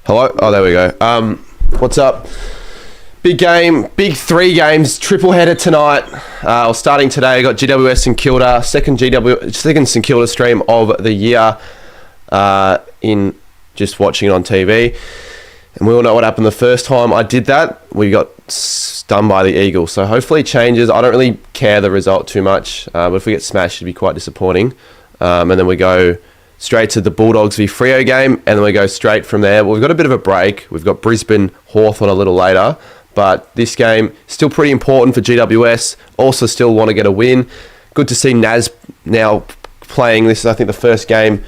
Hello? Oh, there we go. What's up? Big game, big 3 games, triple header tonight. Starting today, I got GWS and KILDA, second St Kilda stream of the year in just watching it on TV. And we all know what happened the first time I did that. We got stunned by the Eagles. So hopefully it changes. I don't really care the result too much, but if we get smashed, it'd be quite disappointing. And then we go straight to the Bulldogs v Freo game, and then we go straight from there. Well, we've got a bit of a break. We've got Brisbane, Hawthorn a little later, but this game still pretty important for GWS. Also still want to get a win. Good to see Naz now playing. This is, I think, the first game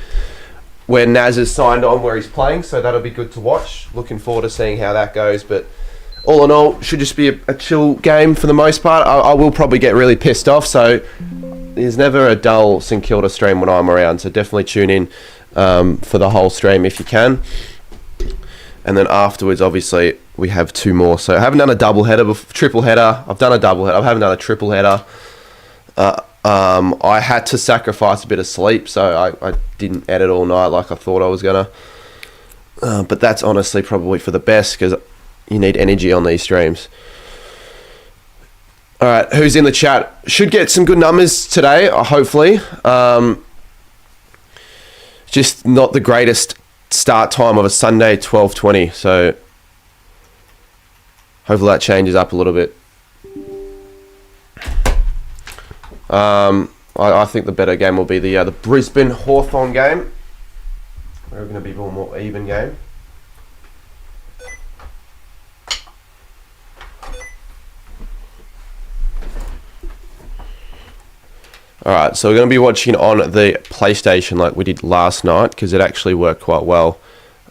where Naz has signed on where he's playing, so that'll be good to watch. Looking forward to seeing how that goes, but all in all, should just be a chill game for the most part. I will probably get really pissed off, so there's never a dull St Kilda stream when I'm around, so definitely tune in for the whole stream if you can. And then afterwards, obviously, we have 2 more. So I haven't done a double header, triple header. I've done a double header. I haven't done a triple header. I had to sacrifice a bit of sleep, so I didn't edit all night like I thought I was gonna. But that's honestly probably for the best, because you need energy on these streams. All right, who's in the chat? Should get some good numbers today, hopefully. Just not the greatest start time of a Sunday, 12:20. So hopefully that changes up a little bit. I think the better game will be the Brisbane Hawthorn game. We're going to be a more even game. Alright, so we're going to be watching on the PlayStation like we did last night, because it actually worked quite well.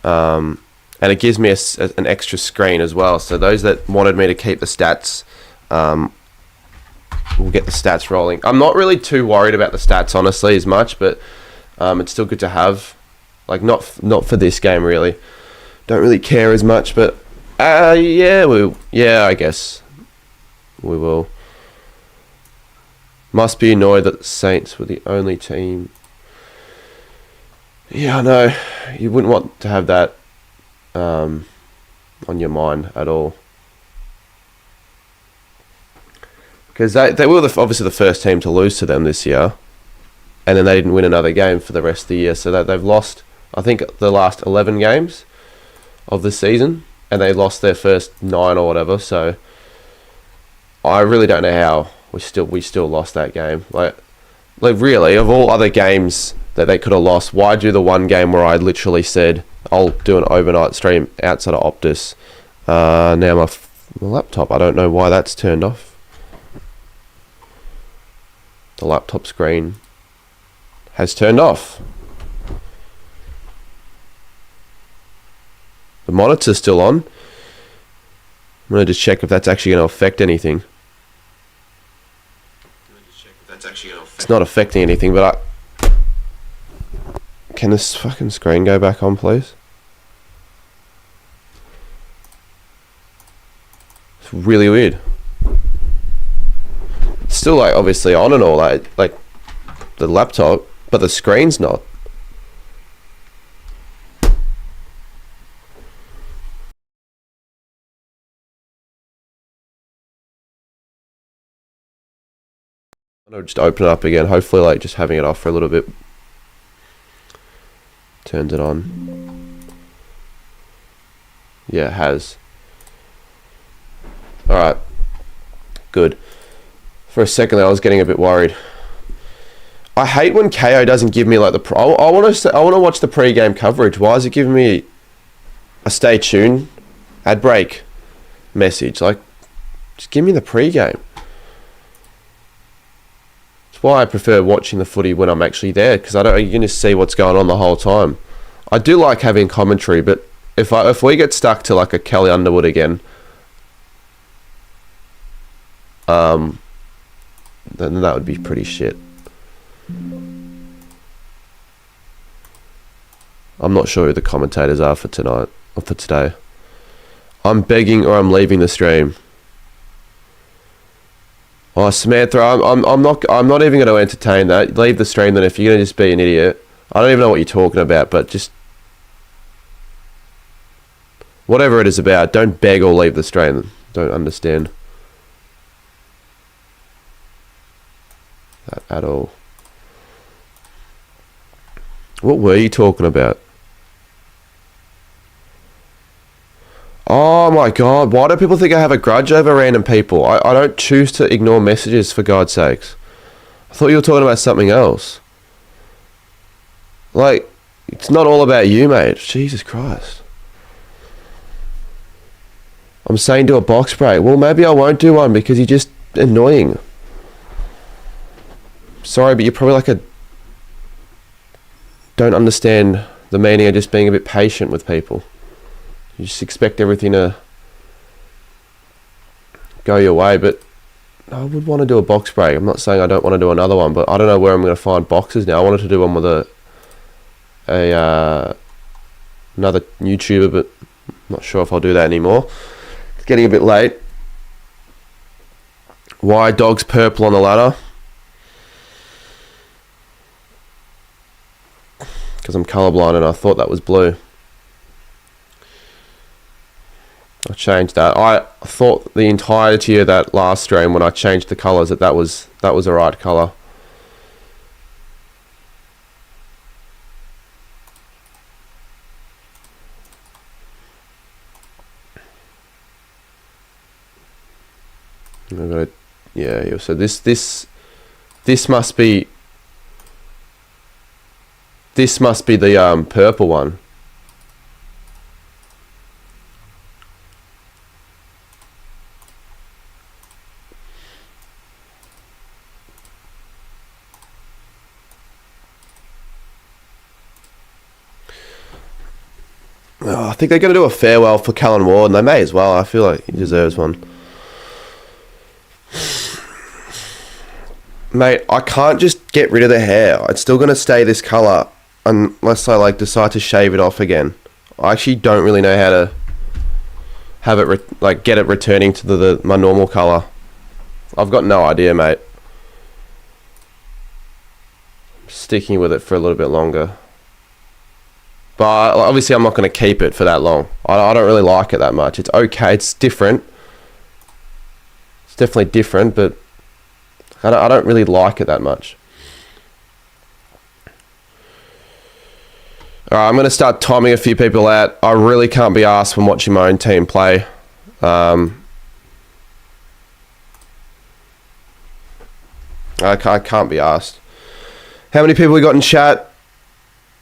And it gives me an extra screen as well. So those that wanted me to keep the stats, we'll get the stats rolling. I'm not really too worried about the stats, honestly, as much, but it's still good to have. Like, not for this game, really. Don't really care as much, but yeah, I guess we will. Must be annoyed that the Saints were the only team. Yeah, I know. You wouldn't want to have that on your mind at all. Because they were obviously the first team to lose to them this year. And then they didn't win another game for the rest of the year. So they've lost, I think, the last 11 games of the season. And they lost their first 9 or whatever. So I really don't know how we still lost that game. Like really, of all other games that they could have lost, why do the one game where I literally said I'll do an overnight stream outside of Optus? Now my laptop, I don't know why that's turned off. The laptop screen has turned off. The monitor's still on. I'm going to just check if that's actually going to affect anything. It's not affecting anything, but can this fucking screen go back on, please? It's really weird. It's still, like, obviously on and all that, like the laptop, but the screen's not. I'll just open it up again. Hopefully, like, just having it off for a little bit turns it on. Yeah, it has. Alright. Good. For a second there, I was getting a bit worried. I hate when KO doesn't give me, like, I want to watch the pre-game coverage. Why is it giving me a stay tuned ad break message? Like, just give me the pre-game. That's why I prefer watching the footy when I'm actually there, because you can just see what's going on the whole time. I do like having commentary, but if we get stuck to like a Kelly Underwood again, then that would be pretty shit. I'm not sure who the commentators are for tonight or for today. I'm begging or I'm leaving the stream. Oh, Samantha, I'm not even going to entertain that. Leave the stream then if you're going to just be an idiot. I don't even know what you're talking about, but just Whatever it is about, don't beg or leave the stream. Don't understand that at all. What were you talking about? Oh my god, why do people think I have a grudge over random people? I don't choose to ignore messages, for God's sakes. I thought you were talking about something else. Like, it's not all about you, mate. Jesus Christ. I'm saying do a box break. Well, maybe I won't do one because you're just annoying. Sorry, but you're probably like a... don't understand the meaning of just being a bit patient with people. You just expect everything to go your way, but I would want to do a box break. I'm not saying I don't want to do another one, but I don't know where I'm going to find boxes now. I wanted to do one with another YouTuber, but I'm not sure if I'll do that anymore. It's getting a bit late. Why dog's purple on the ladder? Because I'm colourblind and I thought that was blue. I changed that. I thought the entirety of that last stream when I changed the colours that was the right colour. I've got yeah. So this must be the purple one. Oh, I think they're going to do a farewell for Callan Ward, and they may as well. I feel like he deserves one. Mate, I can't just get rid of the hair. It's still going to stay this colour unless I like decide to shave it off again. I actually don't really know how to have it get it returning to my normal colour. I've got no idea, mate. I'm sticking with it for a little bit longer. But obviously I'm not going to keep it for that long. I don't really like it that much. It's okay. It's different. It's definitely different, but I don't really like it that much. Alright, I'm going to start timing a few people out. I really can't be asked when watching my own team play. I can't be asked. How many people we got in chat?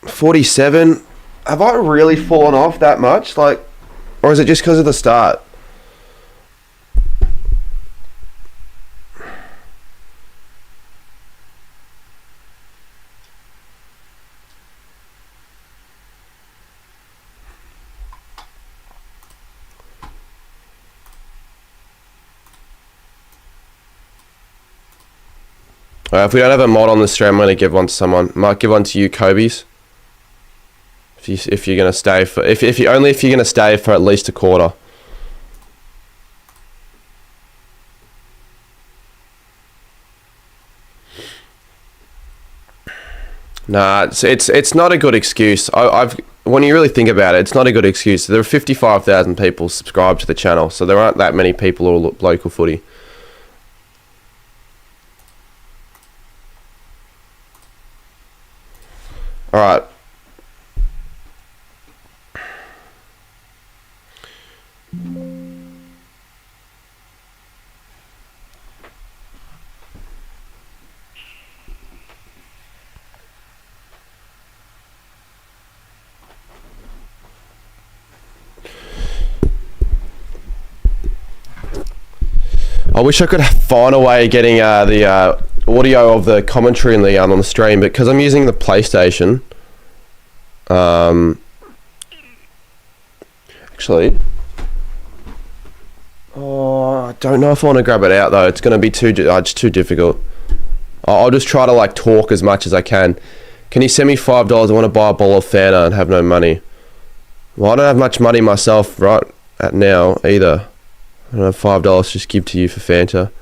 47. Have I really fallen off that much? Or is it just because of the start? If we don't have a mod on the stream, I'm going to give one to someone. Might give one to you, Kobe's. If you're going to stay for if you're going to stay for at least a quarter. Nah, it's not a good excuse. When you really think about it, it's not a good excuse. There are 55,000 people subscribed to the channel, so there aren't that many people who look local footy. All right. I wish I could find a way of getting the audio of the commentary on the stream, but because I'm using the PlayStation, actually, I don't know if I want to grab it out though. It's going to be it's too difficult. I'll just try to talk as much as I can. Can you send me $5? I want to buy a bottle of Fanta and have no money. Well, I don't have much money myself right at now either. I don't have $5 to just give to you for Fanta.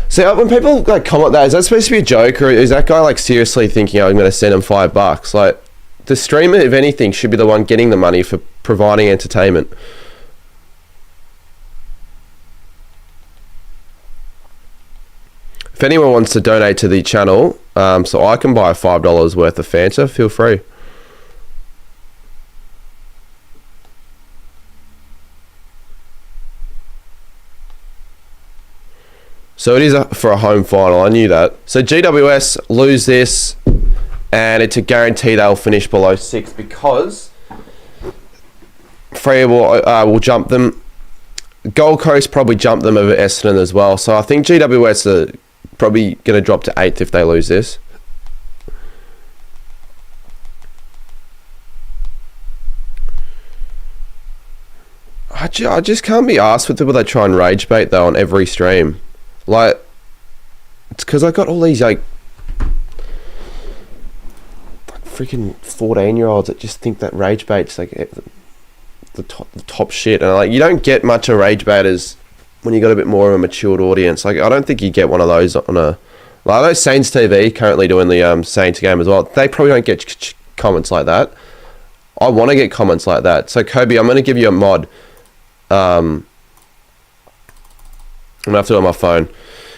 See, when people comment that, is that supposed to be a joke, or is that guy seriously thinking I'm going to send him $5? the streamer, if anything, should be the one getting the money for providing entertainment. If anyone wants to donate to the channel, so I can buy $5 worth of Fanta, feel free. So it is for a home final. I knew that. So GWS lose this, and it's a guarantee they'll finish below 6 because Freo will jump them. Gold Coast probably jump them over Essendon as well. So I think GWS are probably going to drop to 8th if they lose this. I just can't be arsed with people that try and rage bait though on every stream. Like, it's because I got all these like freaking 14-year-olds that just think that rage bait's like the top shit, and like you don't get much of rage baiters when you got a bit more of a matured audience. Like I don't think you get one of those on a like I know Saints TV currently doing the Saints game as well. They probably don't get comments like that. I want to get comments like that. So Kobe, I'm going to give you a mod. I'm gonna have to do it on my phone.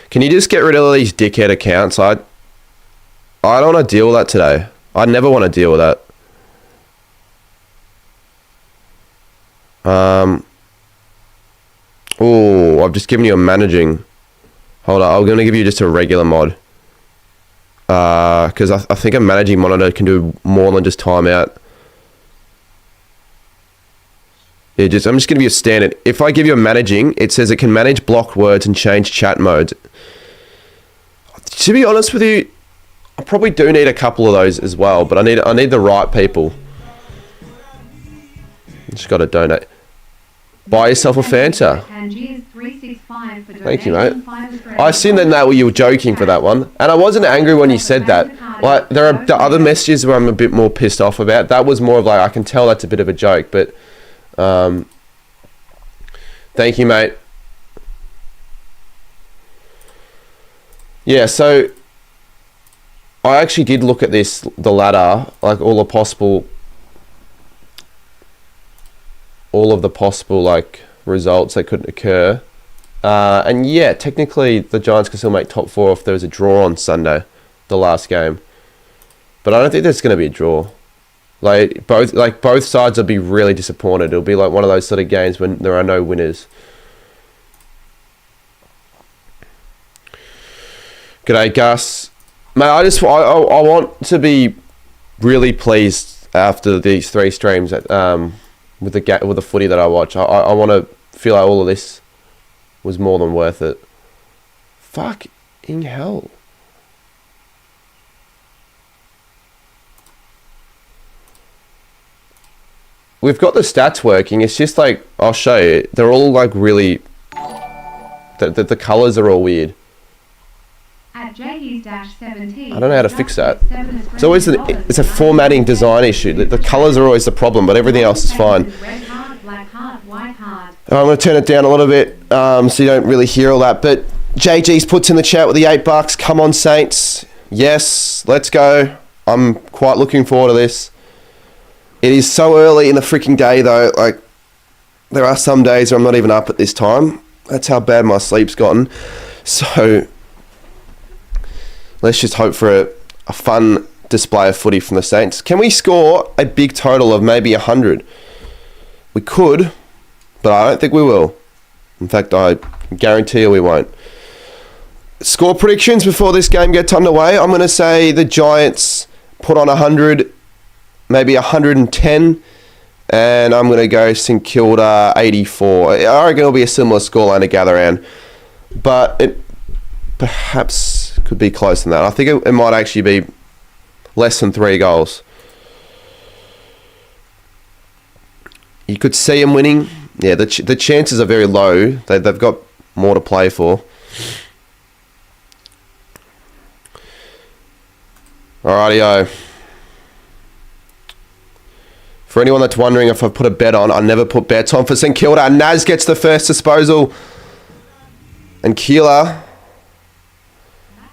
Can you just get rid of all these dickhead accounts? I don't want to deal with that today. I never want to deal with that. Oh, I've just given you a managing. Hold on, I'm gonna give you just a regular mod. Because I think a managing monitor can do more than just timeout. I'm just going to give you a standard. If I give you a managing, it says it can manage blocked words and change chat modes. To be honest with you, I probably do need a couple of those as well, but I need the right people. Just got to donate. Buy yourself a Fanta. Thank you, mate. I assumed that you were joking for that one, and I wasn't angry when you said that. Like there are other messages where I'm a bit more pissed off about. That was more of like I can tell that's a bit of a joke, but. Thank you, mate. Yeah, so I actually did look at the ladder, like all of the possible like results that could occur. And yeah, technically the Giants can still make top 4 if there was a draw on Sunday, the last game. But I don't think there's going to be a draw. Like both sides will be really disappointed. It'll be like one of those sort of games when there are no winners. G'day, Gus. Mate, I want to be really pleased after these 3 streams with the footy that I watch. I want to feel like all of this was more than worth it. Fucking hell. We've got the stats working. It's just like, I'll show you. They're all like really... The colours are all weird. I don't know how to fix that. It's always it's a formatting design issue. The colours are always the problem, but everything else is fine. I'm going to turn it down a little bit so you don't really hear all that. But JG's puts in the chat with the $8. Come on, Saints. Yes, let's go. I'm quite looking forward to this. It is so early in the freaking day, though. Like, there are some days where I'm not even up at this time. That's how bad my sleep's gotten. So, let's just hope for a fun display of footy from the Saints. Can we score a big total of maybe 100? We could, but I don't think we will. In fact, I guarantee you we won't. Score predictions before this game gets underway. I'm going to say the Giants put on 100, maybe 110, and I'm going to go St Kilda 84. I reckon it'll be a similar scoreline to gather around, but it perhaps could be closer than that. I think it might actually be less than 3 goals. You could see them winning. Yeah, the chances are very low. They've got more to play for. Alrighty-o. For anyone that's wondering if I've put a bet on, I never put bets on for St Kilda. And Naz gets the first disposal. And Keeler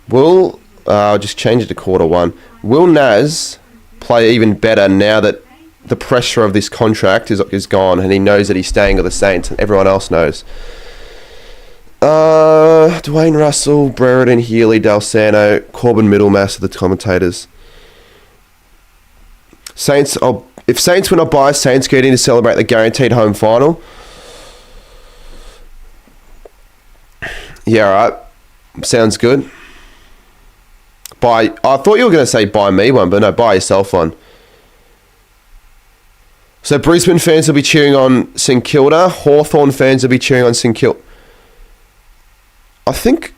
will... I'll just change it to quarter 1. Will Naz play even better now that the pressure of this contract is gone, and he knows that he's staying with the Saints, and everyone else knows. Dwayne Russell, Brereton, Healy, Dalsano, Corbin Middlemass are the commentators. Saints. If Saints win a bye, Saints get in to celebrate the guaranteed home final. Yeah, all right. Sounds good. I thought you were going to say buy me one, but no, buy yourself one. So Brisbane fans will be cheering on St Kilda. Hawthorn fans will be cheering on St Kilda. I think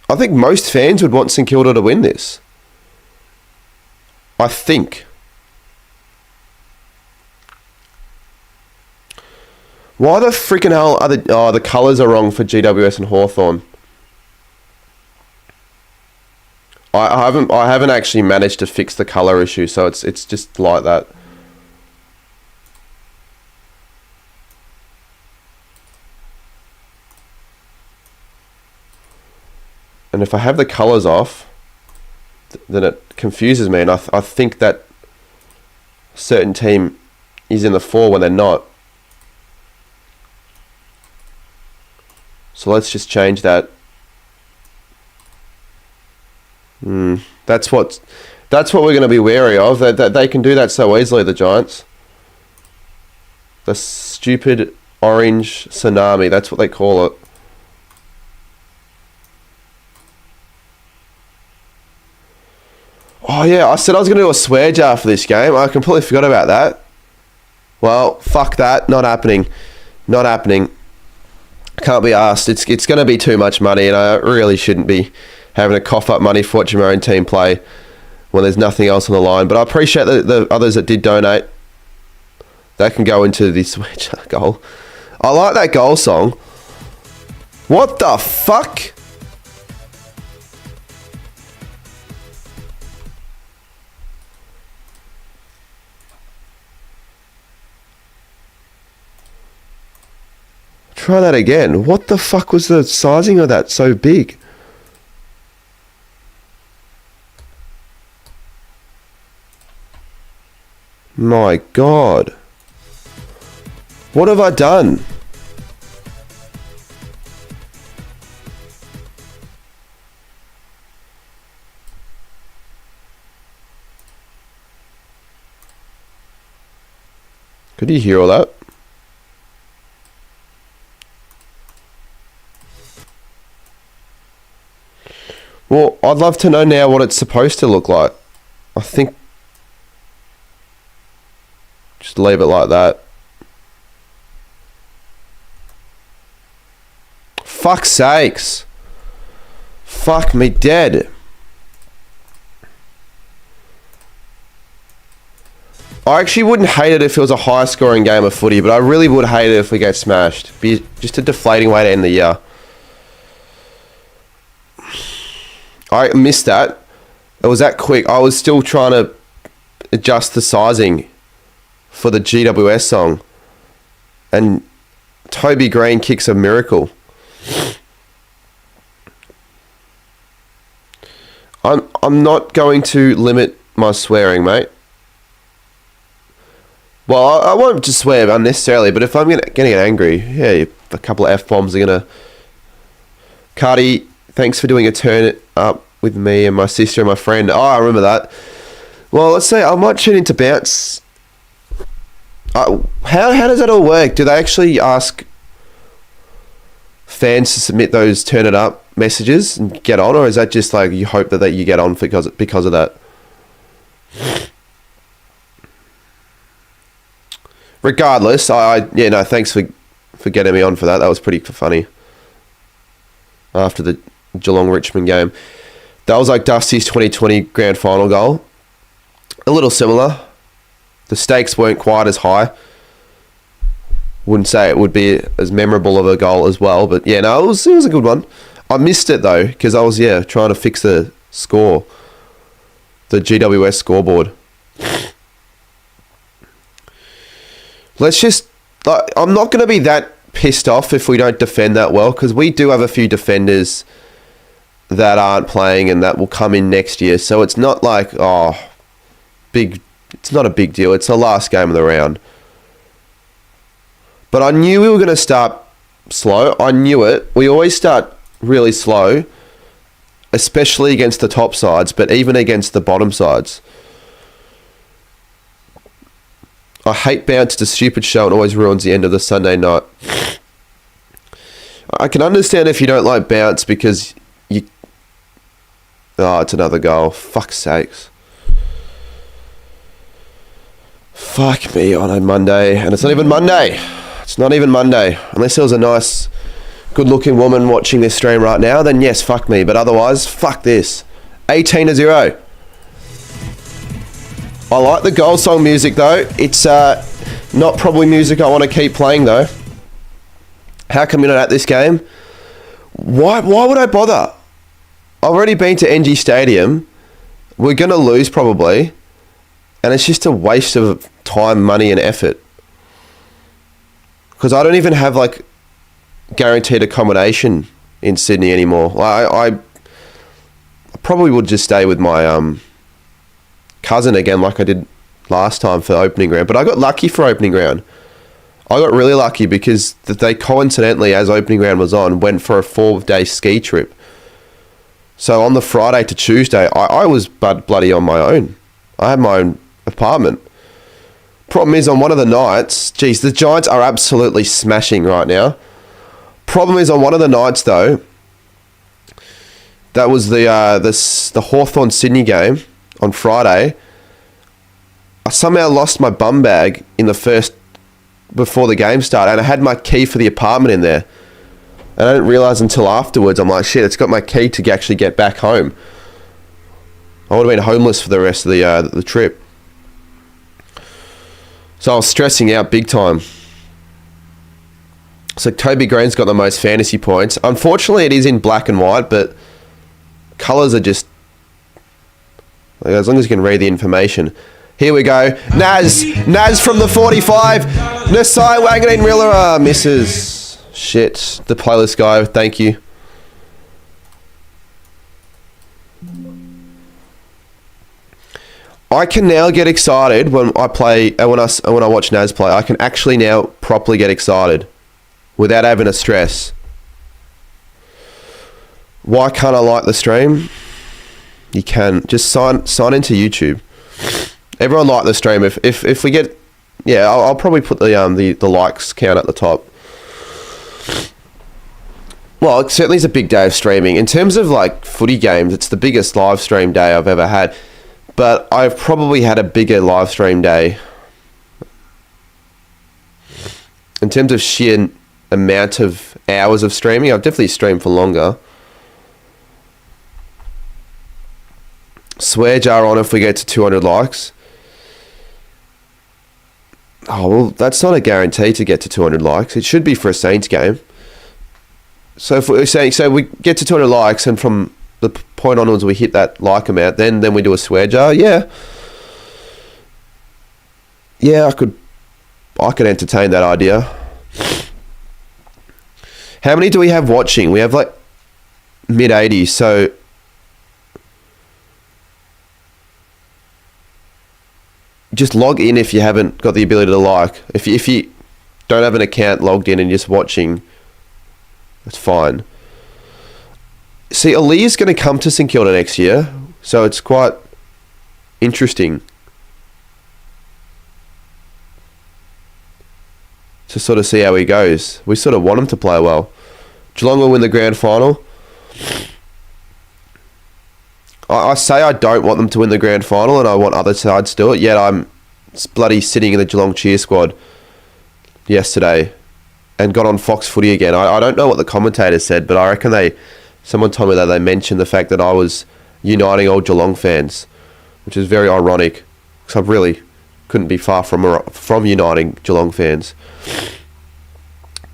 most fans would want St Kilda to win this. I think. Why the freaking hell are the colours are wrong for GWS and Hawthorn? I haven't actually managed to fix the colour issue, so it's just like that. And if I have the colours off, then it confuses me, and I think that a certain team is in the 4 when they're not. So let's just change that. That's what we're going to be wary of. That they can do that so easily, the Giants. The stupid orange tsunami. That's what they call it. Oh yeah, I said I was going to do a swear jar for this game. I completely forgot about that. Well, fuck that. Not happening. Not happening. Can't be asked. It's going to be too much money, and I really shouldn't be having to cough up money for watching my own team play when there's nothing else on the line. But I appreciate the others that did donate. That can go into this goal. I like that goal song. What the fuck? Try that again. What the fuck was the sizing of that so big? My God. What have I done? Could you hear all that? Well, I'd love to know now what it's supposed to look like. I think just leave it like that. Fuck's sakes. Fuck me dead. I actually wouldn't hate it if it was a high scoring game of footy, but I really would hate it if we get smashed. Be just a deflating way to end the year. I missed that. It was that quick. I was still trying to adjust the sizing for the GWS song. And Toby Green kicks a miracle. I'm not going to limit my swearing, mate. Well, I won't just swear unnecessarily, but if I'm getting angry, yeah, a couple of F-bombs are going to... Cardi, thanks for doing a turn up with me and my sister and my friend. Oh, I remember that. Well, let's say I might tune into Bounce. How does that all work? Do they actually ask fans to submit those turn it up messages and get on, or is that just like you hope that you get on because of that? Regardless, thanks for getting me on for that. That was pretty funny. After the Geelong Richmond game, that was like Dusty's 2020 grand final goal. A little similar. The stakes weren't quite as high. Wouldn't say it would be as memorable of a goal as well, but yeah, no, it was a good one. I missed it though because I was trying to fix the score, the GWS scoreboard. Let's just... I'm not going to be that pissed off if we don't defend that well, because we do have a few defenders that aren't playing and that will come in next year. So it's not like, It's not a big deal. It's the last game of the round. But I knew we were going to start slow. I knew it. We always start really slow, especially against the top sides, but even against the bottom sides. I hate bounce. It's a stupid show and always ruins the end of the Sunday night. I can understand if you don't like bounce because you... Oh, it's another goal. Fuck's sakes. Fuck me on a Monday. And it's not even Monday. It's not even Monday. Unless there was a nice, good-looking woman watching this stream right now, then yes, fuck me. But otherwise, fuck this. 18-0. I like the goal song music though. It's not probably music I want to keep playing though. How come you're not at this game? Why would I bother? I've already been to NG Stadium. We're going to lose probably. And it's just a waste of time, money and effort. Because I don't even have like guaranteed accommodation in Sydney anymore. I probably would just stay with my cousin again like I did last time for opening round. But I got lucky for opening round. I got really lucky because they coincidentally, as opening round was on, went for a 4-day ski trip. So on the Friday to Tuesday, I was bloody on my own. I had my own apartment. Problem is, on one of the nights, geez, the Giants are absolutely smashing right now. Problem is, on one of the nights though, that was the Hawthorn Sydney game on Friday. I somehow lost my bum bag in the first before the game started, and I had my key for the apartment in there. And I didn't realise until afterwards. I'm like, shit, it's got my key to actually get back home. I would have been homeless for the rest of the trip. So I was stressing out big time. So Toby Green's got the most fantasy points. Unfortunately, it is in black and white, but colours are just... Like, as long as you can read the information. Here we go. Naz from the 45. Nasai Wanganeen Rilla misses. Shit. The playlist guy, thank you. I can now get excited when I play, when I watch Naz play. I can actually now properly get excited without having a stress. Why can't I like the stream? You can just sign into YouTube. Everyone like the stream. If we get, yeah, I'll probably put the likes count at the top. Well, it certainly is a big day of streaming. In terms of like footy games, it's the biggest live stream day I've ever had. But I've probably had a bigger live stream day. In terms of sheer amount of hours of streaming, I've definitely streamed for longer. Swear jar on if we get to 200 likes. Oh, well, that's not a guarantee to get to 200 likes. It should be for a Saints game. So if we're saying, so we get to 200 likes and from the point onwards we hit that like amount, then we do a swear jar. Yeah, I could entertain that idea. How many do we have watching? We have like mid-80s, so just log in if you haven't got the ability to like. If you don't have an account logged in and you're just watching, that's fine. See, Ali's going to come to St Kilda next year, so it's quite interesting to sort of see how he goes. We sort of want him to play well. Geelong will win the grand final. I say I don't want them to win the grand final and I want other sides to do it, yet I'm bloody sitting in the Geelong cheer squad yesterday and got on Fox Footy again. I don't know what the commentator said, but I reckon someone told me that they mentioned the fact that I was uniting all Geelong fans, which is very ironic because I really couldn't be far from uniting Geelong fans.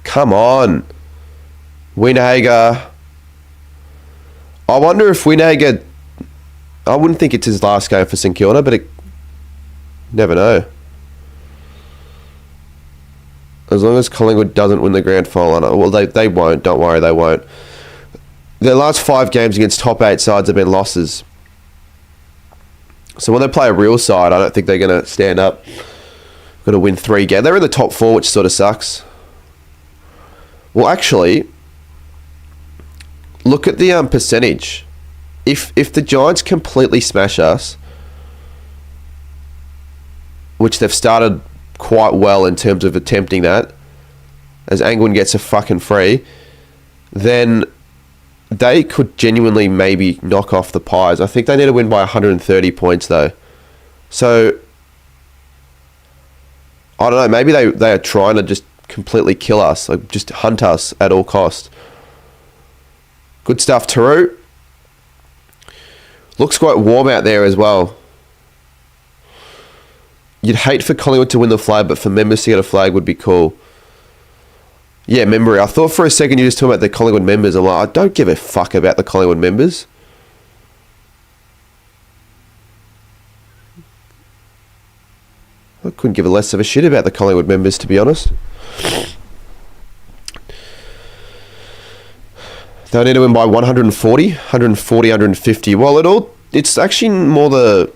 Come on. Winhager. I wonder if Winhager... I wouldn't think it's his last game for St Kilda, but never know. As long as Collingwood doesn't win the grand final, well, they won't. Don't worry, they won't. Their last 5 games against top 8 sides have been losses. So when they play a real side, I don't think they're going to stand up. Going to win 3 games. They're in the top 4, which sort of sucks. Well, actually, look at the percentage. If the Giants completely smash us, which they've started quite well in terms of attempting that, as Angwin gets a fucking free, then they could genuinely maybe knock off the Pies. I think they need to win by 130 points though. So, I don't know, maybe they are trying to just completely kill us, like just hunt us at all cost. Good stuff, Taru. Looks quite warm out there as well. You'd hate for Collingwood to win the flag, but for members to get a flag would be cool. Yeah, memory. I thought for a second you were just talking about the Collingwood members. I'm like, I don't give a fuck about the Collingwood members. I couldn't give a less of a shit about the Collingwood members, to be honest. They need to win by 140, 150. Well, it's actually more the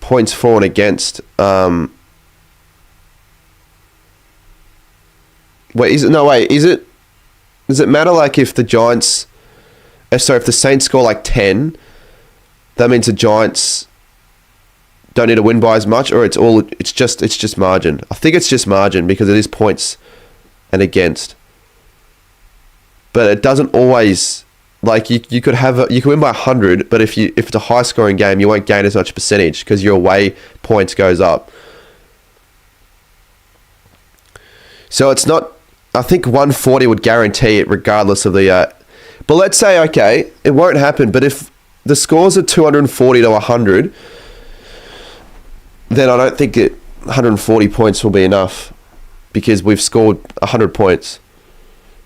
points for and against. Does it matter like if the Giants, if the Saints score like 10, that means the Giants don't need to win by as much, or it's just margin? I think it's just margin because it is points and against. But it doesn't always, like you could win by 100, but if it's a high scoring game, you won't gain as much percentage because your away points goes up. So it's not, I think 140 would guarantee it regardless of the, but let's say, okay, it won't happen, but if the scores are 240 to 100, then I don't think 140 points will be enough because we've scored 100 points.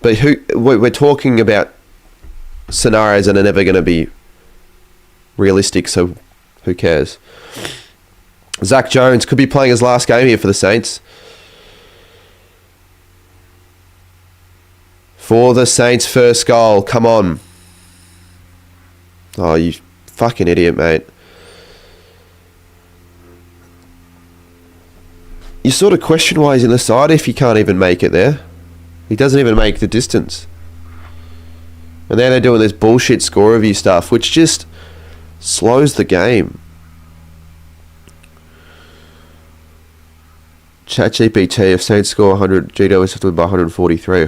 But we're talking about scenarios that are never going to be realistic, so who cares? Zach Jones could be playing his last game here for the Saints. For the Saints' first goal, come on. Oh, you fucking idiot, mate. You sort of question why he's in the side if he can't even make it there. He doesn't even make the distance. And then they're doing this bullshit score review stuff, which just slows the game. ChatGPT, if Saints score 100, GWS have to win by 143.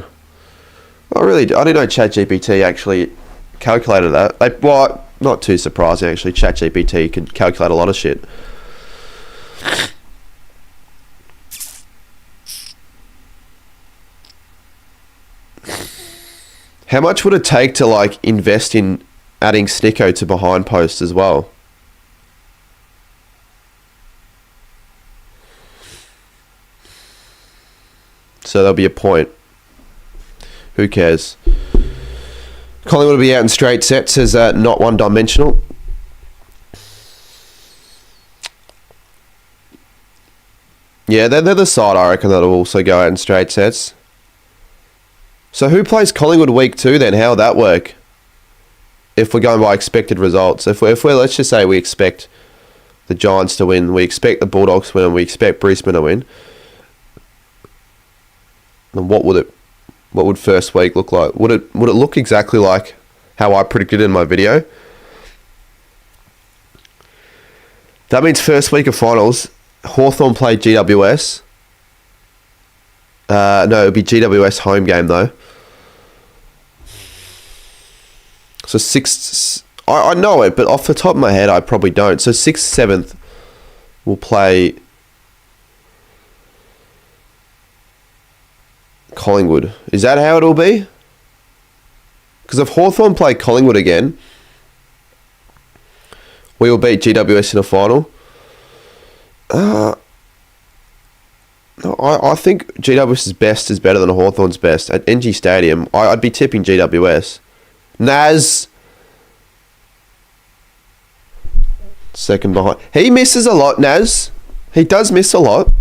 I didn't know ChatGPT actually calculated that. Well, not too surprising actually. ChatGPT can calculate a lot of shit. How much would it take to like invest in adding Snicko to behind post as well? So there'll be a point. Who cares? Collingwood will be out in straight sets as not one-dimensional. Yeah, they're the side I reckon that'll also go out in straight sets. So who plays Collingwood week 2 then? How will that work? If we're going by expected results. If we're let's just say we expect the Giants to win, we expect the Bulldogs to win, and we expect Brisbane to win. Then what would first week look like? Would it look exactly like how I predicted in my video? That means first week of finals, Hawthorn play GWS. No, it would be GWS home game though. So 6th, I know it, but off the top of my head, I probably don't. So 6th, 7th will play Collingwood. Is that how it'll be? Because if Hawthorn play Collingwood again, we will beat GWS in a final. No, I think GWS's best is better than Hawthorn's best. At NG Stadium, I'd be tipping GWS. Naz, second behind. He misses a lot, Naz. He does miss a lot.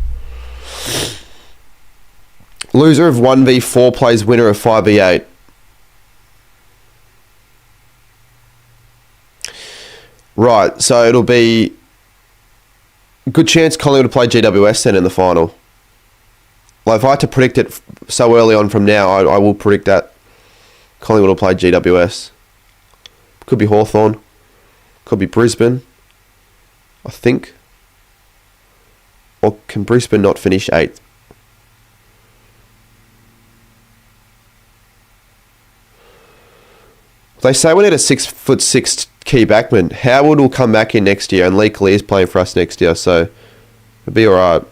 Loser of 1v4 plays winner of 5v8. Right, so it'll be a good chance Collingwood will play GWS then in the final. Like, if I had to predict it so early on from now, I will predict that Collingwood will play GWS. Could be Hawthorn. Could be Brisbane, I think. Or can Brisbane not finish 8th? They say we need a 6'6" key backman. Howard will come back in next year, and Lee Clear's playing for us next year, so it'll be alright.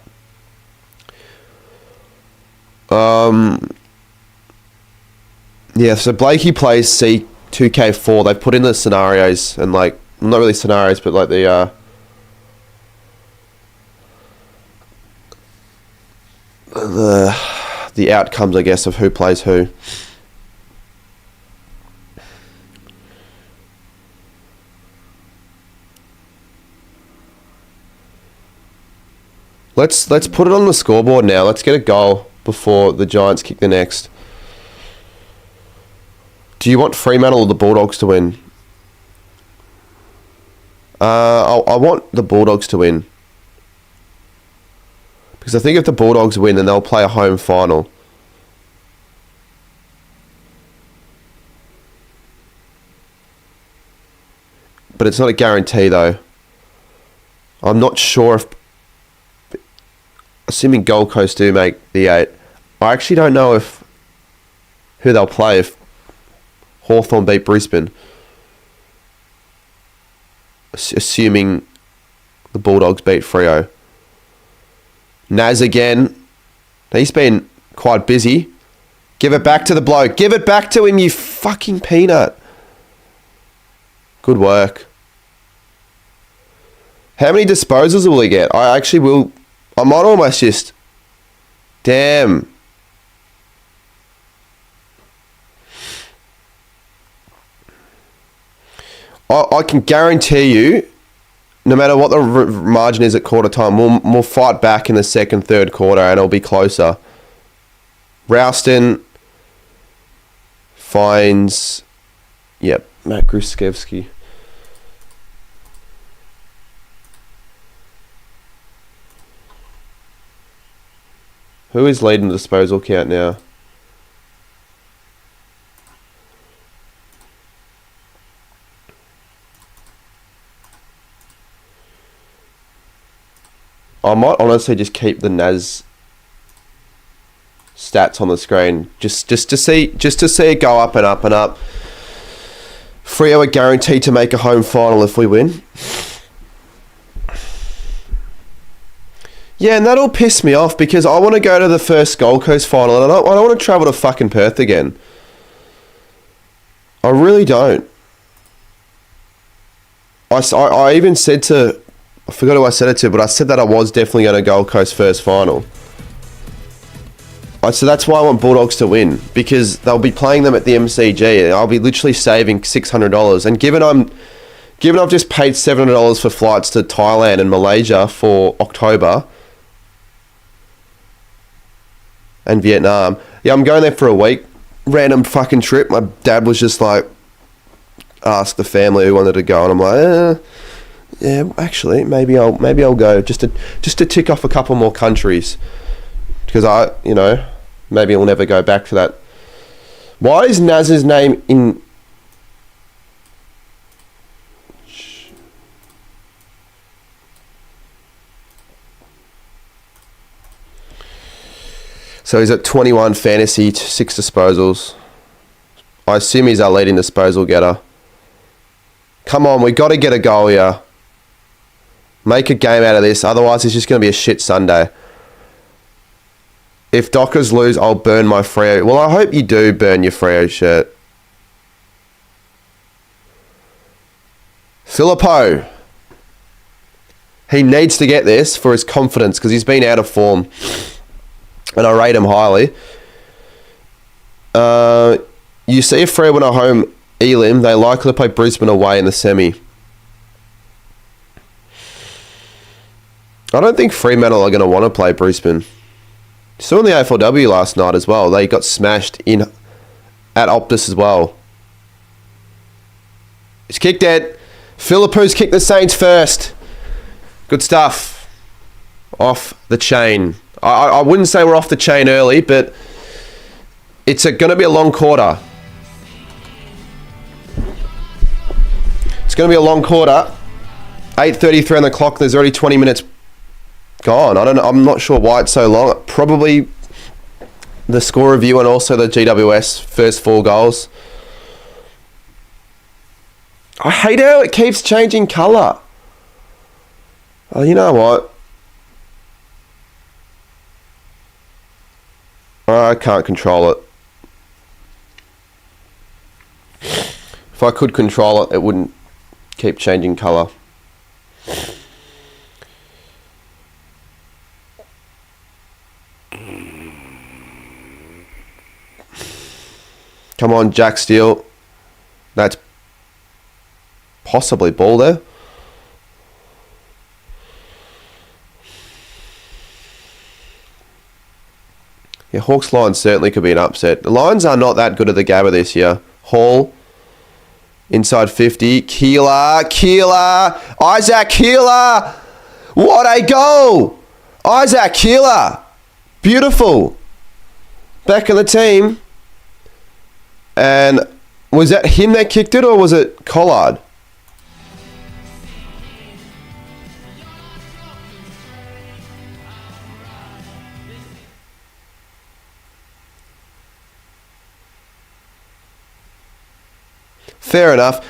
Yeah, so Blakey plays C2K4. They've put in the scenarios, and like, not really scenarios, but like the outcomes, I guess, of who plays who. Let's put it on the scoreboard now. Let's get a goal before the Giants kick the next. Do you want Fremantle or the Bulldogs to win? I want the Bulldogs to win. Because I think if the Bulldogs win, then they'll play a home final. But it's not a guarantee, though. I'm not sure if... Assuming Gold Coast do make the 8, I actually don't know who they'll play if Hawthorn beat Brisbane. Assuming the Bulldogs beat Freo. Naz again. He's been quite busy. Give it back to the bloke. Give it back to him, you fucking peanut. Good work. How many disposals will he get? I might almost just... Damn. I can guarantee you, no matter what the margin is at quarter time, we'll fight back in the second, third quarter, and it'll be closer. Ralston finds... Yep, Matt Gruskevsky. Who is leading the disposal count now? I might honestly just keep the Naz stats on the screen just to see it go up and up and up. Freo are guaranteed to make a home final if we win. Yeah, and that'll piss me off because I want to go to the first Gold Coast final and I don't want to travel to fucking Perth again. I really don't. I even said to... I forgot who I said it to, but I said that I was definitely going to Gold Coast first final. So that's why I want Bulldogs to win, because they'll be playing them at the MCG and I'll be literally saving $600. And given I've just paid $700 for flights to Thailand and Malaysia for October and Vietnam. Yeah, I'm going there for a week. Random fucking trip. My dad was just like, asked the family who wanted to go, and I'm like, yeah, actually, maybe I'll go just to tick off a couple more countries, because maybe I'll never go back to that. Why is Naz's name in? So he's at 21 fantasy, 6 disposals. I assume he's our leading disposal getter. Come on, we got to get a goal here. Make a game out of this, otherwise it's just going to be a shit Sunday. If Dockers lose, I'll burn my Freo. Well, I hope you do burn your Freo shirt. Filippo. He needs to get this for his confidence because he's been out of form. And I rate him highly. You see if Freo win at home Elim, they likely play Brisbane away in the semi. I don't think Fremantle are going to want to play Brisbane. Saw in the AFLW last night as well. They got smashed at Optus as well. It's kicked dead. Philippou's kicked the Saints first. Good stuff. Off the chain. I wouldn't say we're off the chain early, but it's going to be a long quarter. It's going to be a long quarter. 8:33 on the clock. There's already 20 minutes gone. I'm not sure why it's so long. Probably the score review and also the GWS first 4 goals. I hate how it keeps changing colour. Oh, you know what? I can't control it. If I could control it, it wouldn't keep changing colour. Come on, Jack Steele. That's possibly ball there. Yeah, Hawks Lions certainly could be an upset. The Lions are not that good at the Gabba this year. Hall, inside 50. Keeler. Isaac Keeler. What a goal. Isaac Keeler. Beautiful. Back in the team. And was that him that kicked it or was it Collard? Fair enough.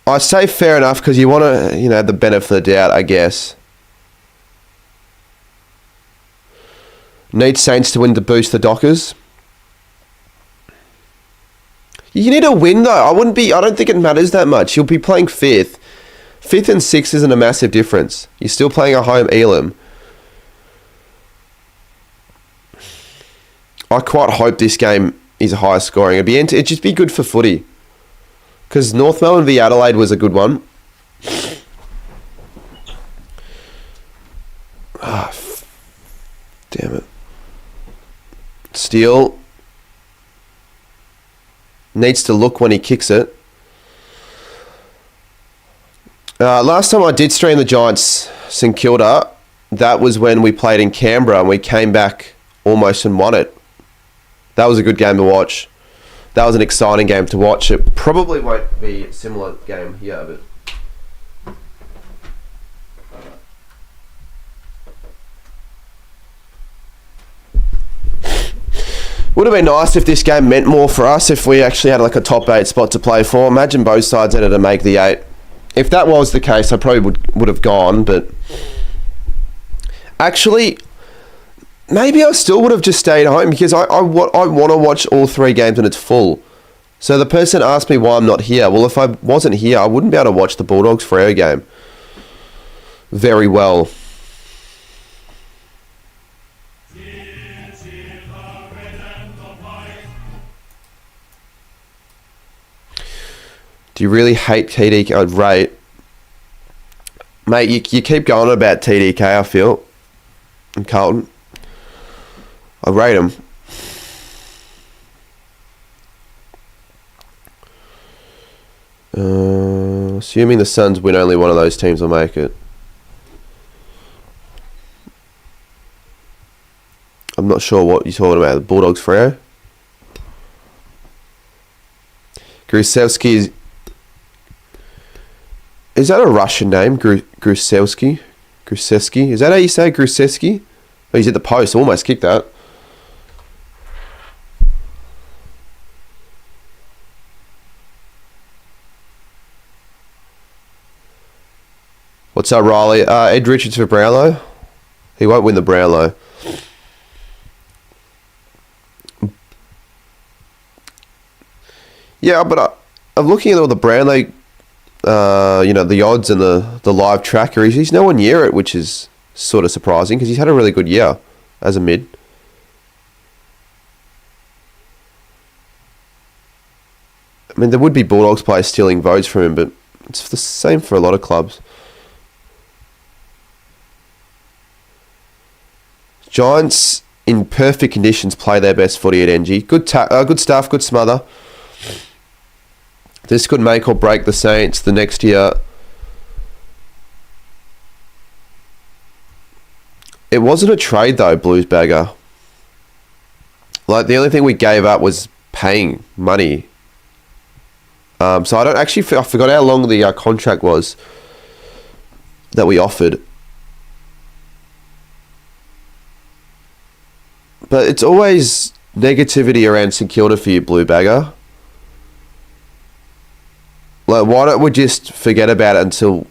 I say fair enough because you want to, have the benefit of the doubt, I guess. Need Saints to win to boost the Dockers. You need a win though. I don't think it matters that much. You'll be playing 5th. 5th and 6th isn't a massive difference. You're still playing a home Elam. I quite hope this game is high scoring. It'd just be good for footy. Because North Melbourne v Adelaide was a good one. Damn it. Steele needs to look when he kicks it. Last time I did stream the Giants St Kilda, that was when we played in Canberra and we came back almost and won it. That was a good game to watch. That was an exciting game to watch. It probably won't be a similar game here, but would have been nice if this game meant more for us, if we actually had like a top 8 spot to play for. Imagine both sides ended to make the 8. If that was the case, I probably would have gone, but actually, maybe I still would have just stayed home because I want to watch all 3 games when it's full. So the person asked me why I'm not here. Well, if I wasn't here, I wouldn't be able to watch the Bulldogs Freo game very well. Do you really hate TDK? I'd rate. Mate, you keep going about TDK, I feel. And Carlton. I rate them. Assuming the Suns win, only one of those teams will make it. I'm not sure what you're talking about. The Bulldogs Freo. Grusevsky is that a Russian name? Grusevsky? Grusevsky? Is that how you say Grusevsky? Oh, he's at the post. Almost kicked that. What's up, Riley? Ed Richards for Brownlow. He won't win the Brownlow. Yeah, but I'm looking at all the Brownlow, the odds and the live tracker. He's nowhere near it, which is sort of surprising because he's had a really good year as a mid. I mean, there would be Bulldogs players stealing votes from him, but it's the same for a lot of clubs. Giants in perfect conditions, play their best footy at NG. Good stuff, good smother. This could make or break the Saints the next year. It wasn't a trade though, Blues bagger. Like, the only thing we gave up was paying money. So I don't actually... I forgot how long the contract was that we offered. But it's always negativity around St Kilda for you, Blue bagger. Like, why don't we just forget about it until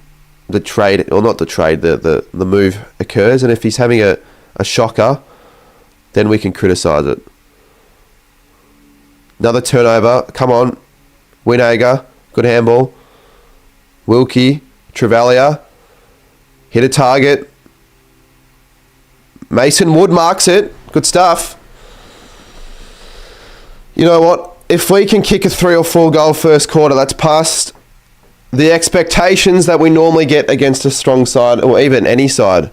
the trade... Or not the trade, the move occurs. And if he's having a shocker, then we can criticise it. Another turnover. Come on. Winager. Good handball. Wilkie. Travalia. Hit a target. Mason Wood marks it. Good stuff. You know what? If we can kick a 3 or 4 goal first quarter, that's past the expectations that we normally get against a strong side, or even any side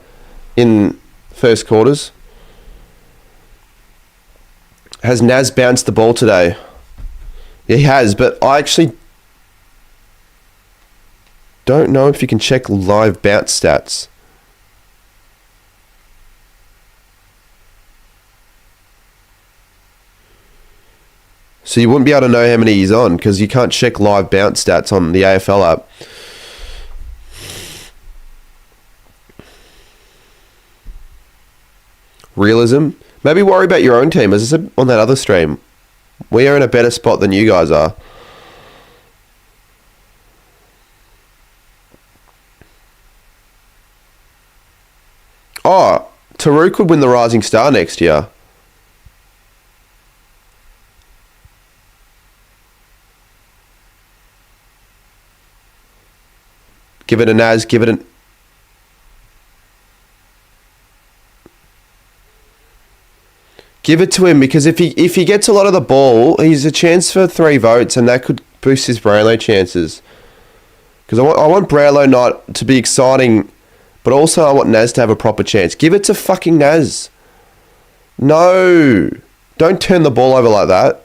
in first quarters. Has Naz bounced the ball today? Yeah, he has, but I actually don't know if you can check live bounce stats. So you wouldn't be able to know how many he's on because you can't check live bounce stats on the AFL app. Realism. Maybe worry about your own team. As I said on that other stream, we are in a better spot than you guys are. Oh, Taru could win the Rising Star next year. Give it a Naz, give it an... Give it to him, because if he gets a lot of the ball, he's a chance for 3 votes, and that could boost his Brownlow chances. Because I want Brownlow not to be exciting, but also I want Naz to have a proper chance. Give it to fucking Naz. No. Don't turn the ball over like that.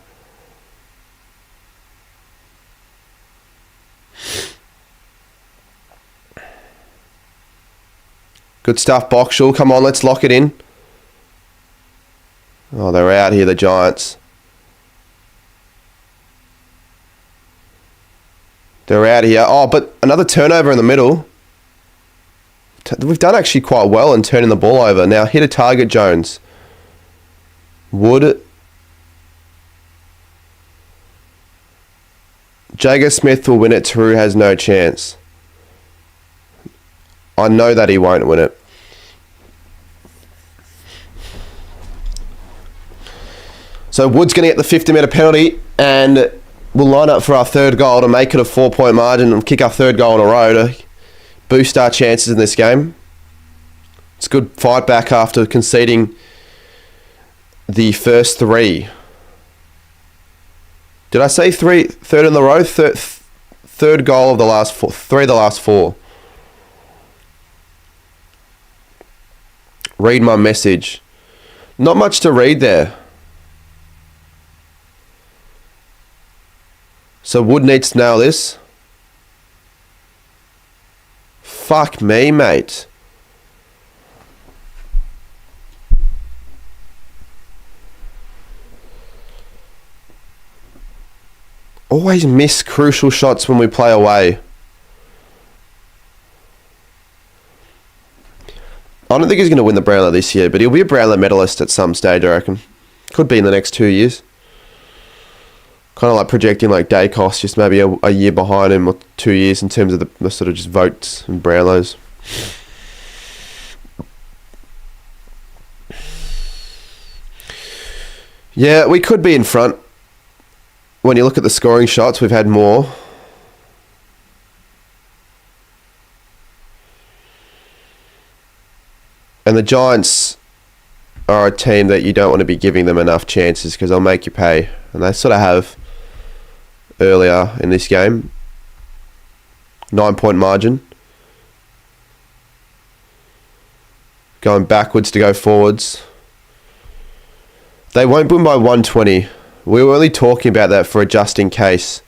Good stuff, Boxall. Come on, let's lock it in. Oh, they're out here, the Giants. They're out here. Oh, but another turnover in the middle. We've done actually quite well in turning the ball over. Now, hit a target, Jones. Wood. Jagger Smith will win it. Taru has no chance. I know that he won't win it. So Wood's going to get the 50-metre penalty, and we'll line up for our third goal to make it a 4-point margin and kick our third goal in a row to boost our chances in this game. It's a good fight back after conceding the first 3. Did I say 3? Third in the row? Third goal of the last 4. 3 of the last 4. Read my message. Not much to read there. So Wood needs to nail this. Fuck me, mate. Always miss crucial shots when we play away. I don't think he's going to win the Brownlow this year, but he'll be a Brownlow medalist at some stage, I reckon. Could be in the next 2 years. Kind of like projecting like Dacos, just maybe a year behind him or 2 years in terms of the sort of just votes and Brownlows. Yeah, we could be in front. When you look at the scoring shots, we've had more. And the Giants are a team that you don't want to be giving them enough chances because they'll make you pay. And they sort of have earlier in this game. 9-point margin. Going backwards to go forwards. They won't win by 120. We were only talking about that for a just in case.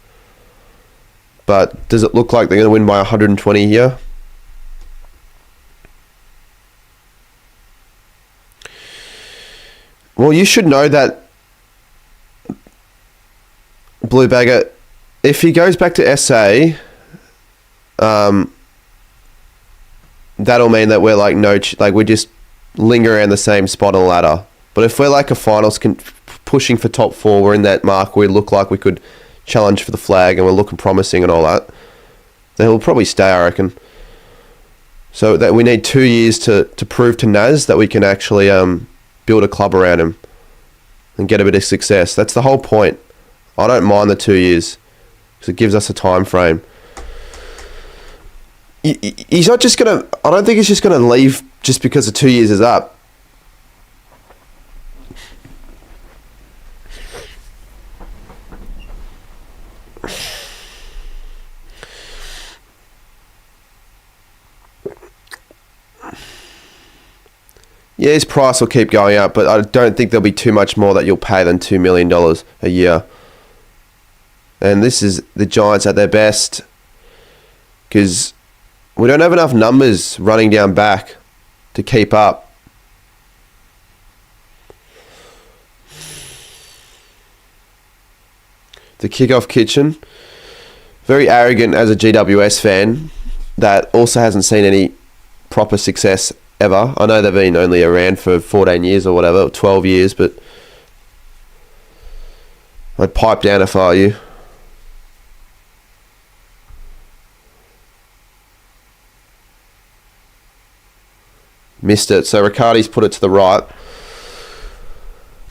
But does it look like they're going to win by 120 here? Well, you should know that Blue Bagger, if he goes back to SA, that'll mean that we're like we just linger around the same spot on the ladder. But if we're like a finals pushing for top 4, we're in that mark where we look like we could challenge for the flag and we're looking promising and all that, then he'll probably stay, I reckon. So that we need 2 years to prove to Naz that we can actually build a club around him and get a bit of success. That's the whole point. I don't mind the 2 years because it gives us a time frame. He's not just going to... I don't think he's just going to leave just because the 2 years is up. Yeah, his price will keep going up, but I don't think there'll be too much more that you'll pay than $2 million a year. And this is the Giants at their best because we don't have enough numbers running down back to keep up. The kickoff kitchen, very arrogant as a GWS fan that also hasn't seen any proper success ever. I know they've been only around for 14 years or whatever, 12 years, but I'd pipe down if I were you. Missed it. So Riccardi's put it to the right.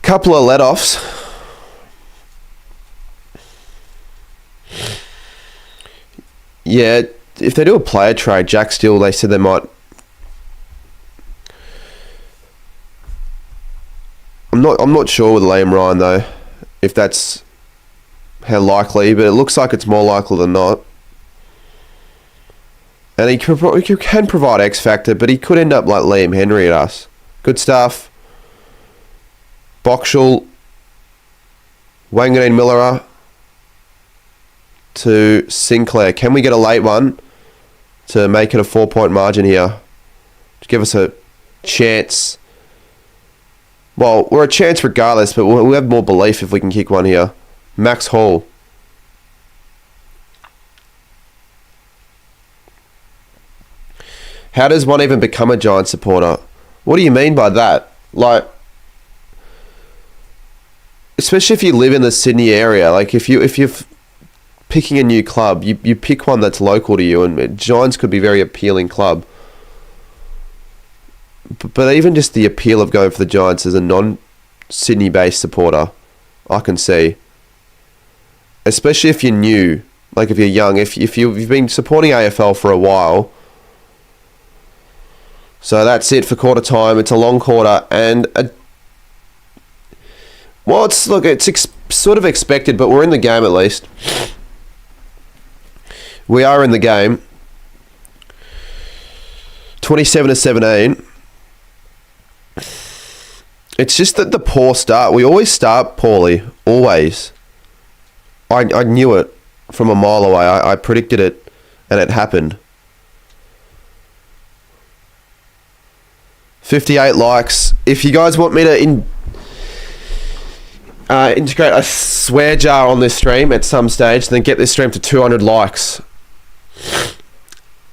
Couple of let-offs. Yeah, if they do a player trade, Jack Steele, they said they might... I'm not sure with Liam Ryan though, if that's how likely, but it looks like it's more likely than not. And he can provide X factor, but he could end up like Liam Henry at us. Good stuff. Boxall, Wanganeen Miller to Sinclair. Can we get a late one to make it a 4-point margin here? To give us a chance. Well, we're a chance regardless, but we'll have more belief if we can kick one here. Max Hall. How does one even become a Giant supporter? What do you mean by that? Like, especially if you live in the Sydney area, like if you're picking a new club, you pick one that's local to you, and Giants could be a very appealing club. But even just the appeal of going for the Giants as a non-Sydney based supporter, I can see. Especially if you're new, like if you're young, if you've been supporting AFL for a while. So that's it for quarter time. It's a long quarter, and it's sort of expected, but we're in the game at least. We are in the game. 27-17. It's just that the poor start. We always start poorly. Always. I knew it from a mile away. I predicted it, and it happened. 58 likes. If you guys want me to integrate a swear jar on this stream at some stage, then get this stream to 200 likes.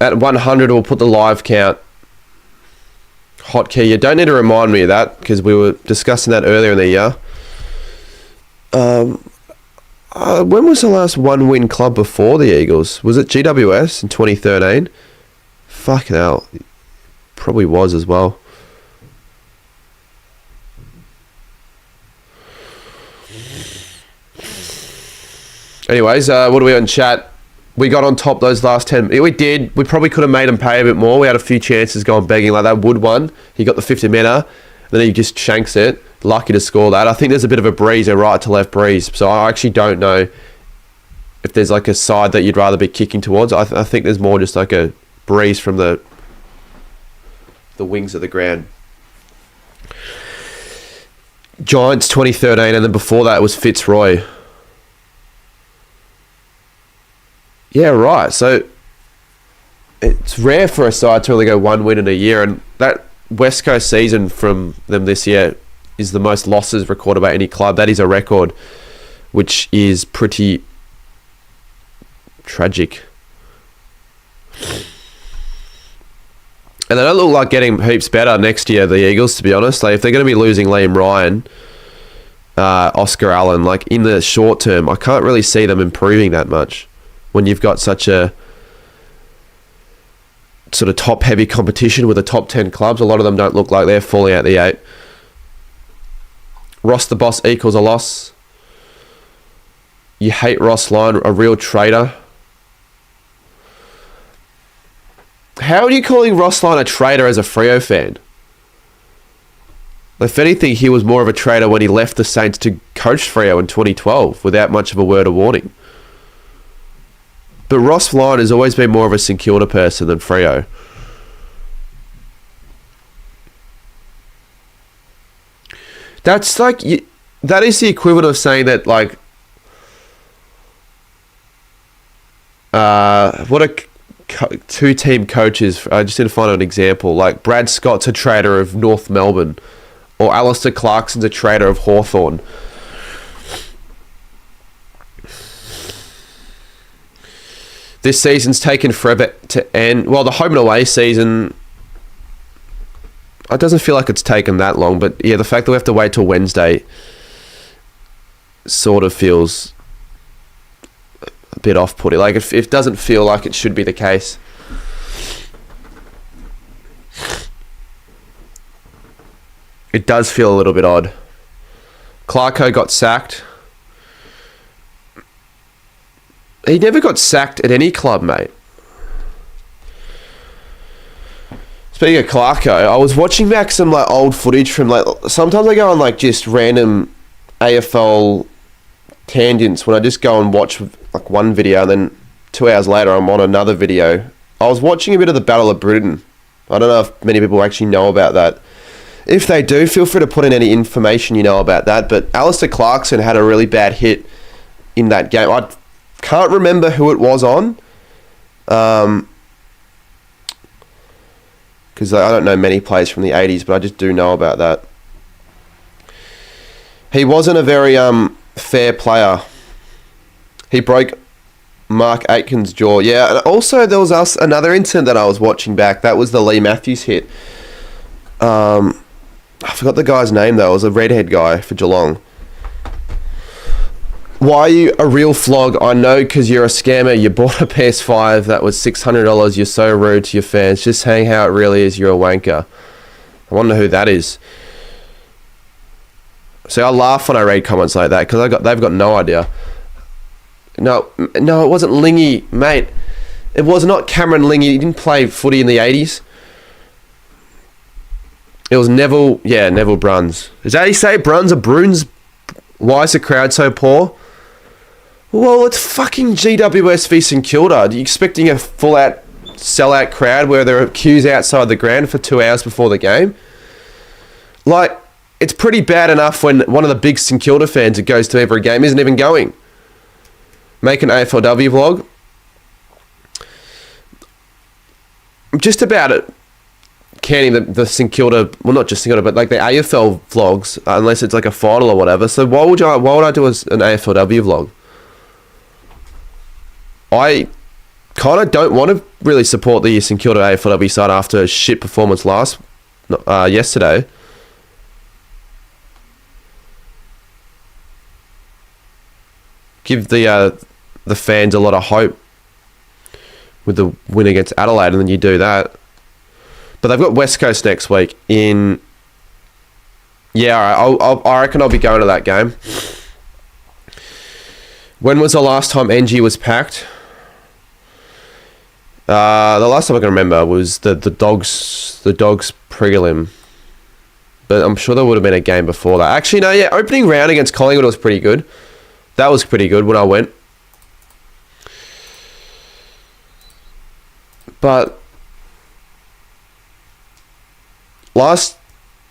At 100, we'll put the live count. Hotkey. You don't need to remind me of that because we were discussing that earlier in the year. When was the last one-win club before the Eagles? Was it GWS in 2013? Fucking hell. Probably was as well. Anyways, what do we on chat? We got on top those last 10. We did. We probably could have made him pay a bit more. We had a few chances going begging like that. Wood one. He got the 50-metre. Then he just shanks it. Lucky to score that. I think there's a bit of a breeze, a right to left breeze. So I actually don't know if there's like a side that you'd rather be kicking towards. I think there's more just like a breeze from the wings of the ground. Giants 2013, and then before that it was Fitzroy. Yeah, right. So it's rare for a side to only go one win in a year, and that West Coast season from them this year is the most losses recorded by any club. That is a record, which is pretty tragic. And they don't look like getting heaps better next year, the Eagles, to be honest. Like, if they're going to be losing Liam Ryan, Oscar Allen, like, in the short term, I can't really see them improving that much when you've got such a sort of top-heavy competition with the top 10 clubs. A lot of them don't look like they're falling out the 8. Ross the Boss equals a loss. You hate Ross Lyon, a real traitor. How are you calling Ross Lyon a traitor as a Freo fan? If anything, he was more of a traitor when he left the Saints to coach Freo in 2012 without much of a word of warning. But Ross Lyon has always been more of a St Kilda person than Freo. That's like, that is the equivalent of saying that, like, what a two-team coaches. I just need to find an example. Like, Brad Scott's a traitor of North Melbourne, or Alistair Clarkson's a traitor of Hawthorn. This season's taken forever to end. Well, the home and away season, it doesn't feel like it's taken that long, but yeah, the fact that we have to wait till Wednesday sort of feels a bit off-putting. Like, it doesn't feel like it should be the case. It does feel a little bit odd. Clarko got sacked. He never got sacked at any club, mate. Speaking of Clarko, I was watching back some like old footage from like. Sometimes I go on like just random AFL tangents when I just go and watch like one video, and then 2 hours later I'm on another video. I was watching a bit of the Battle of Britain. I don't know if many people actually know about that. If they do, feel free to put in any information you know about that. But Alistair Clarkson had a really bad hit in that game. I can't remember who it was on. Because I don't know many players from the 80s, but I just do know about that. He wasn't a very fair player. He broke Mark Aitken's jaw. Yeah, and also there was another incident that I was watching back. That was the Lee Matthews hit. I forgot the guy's name though. It was a redhead guy for Geelong. Why are you a real flog? I know, because you're a scammer. You bought a PS5 that was $600. You're so rude to your fans. Just saying how it really is. You're a wanker. I wonder who that is. See, I laugh when I read comments like that because they've got no idea. No, it wasn't Lingy, mate. It was not Cameron Lingy. He didn't play footy in the 80s. It was Neville. Yeah, Neville Bruns. Is that how you say it? Bruns or Bruns? Why is the crowd so poor? Well, it's fucking GWS v St Kilda. Are you expecting a full-out, sell-out crowd where there are queues outside the ground for 2 hours before the game? Like, it's pretty bad enough when one of the big St Kilda fans that goes to every game isn't even going. Make an AFLW vlog. I'm just about it. Canning the St Kilda, well, not just St Kilda, but like the AFL vlogs, unless it's like a final or whatever. So why would I do an AFLW vlog? I kind of don't want to really support the St Kilda AFLW side after a shit performance yesterday. Give the fans a lot of hope with the win against Adelaide, and then you do that. But they've got West Coast next week in... Yeah, all right, I reckon I'll be going to that game. When was the last time NG was packed? The last time I can remember was the Dogs prelim. But I'm sure there would have been a game before that. Actually, no, yeah, opening round against Collingwood was pretty good. That was pretty good when I went. But...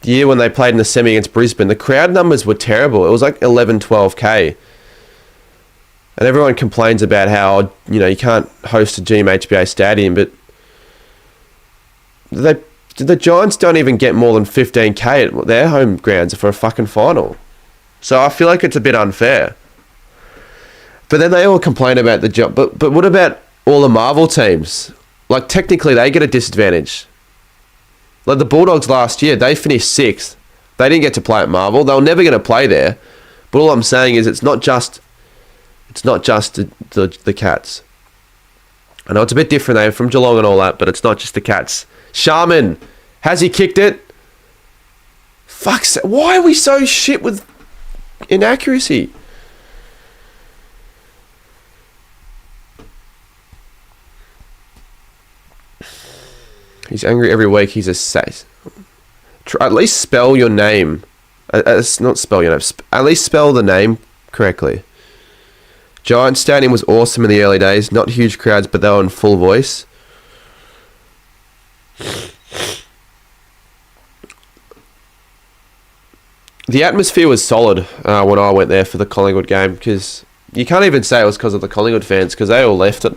year when they played in the semi against Brisbane, the crowd numbers were terrible. It was like 11, 12K. And everyone complains about how, you can't host a GMHBA stadium, but the Giants don't even get more than 15K at their home grounds for a fucking final. So I feel like it's a bit unfair. But then they all complain about the job. But what about all the Marvel teams? Like, technically, they get a disadvantage. Like, the Bulldogs last year, they finished 6th. They didn't get to play at Marvel. They were never going to play there. But all I'm saying is it's not just the Cats. I know it's a bit different. They're from Geelong and all that, but it's not just the Cats. Sharman, has he kicked it? Fuck's sake. Why are we so shit with inaccuracy? He's angry every week. He's a sass. At least spell your name. Not spell your name. At least spell the name correctly. Giant Stadium was awesome in the early days. Not huge crowds, but they were in full voice. The atmosphere was solid when I went there for the Collingwood game, because you can't even say it was because of the Collingwood fans, because they all left at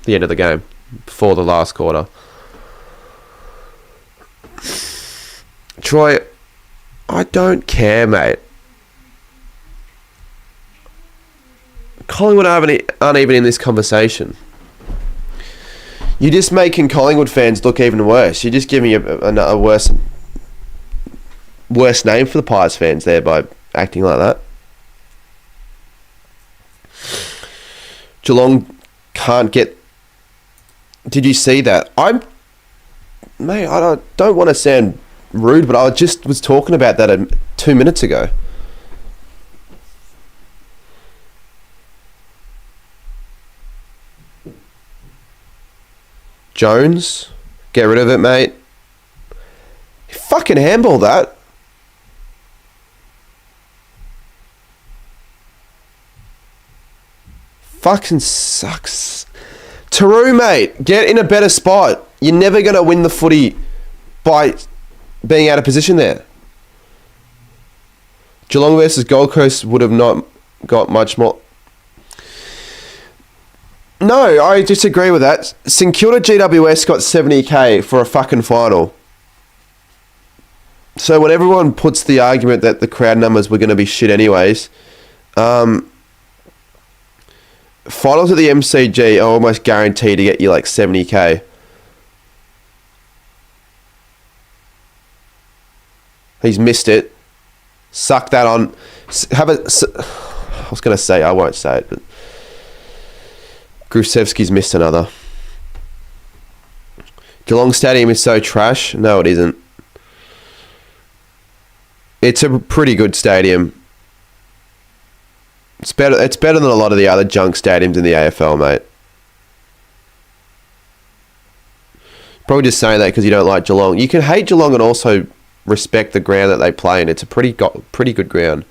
the end of the game, before the last quarter. Troy, I don't care, mate. Collingwood aren't even in this conversation. You're just making Collingwood fans look even worse. You're just giving a worse name for the Pies fans there by acting like that. Geelong can't get... Did you see that? Mate, I don't want to sound rude, but I just was talking about that 2 minutes ago. Jones, get rid of it, mate. Fucking handball that. Fucking sucks. Taru, mate, get in a better spot. You're never going to win the footy by being out of position there. Geelong versus Gold Coast would have not got much more... No, I disagree with that. St Kilda GWS got 70k for a fucking final. So when everyone puts the argument that the crowd numbers were going to be shit anyways, finals at the MCG are almost guaranteed to get you like 70k. He's missed it. Suck that on. I was going to say, I won't say it, but Grusevski's missed another. Geelong Stadium is so trash. No, it isn't. It's a pretty good stadium. It's better than a lot of the other junk stadiums in the AFL, mate. Probably just saying that because you don't like Geelong. You can hate Geelong and also respect the ground that they play in. It's a pretty good ground.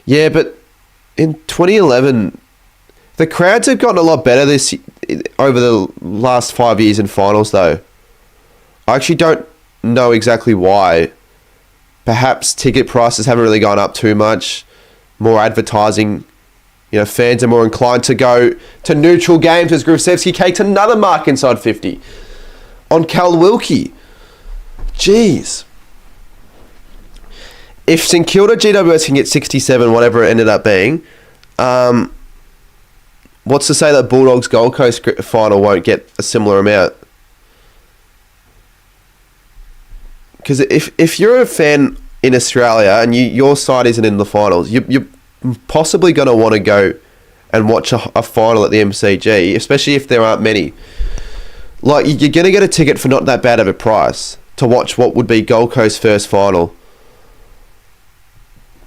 Yeah, but in 2011, the crowds have gotten a lot better over the last 5 years in finals, though. I actually don't know exactly why. Perhaps ticket prices haven't really gone up too much. More advertising. Fans are more inclined to go to neutral games as Grusevski takes another mark inside 50 on Cal Wilkie. Jeez. If St Kilda GWS can get 67, whatever it ended up being, what's to say that Bulldogs Gold Coast final won't get a similar amount? Because if you're a fan in Australia and your side isn't in the finals, you're possibly going to want to go and watch a final at the MCG, especially if there aren't many. Like, you're going to get a ticket for not that bad of a price to watch what would be Gold Coast's first final.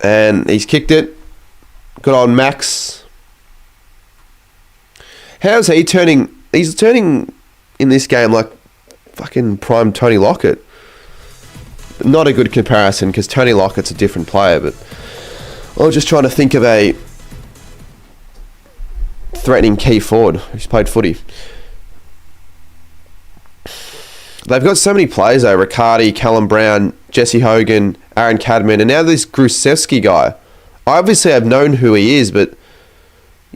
And he's kicked it. Good on Max. How's he turning? He's turning in this game like fucking prime Tony Lockett. Not a good comparison because Tony Lockett's a different player, but I was just trying to think of a threatening key forward who's played footy. they've got so many players though. Riccardi, Callum Brown, Jesse Hogan, Aaron Cadman, and now this Grusevski guy. I obviously have known who he is, but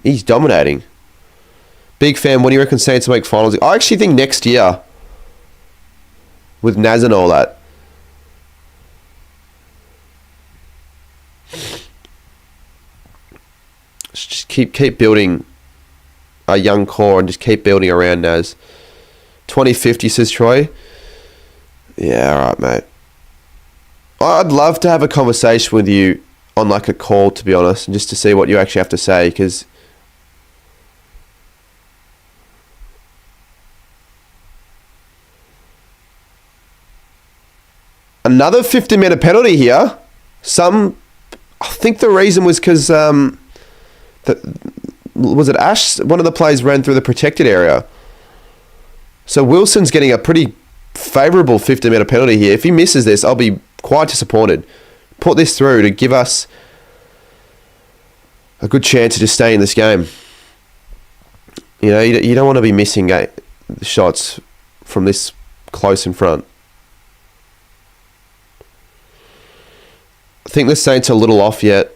he's dominating. Big fan. When do you reckon Saints will make finals? I actually think next year, with Naz and all that. Just keep building a young core and just keep building around Naz. 2050 says Troy. Yeah, alright, mate. I'd love to have a conversation with you on like a call, to be honest, and just to see what you actually have to say, because another 50-metre penalty here. I think the reason was because was it Ash? One of the players ran through the protected area. So Wilson's getting a pretty favourable 50-metre penalty here. If he misses this, I'll be quite disappointed. Put this through to give us a good chance to just stay in this game. You know, you don't want to be missing shots from this close in front. I think the Saints are a little off yet.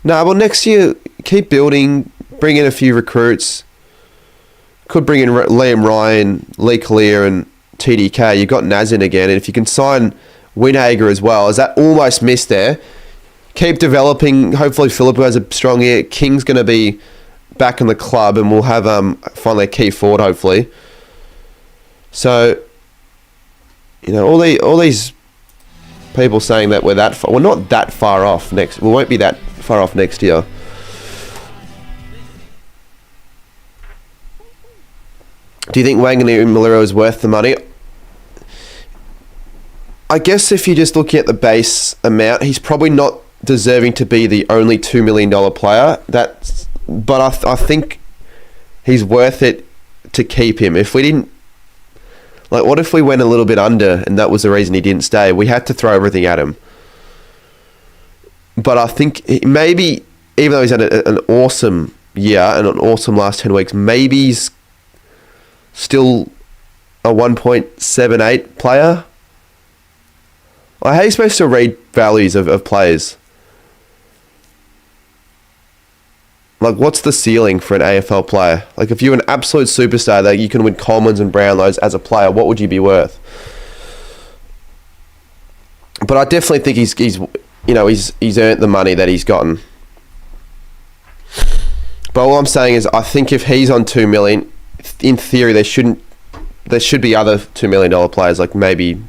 No, well, next year, keep building, bring in a few recruits. Could bring in Liam Ryan, Lee Collier, and TDK. You've got Naz in again, and if you can sign Winhager as well, as that almost missed there. Keep developing. Hopefully Phillip has a strong year. King's going to be back in the club, and we'll have finally a key forward, hopefully. So, you know, all these people saying that we're that far. We're not that far off next. We won't be that far off next year. Do you think Wanganui Malero is worth the money? I guess if you're just looking at the base amount, he's probably not deserving to be the only $2 million player. But I think he's worth it to keep him. If we didn't, like, what if we went a little bit under and that was the reason he didn't stay? We had to throw everything at him. But I think maybe, even though he's had an awesome year and an awesome last 10 weeks, maybe he's still a 1.78 player. Like, how are you supposed to read values of players? Like, what's the ceiling for an AFL player? Like, if you're an absolute superstar that you can win Colemans and Brownlows as a player, what would you be worth? But I definitely think he's earned the money that he's gotten. But all I'm saying is, I think if he's on $2 million, in theory, there should be other $2 million players, like maybe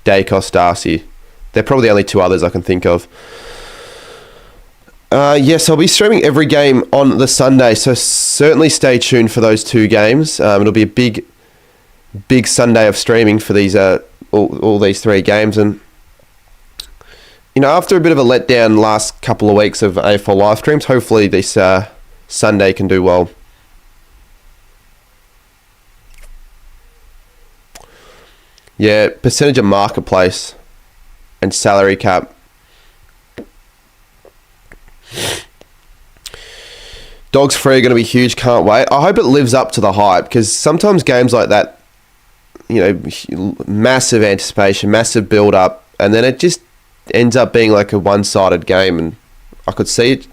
Dacos, Darcy. They're probably the only two others I can think of. Yes, I'll be streaming every game on the Sunday, so certainly stay tuned for those two games. It'll be a big Sunday of streaming for these all these three games. And you know, after a bit of a letdown last couple of weeks of AFL live streams, hopefully this Sunday can do well. Yeah, percentage of marketplace and salary cap. Dogs free are going to be huge. Can't wait. I hope it lives up to the hype, because sometimes games like that, you know, massive anticipation, massive build up, and then it just ends up being like a one-sided game. And I could see it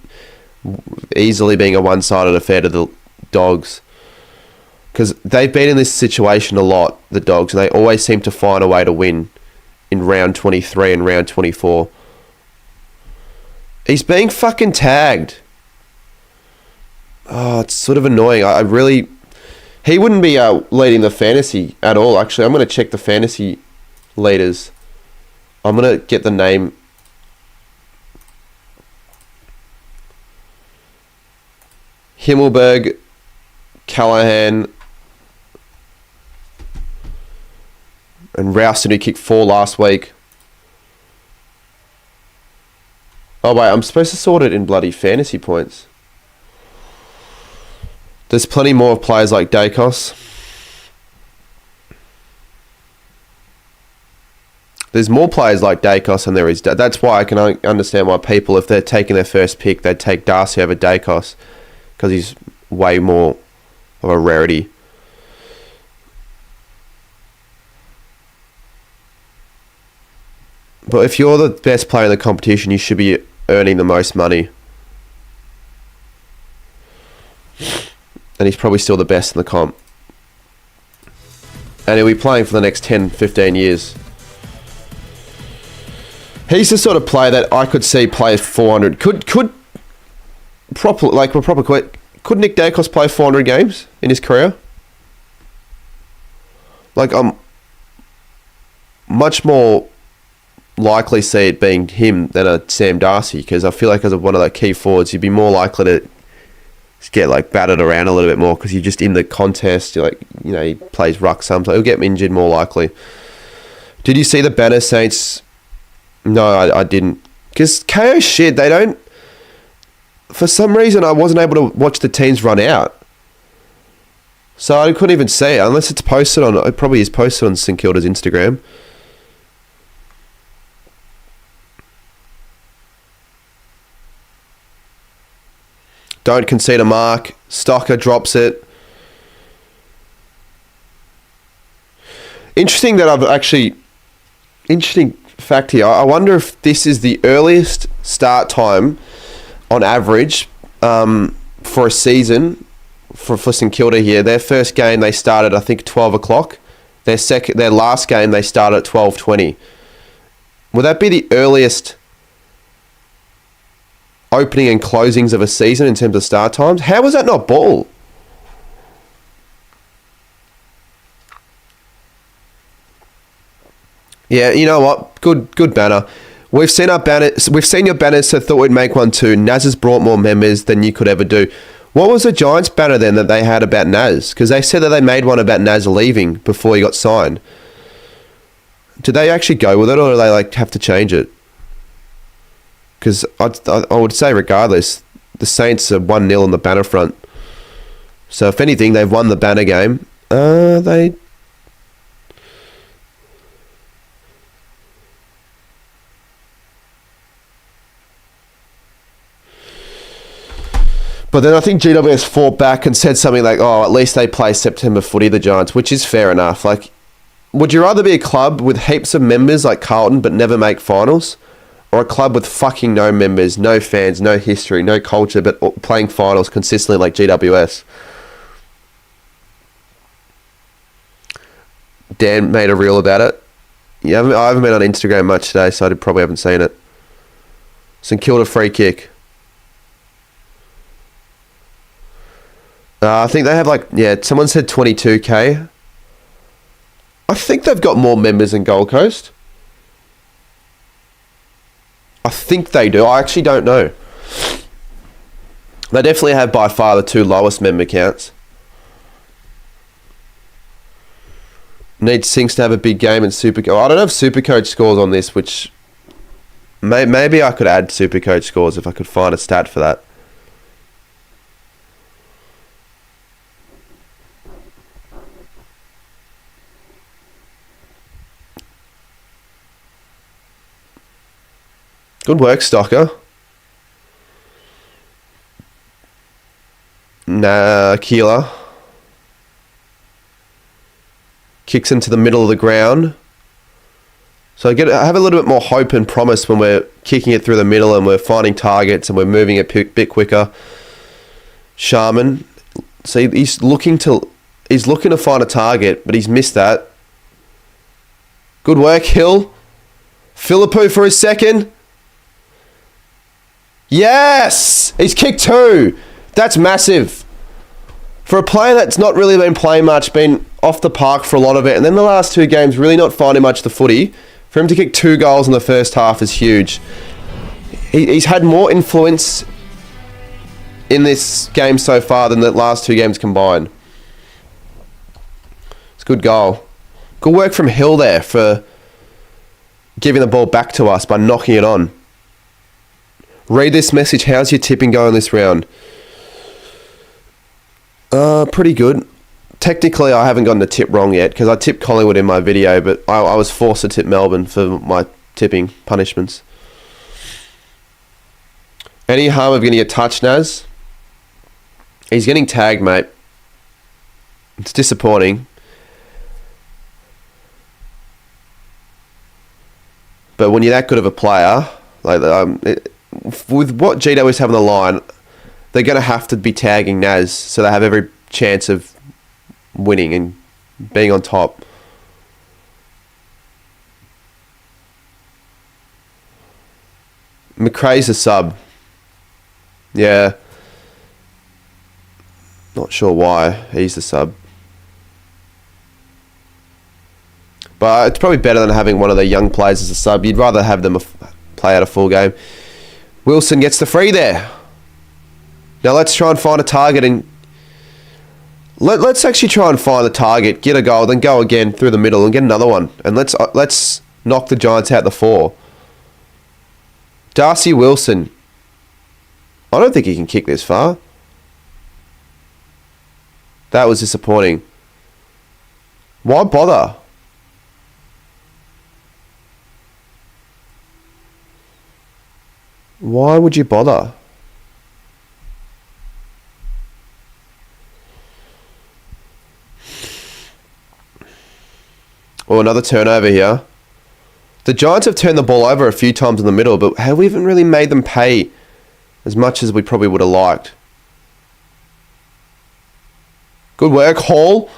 easily being a one-sided affair to the Dogs, because they've been in this situation a lot, the Dogs, and they always seem to find a way to win in round 23 and round 24. He's being fucking tagged. Oh, it's sort of annoying. He wouldn't be leading the fantasy at all, actually. I'm going to check the fantasy leaders. I'm going to get the name. Himmelberg, Callahan, and Rowston, who kicked 4 last week. Oh, wait, I'm supposed to sort it in bloody fantasy points. There's plenty more of players like Dacos. There's more players like Dacos than there is. That's why I can understand why people, if they're taking their first pick, they'd take Darcy over Dacos, because he's way more of a rarity. But if you're the best player in the competition, you should be earning the most money. And he's probably still the best in the comp. And he'll be playing for the next 10, 15 years. He's the sort of player that I could see play 400. Could Nick Dacos play 400 games in his career? Like, I'm much more likely see it being him than a Sam Darcy, because I feel like as one of the key forwards, you'd be more likely to get like battered around a little bit more because you're just in the contest. You're like, you know, he plays ruck sometimes. He'll get injured more likely. Did you see the Banner Saints? No, I didn't. Because KO shit, they don't... For some reason, I wasn't able to watch the teams run out. So I couldn't even see it, unless it's posted on... It probably is posted on St Kilda's Instagram. Don't concede a mark. Stocker drops it. Interesting that I've actually... Interesting fact here. I wonder if this is the earliest start time on average for a season for St Kilda here. Their first game they started, I think, 12 o'clock. Their last game they started at 12:20. Would that be the earliest opening and closings of a season in terms of start times? How was that not ball? Yeah, you know what? Good banner. We've seen your banners, so thought we'd make one too. Naz has brought more members than you could ever do. What was the Giants banner then that they had about Naz? Because they said that they made one about Naz leaving before he got signed. Did they actually go with it, or do they like have to change it? Because I would say regardless, the Saints are 1-0 on the banner front. So if anything, they've won the banner game. They... But then I think GWS fought back and said something like, oh, at least they play September footy, the Giants, which is fair enough. Like, would you rather be a club with heaps of members like Carlton but never make finals? Or a club with fucking no members, no fans, no history, no culture, but playing finals consistently like GWS? Dan made a reel about it. I haven't been on Instagram much today, so I probably haven't seen it. St Kilda free kick. I think they have someone said 22k. I think they've got more members than Gold Coast. I think they do. I actually don't know. They definitely have by far the two lowest member counts. Need Sinks to have a big game in Supercoach. I don't have Supercoach scores on this, which maybe I could add Supercoach scores if I could find a stat for that. Good work, Stocker. Keeler. Kicks into the middle of the ground. So I have a little bit more hope and promise when we're kicking it through the middle and we're finding targets and we're moving a bit quicker. Sharman. See, he's looking to find a target, but he's missed that. Good work, Hill. Philippou for his second. Yes! He's kicked 2. That's massive. For a player that's not really been playing much, been off the park for a lot of it, and then the last 2 games really not finding much of the footy, for him to kick 2 goals in the first half is huge. He's had more influence in this game so far than the last 2 games combined. It's a good goal. Good work from Hill there for giving the ball back to us by knocking it on. Read this message. How's your tipping going this round? Pretty good. Technically, I haven't gotten a tip wrong yet because I tipped Collingwood in my video, but I was forced to tip Melbourne for my tipping punishments. Any harm of getting a touch, Naz? He's getting tagged, mate. It's disappointing. But when you're that good of a player, with what GWS have on the line, they're going to have to be tagging Naz so they have every chance of winning and being on top. McRae's a sub. Yeah. Not sure why he's the sub. But it's probably better than having one of the young players as a sub. You'd rather have them play out a full game. Wilson gets the free there. Now let's try and find a target and let's actually try and find the target, get a goal, then go again through the middle and get another one. And let's knock the Giants out the 4. Darcy Wilson. I don't think he can kick this far. That was disappointing. Why bother? Why would you bother? Oh, another turnover here. The Giants have turned the ball over a few times in the middle, but have we even really made them pay as much as we probably would have liked? Good work, Hall.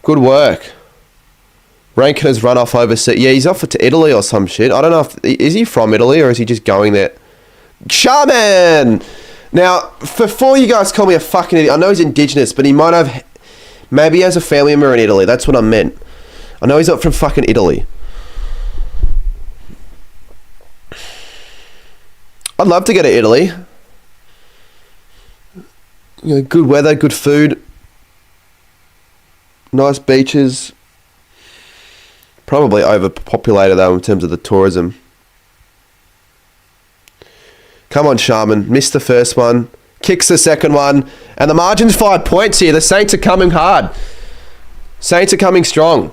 Good work. Rankin has run off overseas. Yeah, he's off to Italy or some shit. I don't know is he from Italy or is he just going there? Shaman! Now, before you guys call me a fucking idiot, I know he's Indigenous, but he might have... Maybe he has a family member in Italy. That's what I meant. I know he's not from fucking Italy. I'd love to go to Italy. You know, good weather, good food, nice beaches. Probably overpopulated though in terms of the tourism. Come on, Sharman. Missed the first one. Kicks the second one. And the margin's 5 points here. The Saints are coming hard. Saints are coming strong.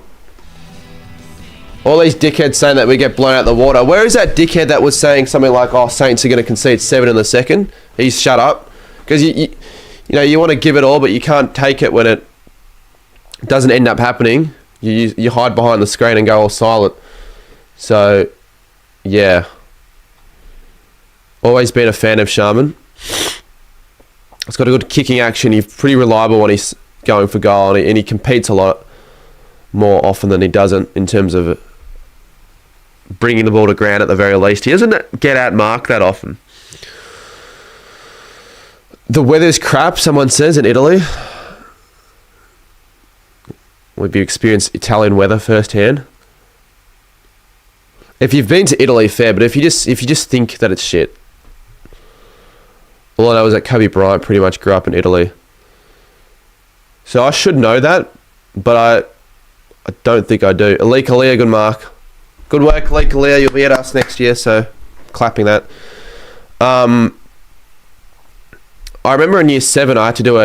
All these dickheads saying that we get blown out of the water. Where is that dickhead that was saying something like, oh, Saints are going to concede 7 in the second? He's shut up. Because, you know, you want to give it all, but you can't take it when it doesn't end up happening. You hide behind the screen and go all silent. So, yeah. Always been a fan of Sharman. He's got a good kicking action. He's pretty reliable when he's going for goal. And he competes a lot more often than he doesn't in terms of bringing the ball to ground at the very least. He doesn't get out marked that often. The weather's crap, someone says, in Italy. We've experienced Italian weather firsthand. If you've been to Italy, fair, but if you just think that it's shit. All I know is that Kobe Bryant pretty much grew up in Italy. So I should know that, but I don't think I do. Ali Kalia, good mark. Good work, Ali Kalia. You'll be at us next year, so clapping that. I remember in year 7 I had to do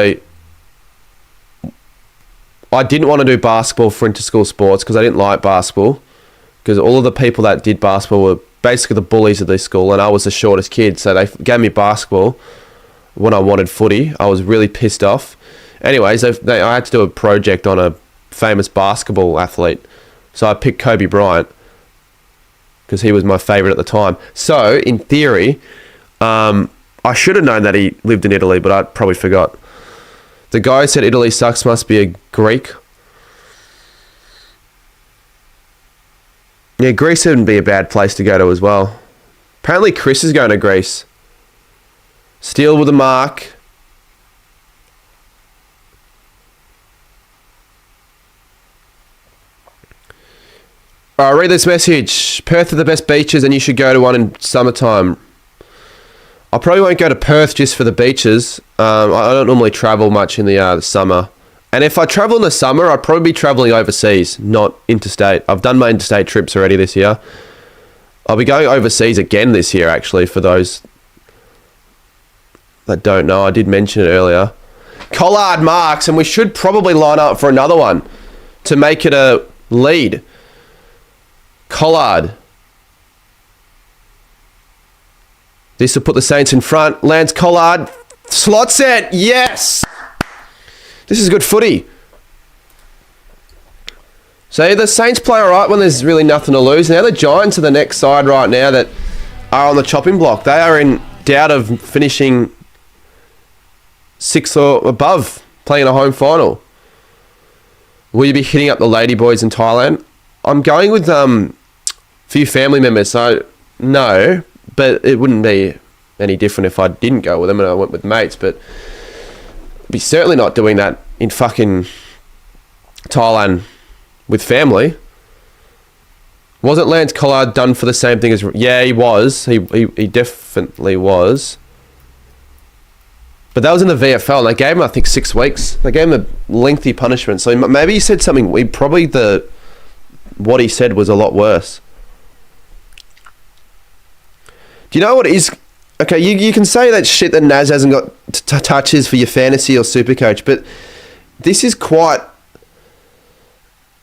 I didn't want to do basketball for inter-school sports because I didn't like basketball. Because all of the people that did basketball were basically the bullies of this school, and I was the shortest kid, so they gave me basketball when I wanted footy. I was really pissed off. Anyways, I had to do a project on a famous basketball athlete, so I picked Kobe Bryant because he was my favourite at the time. So, in theory, I should have known that he lived in Italy, but I probably forgot. The guy who said Italy sucks must be a Greek. Yeah, Greece wouldn't be a bad place to go to as well. Apparently Chris is going to Greece. Steele with a mark. Alright, read this message. Perth are the best beaches and you should go to one in summertime. I probably won't go to Perth just for the beaches. I don't normally travel much in the summer. And if I travel in the summer, I'd probably be travelling overseas, not interstate. I've done my interstate trips already this year. I'll be going overseas again this year, actually, for those that don't know. I did mention it earlier. Collard marks, and we should probably line up for another one to make it a lead. Collard. This will put the Saints in front. Lance Collard. Slot set. Yes! This is good footy. So the Saints play all right when there's really nothing to lose. Now the Giants are the next side right now that are on the chopping block. They are in doubt of finishing 6th or above, playing a home final. Will you be hitting up the lady boys in Thailand? I'm going with a few family members, so no, but it wouldn't be any different if I didn't go with them and I went with mates, but I'd be certainly not doing that in fucking Thailand with family. Wasn't Lance Collard done for the same thing as... Yeah, he was. He definitely was. But that was in the VFL, and they gave him, I think, 6 weeks. They gave him a lengthy punishment. So maybe he said something... What he said was a lot worse. Do you know what is... Okay, you can say that shit that Naz hasn't got touches for your fantasy or super coach, but this is quite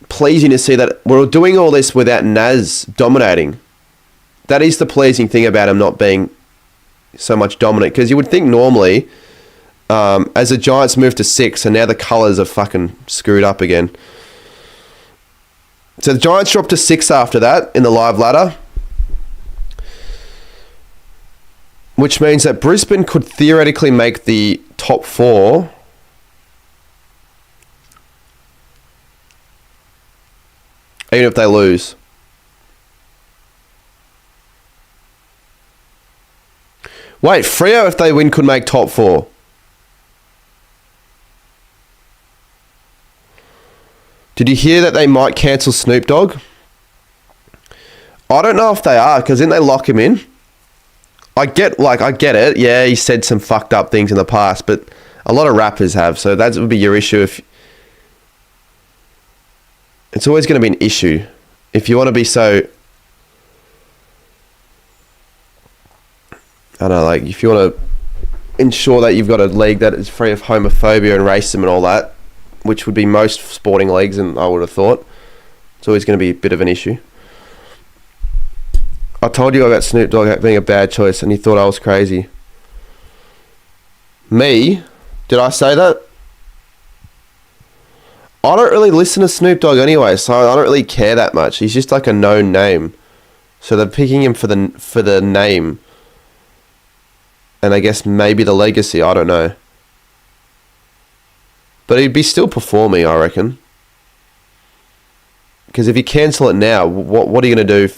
pleasing to see that we're doing all this without Naz dominating. That is the pleasing thing about him not being so much dominant, because you would think normally, as the Giants move to 6, and now the colours are fucking screwed up again. So the Giants dropped to 6 after that in the live ladder, which means that Brisbane could theoretically make the top 4. Even if they lose. Wait, Freo, if they win, could make top 4. Did you hear that they might cancel Snoop Dogg? I don't know if they are, because didn't they lock him in? I get it. Yeah, he said some fucked up things in the past, but a lot of rappers have, so that would be your issue. If it's always going to be an issue if you want to be so... I don't know, like, if you want to ensure that you've got a league that is free of homophobia and racism and all that, which would be most sporting leagues, and I would have thought, it's always going to be a bit of an issue. I told you about Snoop Dogg being a bad choice, and you thought I was crazy. Me? Did I say that? I don't really listen to Snoop Dogg anyway, so I don't really care that much. He's just like a known name. So they're picking him for the name. And I guess maybe the legacy, I don't know. But he'd be still performing, I reckon. Because if you cancel it now, what are you going to do?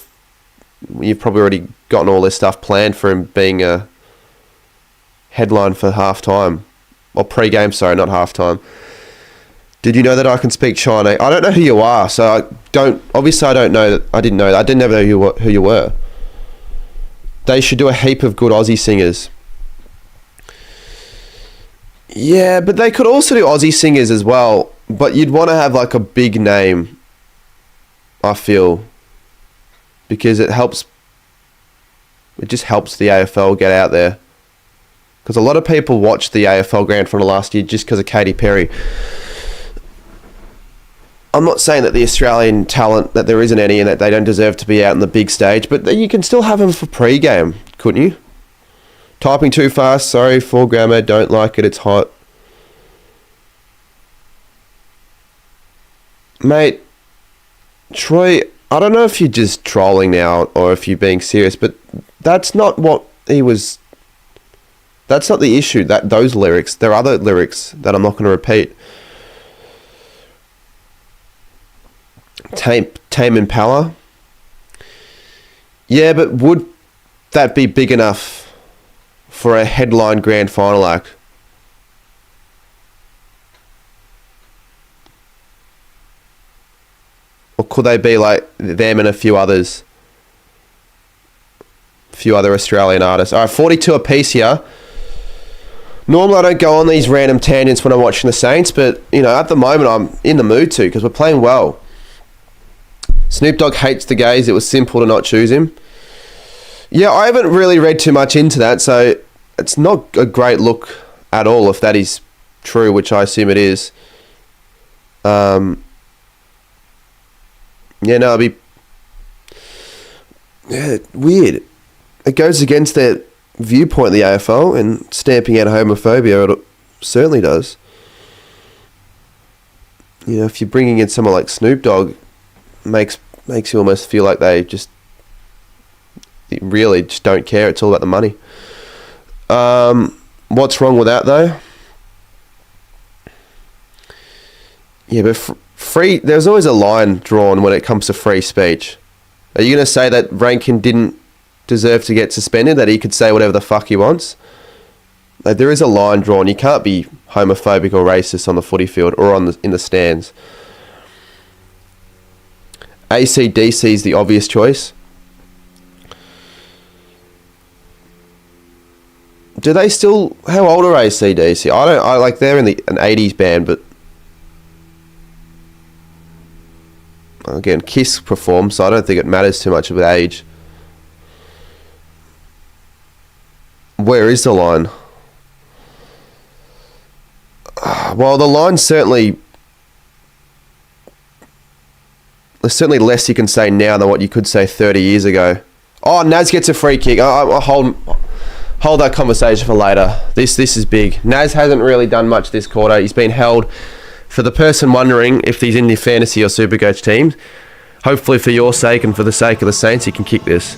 You've probably already gotten all this stuff planned for him being a headline for halftime. Or pre-game, sorry, not halftime. Did you know that I can speak Chinese? I don't know who you are, so I don't know that. I didn't know that. I didn't know who you were. They should do a heap of good Aussie singers. Yeah, but they could also do Aussie singers as well. But you'd want to have like a big name, I feel. Because it just helps the AFL get out there. Because a lot of people watched the AFL Grand Final last year just because of Katy Perry. I'm not saying that the Australian talent, that there isn't any and that they don't deserve to be out on the big stage, but you can still have them for pre-game, couldn't you? Typing too fast, sorry, for grammar, don't like it, it's hot. Mate, Troy, I don't know if you're just trolling now or if you're being serious, but that's not what he was... That's not the issue, those lyrics. There are other lyrics that I'm not going to repeat. Tame Impala. Yeah, but would that be big enough for a headline grand final act? Or could they be like them and a few others? A few other Australian artists. Alright, 42 apiece here. Normally I don't go on these random tangents when I'm watching the Saints, but, you know, at the moment I'm in the mood to, because we're playing well. Snoop Dogg hates the gays. It was simple to not choose him. Yeah, I haven't really read too much into that, so it's not a great look at all if that is true, which I assume it is. Yeah, no, it'd be... Yeah, weird. It goes against their viewpoint, the AFL, and stamping out homophobia, it certainly does. You know, if you're bringing in someone like Snoop Dogg, makes you almost feel like they really just don't care. It's all about the money. What's wrong with that though? Yeah, but free. There's always a line drawn when it comes to free speech. Are you going to say that Rankin didn't deserve to get suspended? That he could say whatever the fuck he wants? Like, there is a line drawn. You can't be homophobic or racist on the footy field or in the stands. AC/DC is the obvious choice. Do they still? How old are AC/DC? I like they're in an 80s band, but again, Kiss performs, so I don't think it matters too much of age. Where is the line? Well, the line's certainly... There's certainly less you can say now than what you could say 30 years ago. Oh, Naz gets a free kick. I'll hold that conversation for later. This is big. Naz hasn't really done much this quarter. He's been held... For the person wondering if he's in your fantasy or Supercoach teams, hopefully for your sake and for the sake of the Saints, he can kick this.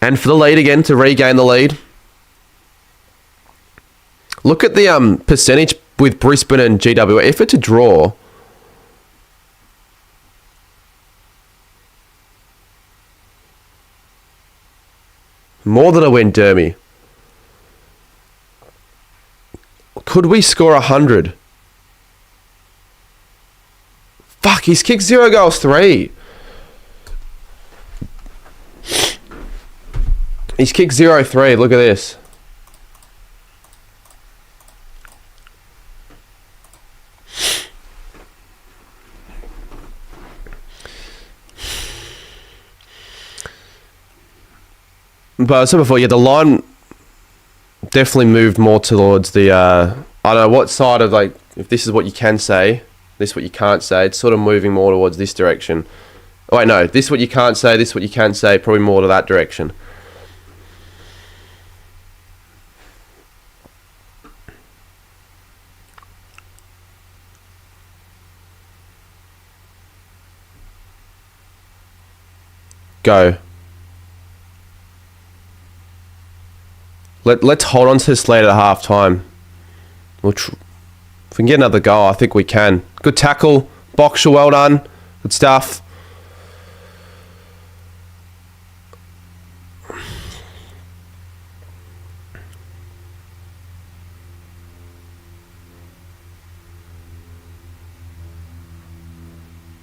And for the lead again, to regain the lead. Look at the percentage with Brisbane and GWS. If it's a draw, more than a win, Dermy. Could we score 100? Fuck, he's kicked 0 goals 3. He's kicked 0-3. Look at this. But I said before, yeah, the line definitely moved more towards the, I don't know what side of, like, if this is what you can say, this is what you can't say, it's sort of moving more towards this direction. Oh, wait, no, this is what you can't say, this is what you can say, probably more to that direction. Go. Let's hold on to this lead at half time. If we can get another goal, I think we can. Good tackle. Boxer, well done. Good stuff.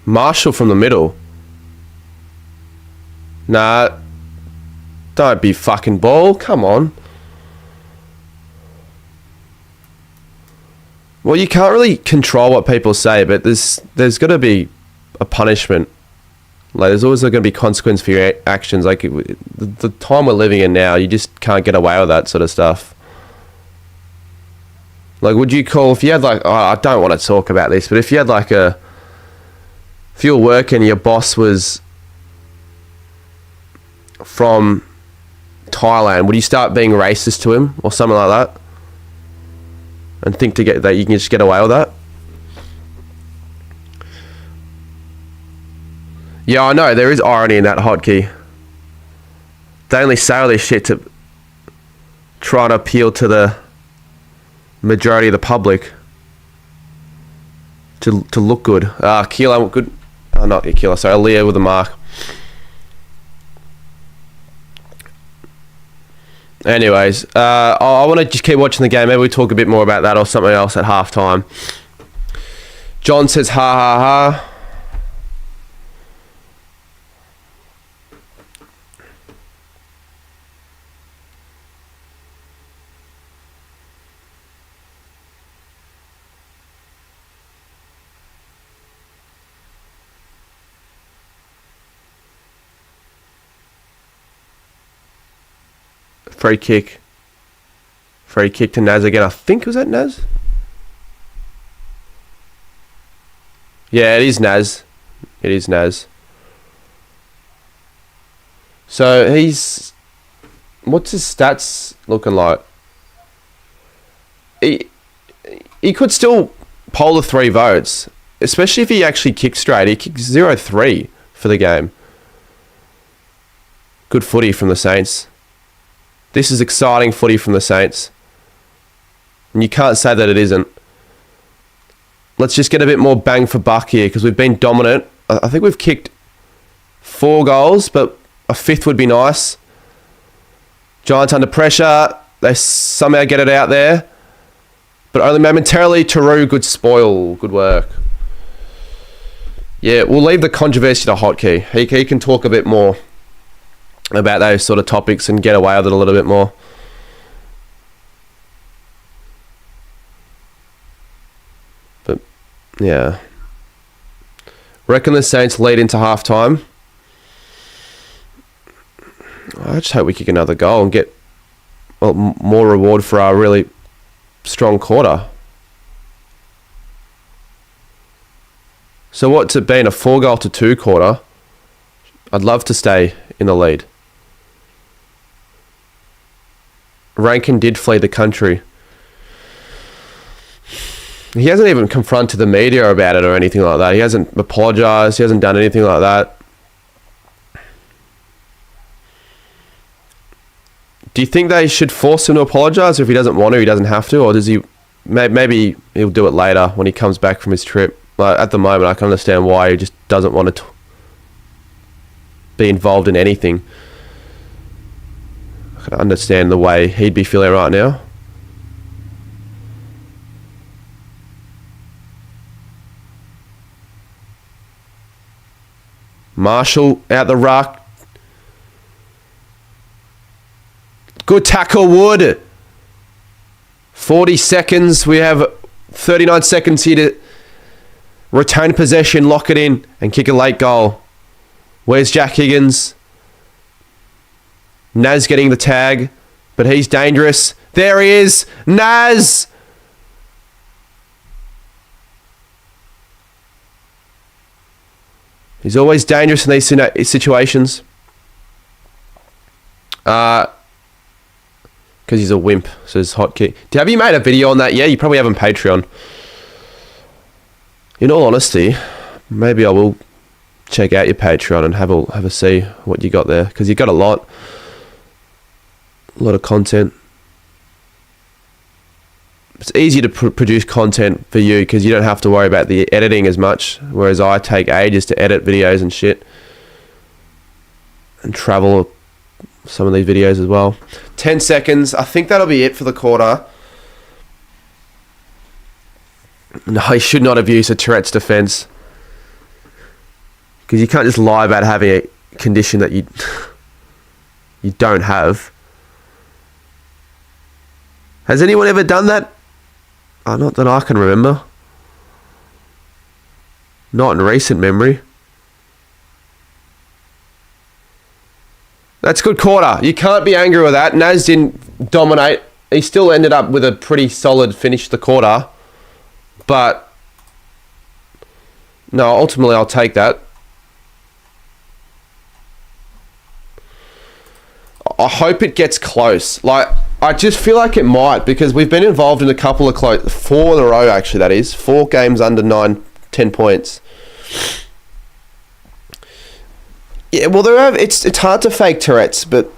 Marshall from the middle. Nah. Don't be fucking ball. Come on. Well, you can't really control what people say, but there's got to be a punishment. Like, there's always going to be consequence for your actions. Like, the time we're living in now, you just can't get away with that sort of stuff. Like, would you call, if you had like, oh, I don't want to talk about this, but if you had like if you were working and your boss was from Thailand, would you start being racist to him or something like that? And think that you can just get away with that? Yeah, I know, there is irony in that hotkey. They only say all this shit to try and appeal to the majority of the public. To look good. KILDA, good. Oh, not KILDA, sorry, Leo with the mark. Anyways, I want to just keep watching the game. Maybe we talk a bit more about that or something else at halftime. John says, ha ha ha. Free kick. Free kick to Naz again. I think, was that Naz? Yeah, it is Naz. It is Naz. So he's... What's his stats looking like? He could still poll the 3 votes. especially if he actually kicked straight. He kicked 0-3 for the game. Good footy from the Saints. This is exciting footy from the Saints. And you can't say that it isn't. Let's just get a bit more bang for buck here because we've been dominant. I think we've kicked 4 goals, but a 5th would be nice. Giants under pressure. They somehow get it out there. But only momentarily. Taru, good spoil. Good work. Yeah, we'll leave the controversy to Hotkey. He can talk a bit more about those sort of topics and get away with it a little bit more. But, yeah. Reckon the Saints lead into halftime. I just hope we kick another goal and get more reward for our really strong quarter. So what's it been? A 4-goal to 2 quarter? I'd love to stay in the lead. Rankin did flee the country. He hasn't even confronted the media about it or anything like that. He hasn't apologised. He hasn't done anything like that. Do you think they should force him to apologise? Or if he doesn't want to, he doesn't have to? Or does he... Maybe he'll do it later when he comes back from his trip. Like at the moment, I can understand why he just doesn't want to be involved in anything. I can understand the way he'd be feeling right now. Marshall out the ruck. Good tackle, Wood. 40 seconds. We have 39 seconds here to retain possession, lock it in, and kick a late goal. Where's Jack Higgins? Naz getting the tag, but he's dangerous. There he is. Naz! He's always dangerous in these situations. Because he's a wimp, says Hotkey. Have you made a video on that? Yeah, you probably have on Patreon. In all honesty, maybe I will check out your Patreon and have a see what you got there. Because you got a lot of content. It's easy to produce content for you because you don't have to worry about the editing as much. Whereas I take ages to edit videos and shit. And travel some of these videos as well. 10 seconds. I think that'll be it for the quarter. No, he should not have used a Tourette's defense. Because you can't just lie about having a condition that you don't have. Has anyone ever done that? Oh, not that I can remember. Not in recent memory. That's good quarter. You can't be angry with that. Naz didn't dominate. He still ended up with a pretty solid finish to the quarter. But no, ultimately I'll take that. I hope it gets close. Like, I just feel like it might because we've been involved in a couple of 4 in a row actually, that is. 4 games under 9-10 points. Yeah, well, it's hard to fake Tourette's, but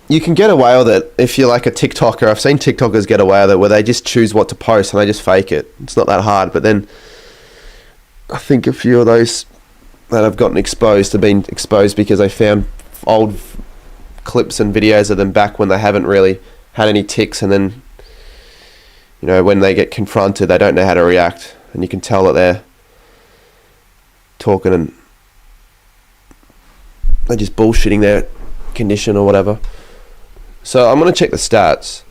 you can get away with it if you're like a TikToker. I've seen TikTokers get away with it where they just choose what to post and they just fake it. It's not that hard, but then I think a few of those that have gotten exposed have been exposed because they found old clips and videos of them back when they haven't really had any tics, and then, you know, when they get confronted, they don't know how to react, and you can tell that they're talking and they're just bullshitting their condition or whatever. So I'm going to check the stats.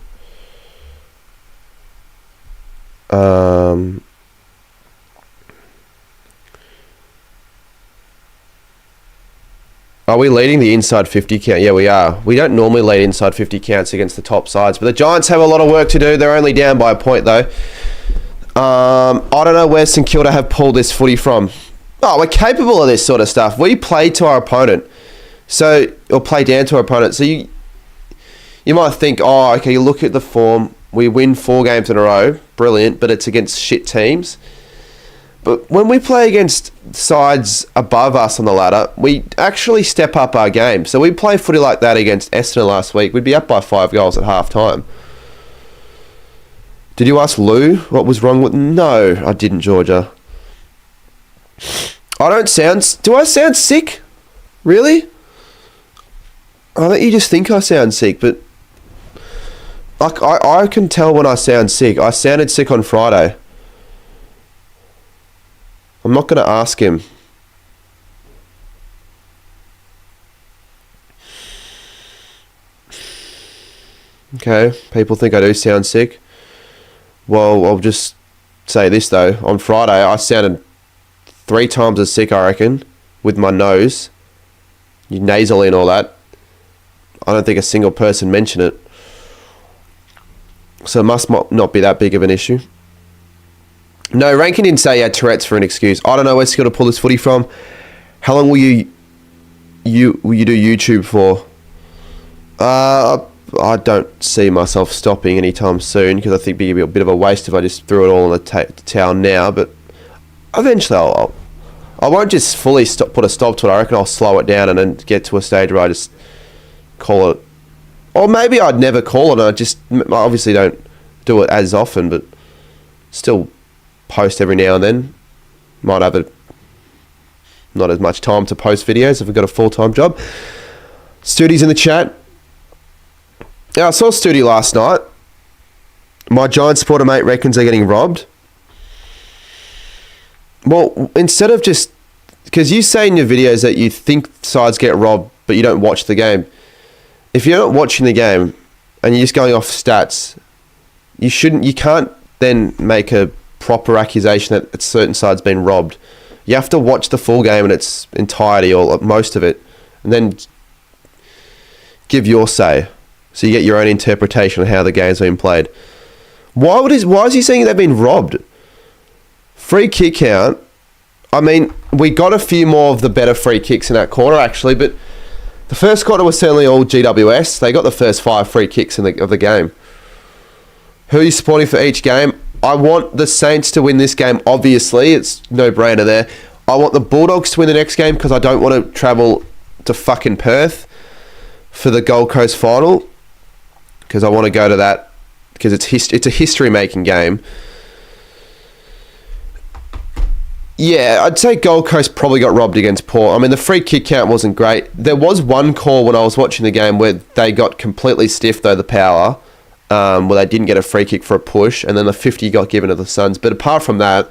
Are we leading the inside 50 count? Yeah, we are. We don't normally lead inside 50 counts against the top sides, but the Giants have a lot of work to do. They're only down by a point, though. I don't know where St Kilda have pulled this footy from. Oh, we're capable of this sort of stuff. We play to our opponent. Or play down to our opponent. So you might think, oh, okay, you look at the form. We win 4 games in a row. Brilliant, but it's against shit teams. But when we play against sides above us on the ladder, we actually step up our game. So we play footy like that against Essendon last week. We'd be up by 5 goals at half time. Did you ask Lou what was wrong with... No, I didn't, Georgia. I don't sound... Do I sound sick? Really? I think you just think I sound sick, but... Like, I can tell when I sound sick. I sounded sick on Friday. I'm not going to ask him. Okay, people think I do sound sick. Well, I'll just say this though. On Friday, I sounded 3 times as sick, I reckon, with my nose. Nasally and all that. I don't think a single person mentioned it. So it must not be that big of an issue. No, Rankin didn't say he had Tourette's for an excuse. I don't know where Skilda pull this footy from. How long will you do YouTube for? I don't see myself stopping anytime soon because I think it'd be a bit of a waste if I just threw it all on the towel now. But eventually I won't just fully put a stop to it. I reckon I'll slow it down and then get to a stage where I just call it. Or maybe I'd never call it. I obviously don't do it as often, but still post every now and then. Might have not as much time to post videos if I've got a full-time job. Studi's in the chat. Yeah, I saw Studi last night. My Giant supporter mate reckons they're getting robbed. Well, instead of just... Because you say in your videos that you think sides get robbed, but you don't watch the game. If you're not watching the game and you're just going off stats, you can't then make a proper accusation that a certain side's been robbed. You have to watch the full game in its entirety or most of it and then give your say. So you get your own interpretation of how the game's been played. Why is he saying they've been robbed? Free kick count. I mean, we got a few more of the better free kicks in that quarter actually, but the first quarter was certainly all GWS. They got the first 5 free kicks of the game. Who are you supporting for each game? I want the Saints to win this game, obviously. It's no-brainer there. I want the Bulldogs to win the next game because I don't want to travel to fucking Perth for the Gold Coast final because I want to go to that because it's a history-making game. Yeah, I'd say Gold Coast probably got robbed against Port. I mean, the free kick count wasn't great. There was one call when I was watching the game where they got completely stiff, though, the power, where they didn't get a free kick for a push, and then the 50 got given to the Suns. But apart from that,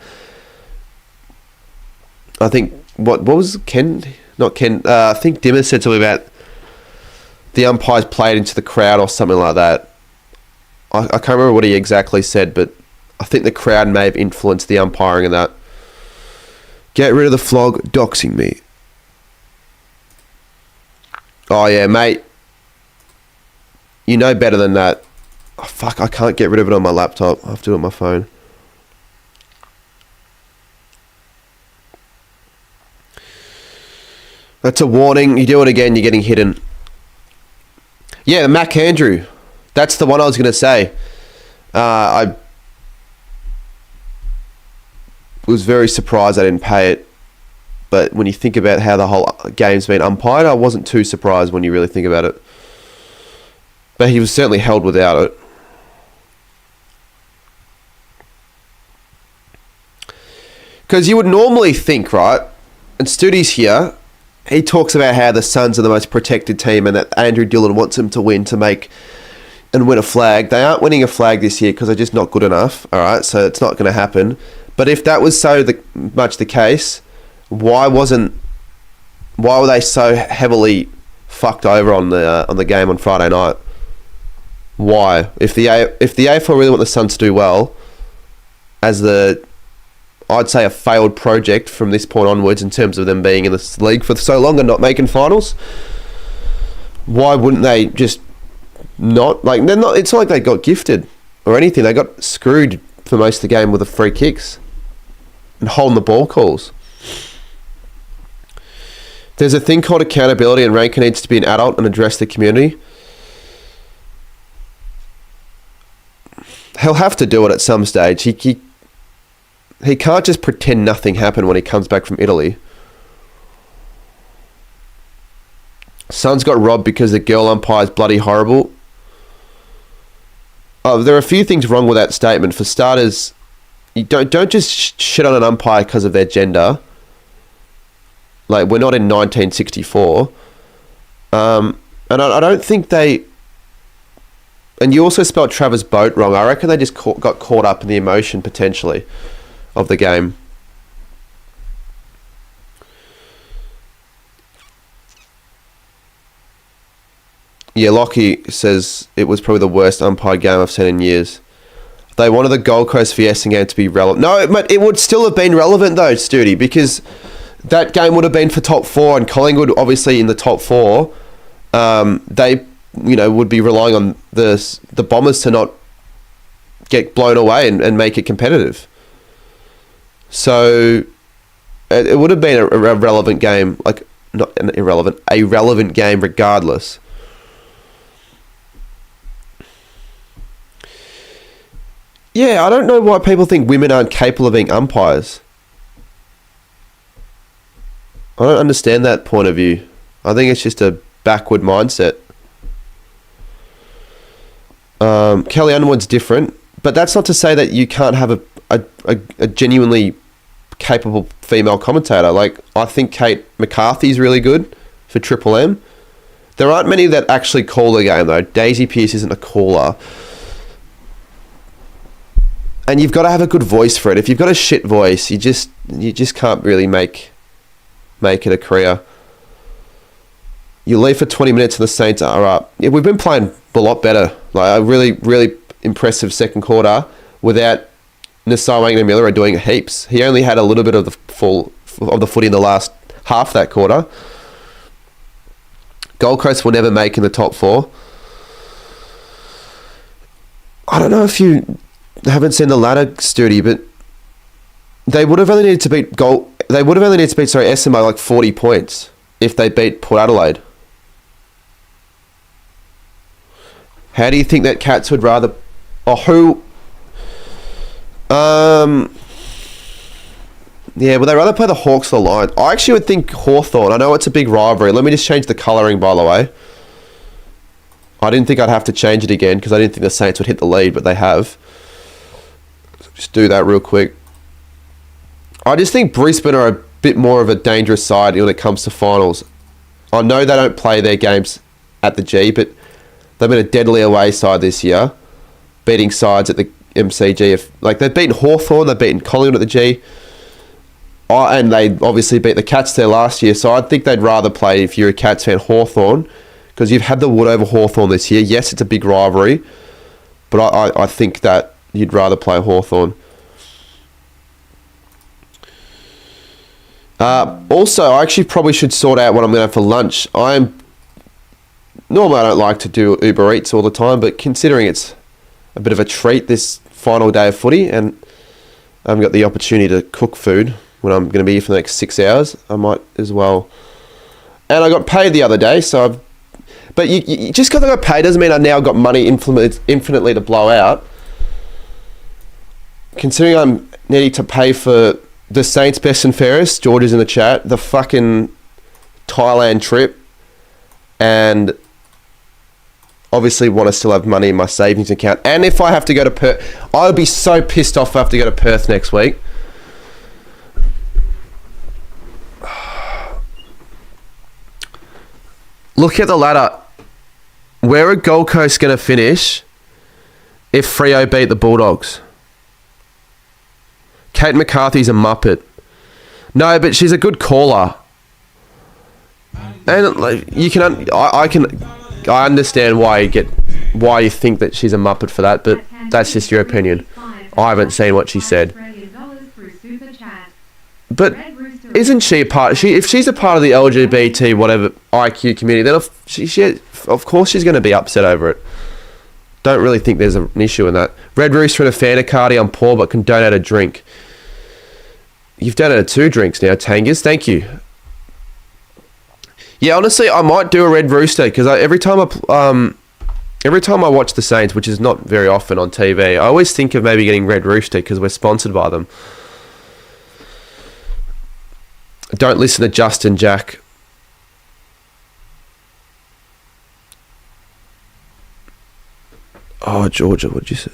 I think, what was Ken? Not Ken. I think Dimmer said something about the umpires played into the crowd or something like that. I can't remember what he exactly said, but I think the crowd may have influenced the umpiring in that. Get rid of the flog, doxing me. Oh yeah, mate. You know better than that. Oh, fuck, I can't get rid of it on my laptop. I have to do it on my phone. That's a warning. You do it again, you're getting hidden. Yeah, Mac Andrew. That's the one I was going to say. I was very surprised I didn't pay it. But when you think about how the whole game's been umpired, I wasn't too surprised when you really think about it. But he was certainly held without it. Because you would normally think, right? And Studi's here. He talks about how the Suns are the most protected team and that Andrew Dillon wants him to win to make and win a flag. They aren't winning a flag this year because they're just not good enough. All right, so it's not going to happen. But if that was so much the case, why were they so heavily fucked over on the game on Friday night? Why? If the AFL really want the Suns to do well, as I'd say a failed project from this point onwards in terms of them being in this league for so long and not making finals, why wouldn't they just not? Like, they're not. It's not like they got gifted or anything. They got screwed for most of the game with the free kicks and holding the ball calls. There's a thing called accountability, and Rankin needs to be an adult and address the community. He'll have to do it at some stage. he can't just pretend nothing happened when he comes back from Italy. Son's got robbed because the girl umpire's bloody horrible. Oh, there are a few things wrong with that statement. For starters, you don't just shit on an umpire because of their gender. Like, we're not in 1964. And I don't think they... And you also spelled Travis Boat wrong. I reckon they just got caught up in the emotion, potentially, of the game. Yeah, Lockie says it was probably the worst umpire game I've seen in years. They wanted the Gold Coast Fiesta game to be relevant. No, it would still have been relevant though, Studi, because that game would have been for top 4, and Collingwood obviously in the top 4. They, would be relying on the Bombers to not get blown away and make it competitive. So it would have been a relevant game, like not an irrelevant, a relevant game regardless. Yeah, I don't know why people think women aren't capable of being umpires. I don't understand that point of view. I think it's just a backward mindset. Kelly Underwood's different, but that's not to say that you can't have a genuinely capable female commentator. Like, I think Kate McCarthy's really good for Triple M. There aren't many that actually call the game though. Daisy Pearce isn't a caller. And you've got to have a good voice for it. If you've got a shit voice, you just can't really make it a career. You leave for 20 minutes and the Saints are up. Yeah, we've been playing a lot better. Like a really, really impressive second quarter without Nasai Wangana-Miller doing heaps. He only had a little bit of the footy in the last half that quarter. Gold Coast will never make in the top 4. I don't know if you haven't seen the ladder, Studi, but they would have only needed to beat SM by like 40 points if they beat Port Adelaide. How do you think that Cats would rather... Yeah, would they rather play the Hawks or the Lions? I actually would think Hawthorn. I know it's a big rivalry. Let me just change the colouring, by the way. I didn't think I'd have to change it again because I didn't think the Saints would hit the lead, but they have. Just do that real quick. I just think Brisbane are a bit more of a dangerous side when it comes to finals. I know they don't play their games at the G, but they've been a deadly away side this year, beating sides at the MCG. They've beaten Hawthorn, they've beaten Collingwood at the G, and they obviously beat the Cats there last year. So I think they'd rather play, if you're a Cats fan, Hawthorn, because you've had the wood over Hawthorn this year. Yes, it's a big rivalry, but I think that you'd rather play Hawthorn. Also, I actually probably should sort out what I'm going to have for lunch. Normally I don't like to do Uber Eats all the time, but considering it's a bit of a treat this final day of footy, and I haven't got the opportunity to cook food when I'm going to be here for the next 6 hours, I might as well. And I got paid the other day, so but you just because I got paid doesn't mean I now got money infinitely to blow out. Considering I'm needing to pay for the Saints best and fairest, George is in the chat, the fucking Thailand trip, and obviously want to still have money in my savings account. And if I have to go to Perth, I would be so pissed off if I have to go to Perth next week. Look at the ladder. Where are Gold Coast going to finish if Freo beat the Bulldogs? Kate McCarthy's a muppet. No, but she's a good caller. And I understand why you think that she's a muppet for that, but that's just your opinion. I haven't seen what she said. But isn't she a part? If she's a part of the LGBT whatever IQ community, then of course she's going to be upset over it. Don't really think there's an issue in that. Red Rooster and a fan of Cardi, I'm poor but can donate a drink. You've donated 2 drinks now, Tangas. Thank you. Yeah, honestly, I might do a Red Rooster because every time I watch the Saints, which is not very often on TV, I always think of maybe getting Red Rooster because we're sponsored by them. Don't listen to Justin, Jack. Oh, Georgia, what'd you say?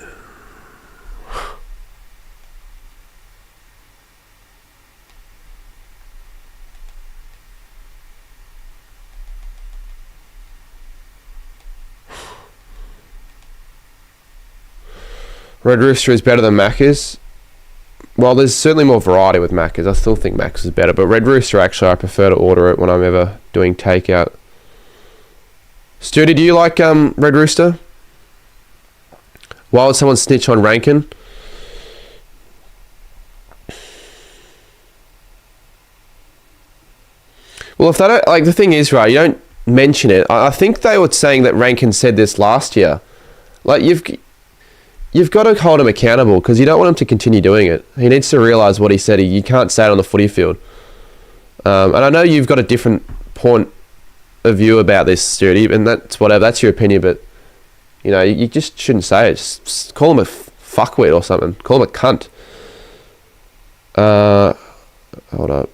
Red Rooster is better than Macca's. Well, there's certainly more variety with Macca's. I still think Macca's is better, but Red Rooster, actually, I prefer to order it when I'm ever doing takeout. Stu, do you like Red Rooster? Why would someone snitch on Rankin? Well, if they don't, like, the thing is, right, you don't mention it. I think they were saying that Rankin said this last year. Like, you've got to hold him accountable because you don't want him to continue doing it. He needs to realise what he said. You can't say it on the footy field. And I know you've got a different point of view about this, Stuart, and that's whatever. That's your opinion, but you know, you just shouldn't say it. Just call him a fuckwit or something. Call him a cunt. Hold up.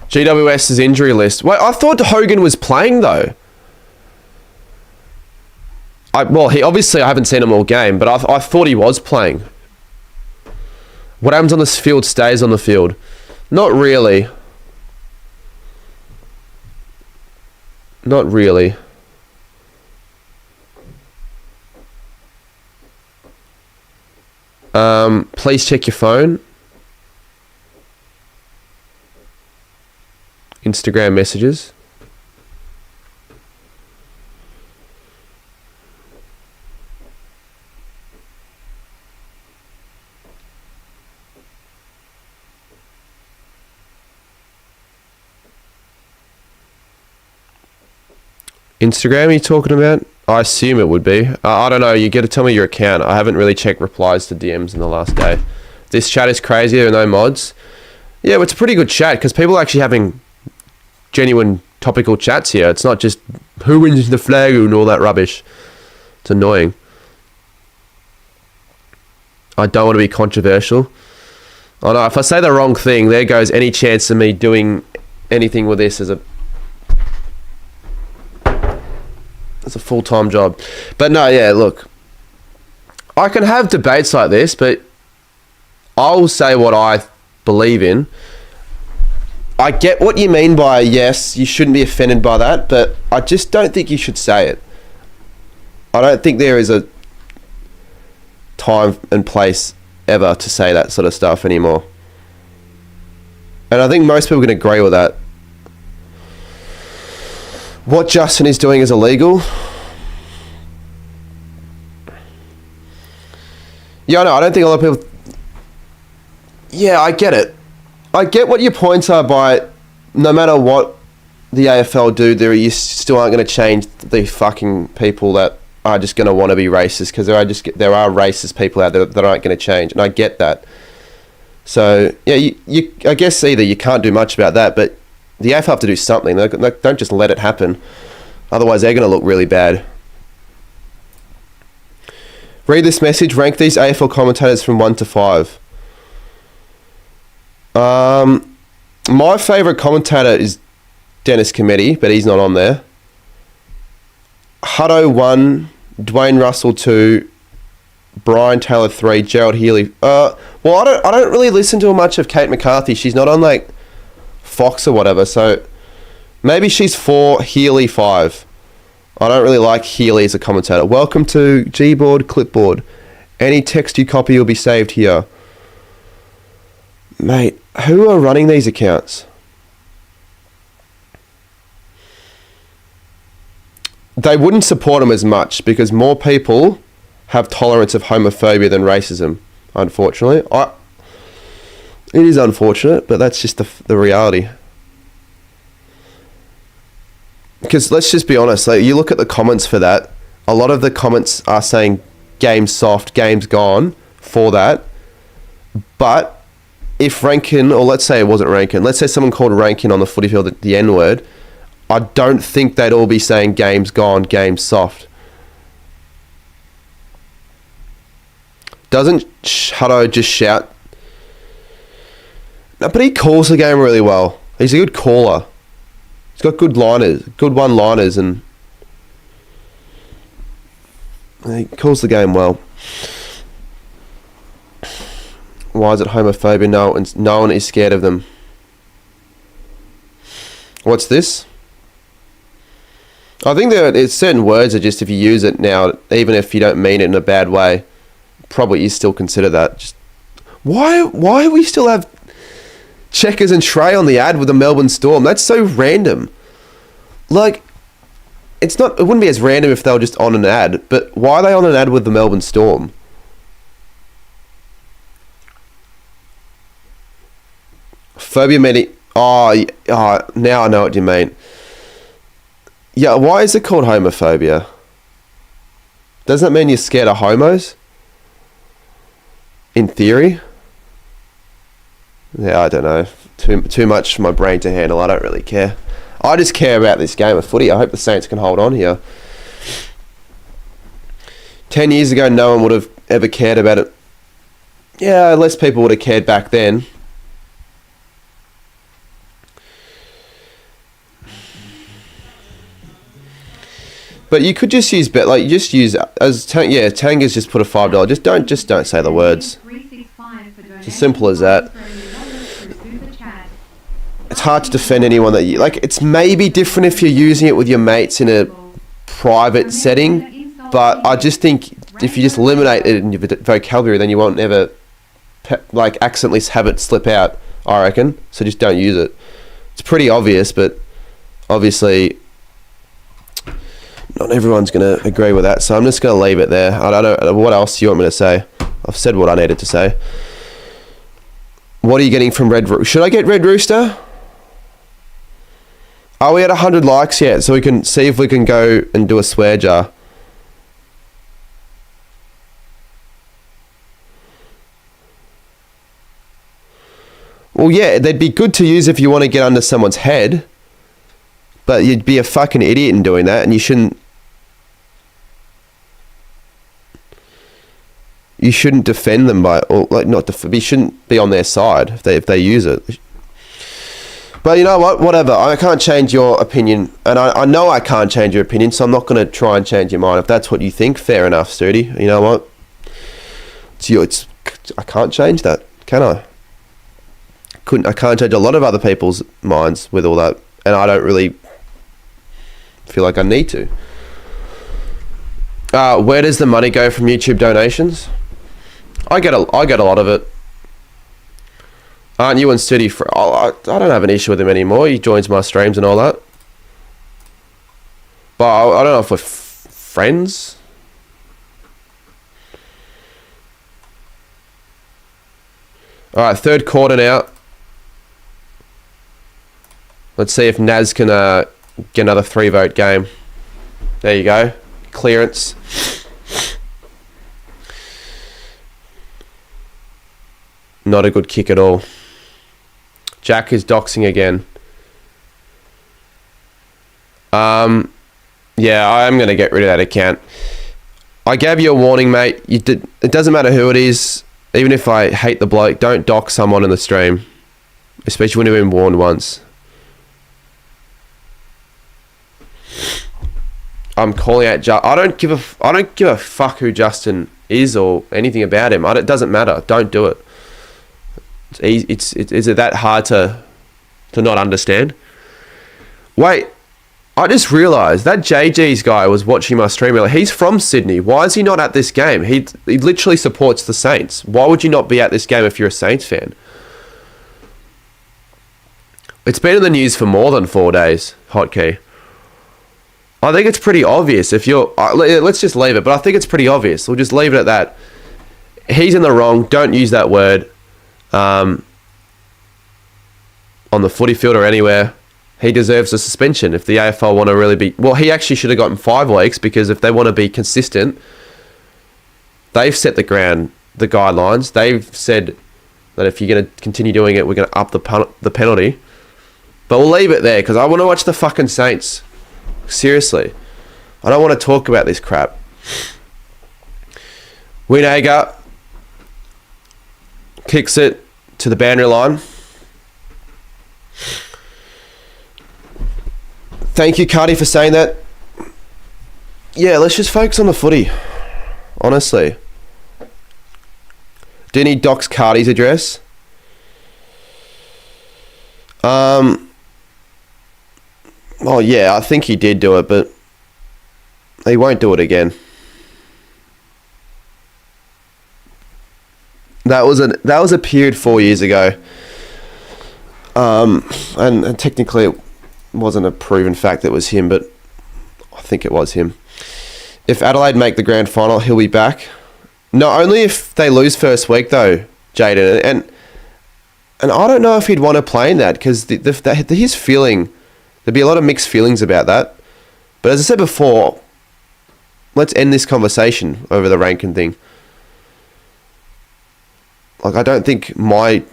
GWS's injury list. Wait, I thought Hogan was playing though. He obviously, I haven't seen him all game, but I thought he was playing. What happens on this field stays on the field. Not really. Not really. Please check your phone. Instagram messages. Instagram, are you talking about? I assume it would be. I don't know. You got to tell me your account. I haven't really checked replies to DMs in the last day. This chat is crazy. There are no mods. Yeah, well, it's a pretty good chat because people are actually having genuine topical chats here. It's not just who wins the flag and all that rubbish. It's annoying. I don't want to be controversial. I know if I say the wrong thing, there goes any chance of me doing anything with this as a full-time job. But no, yeah, look, I can have debates like this, but I'll say what I believe in. I get what you mean by yes, you shouldn't be offended by that, but I just don't think you should say it. I don't think there is a time and place ever to say that sort of stuff anymore. And I think most people can agree with that. What Justin is doing is illegal. Yeah, no, I don't think a lot of people... Yeah, I get it. I get what your points are by no matter what the AFL do, you still aren't going to change the fucking people that are just going to want to be racist because there are racist people out there that aren't going to change, and I get that. So, yeah, I guess either you can't do much about that, but the AFL have to do something. Don't just let it happen. Otherwise, they're going to look really bad. Read this message. Rank these AFL commentators from 1 to 5. My favourite commentator is Dennis Cometti, but he's not on there. Hutto 1, Dwayne Russell 2, Brian Taylor 3, Gerald Healy. Well, I don't really listen to much of Kate McCarthy. She's not on like Fox or whatever, so maybe she's 4, Healy 5. I don't really like Healy as a commentator. Welcome to Gboard Clipboard. Any text you copy will be saved here. Mate, who are running these accounts? They wouldn't support them as much because more people have tolerance of homophobia than racism, unfortunately. It is unfortunate, but that's just the reality. Because let's just be honest, like, you look at the comments for that, a lot of the comments are saying game's soft, game's gone for that, but if Rankin, or let's say it wasn't Rankin, let's say someone called Rankin on the footy field the N-word, I don't think they'd all be saying game's gone, game's soft. Doesn't Hutto just shout? No, but he calls the game really well. He's a good caller. He's got good liners, good one-liners, and he calls the game well. Why is it homophobia? No one is scared of them. What's this? I think there's certain words are just, if you use it now, even if you don't mean it in a bad way, probably you still consider that. Just why we still have Checkers and Shrey on the ad with the Melbourne Storm? That's so random. Like, it wouldn't be as random if they were just on an ad, but why are they on an ad with the Melbourne Storm? Phobia meaning... Oh, now I know what you mean. Yeah, why is it called homophobia? Doesn't that mean you're scared of homos? In theory? Yeah, I don't know. Too much for my brain to handle. I don't really care. I just care about this game of footy. I hope the Saints can hold on here. 10 years ago, no one would have ever cared about it. Yeah, less people would have cared back then. But you could just use Tanga's just put a $5. Just don't say the words. It's as simple as that. It's hard to defend anyone that you like. It's maybe different if you're using it with your mates in a private setting, but I just think if you just eliminate it in your vocabulary, then you won't ever accidentally have it slip out, I reckon. So just don't use it. It's pretty obvious, but obviously not everyone's going to agree with that, so I'm just going to leave it there. I don't know. What else do you want me to say? I've said what I needed to say. What are you getting from Red Rooster? Should I get Red Rooster? Are we at 100 likes yet? So we can see if we can go and do a swear jar. Well, yeah, they'd be good to use if you want to get under someone's head. But you'd be a fucking idiot in doing that, and you shouldn't defend them you shouldn't be on their side if they use it. But you know what? Whatever. I can't change your opinion, and I know I can't change your opinion, so I'm not going to try and change your mind. If that's what you think, fair enough, Studi. You know what? I can't change that, can I? I can't change a lot of other people's minds with all that, and I don't really feel like I need to. Where does the money go from YouTube donations? I get a lot of it. Aren't you and Studi I don't have an issue with him anymore. He joins my streams and all that. But I don't know if we're friends. Alright, third quarter now. Let's see if Naz can get another 3-vote game. There you go. Clearance. Not a good kick at all. Jack is doxing again. Yeah, I'm going to get rid of that account. I gave you a warning, mate. It doesn't matter who it is. Even if I hate the bloke, don't dox someone in the stream. Especially when you've been warned once. I'm calling out I don't give a fuck who Justin is or anything about him. It doesn't matter. Don't do it. Is it that hard to not understand? Wait, I just realised that JG's guy was watching my stream earlier. He's from Sydney. Why is he not at this game? He literally supports the Saints. Why would you not be at this game if you're a Saints fan? It's been in the news for more than 4 days, Hotkey. I think it's pretty obvious if you're... let's just leave it, but I think it's pretty obvious. We'll just leave it at that. He's in the wrong. Don't use that word on the footy field or anywhere. He deserves a suspension if the AFL want to really be... Well, he actually should have gotten 5 weeks because if they want to be consistent, they've set the guidelines. They've said that if you're going to continue doing it, we're going to up the penalty. But we'll leave it there because I want to watch the fucking Saints. Seriously. I don't want to talk about this crap. Winaga kicks it to the boundary line. Thank you, Cardi, for saying that. Yeah, let's just focus on the footy. Honestly. Do you need Doc's Cardi's address? Oh yeah, I think he did do it, but he won't do it again. That was a period 4 years ago. And technically it wasn't a proven fact that it was him, but I think it was him. If Adelaide make the grand final, he'll be back. No, only if they lose first week though, Jaden. And I don't know if he'd want to play in that because his feeling, there'd be a lot of mixed feelings about that. But as I said before, let's end this conversation over the ranking thing. Like, I don't think my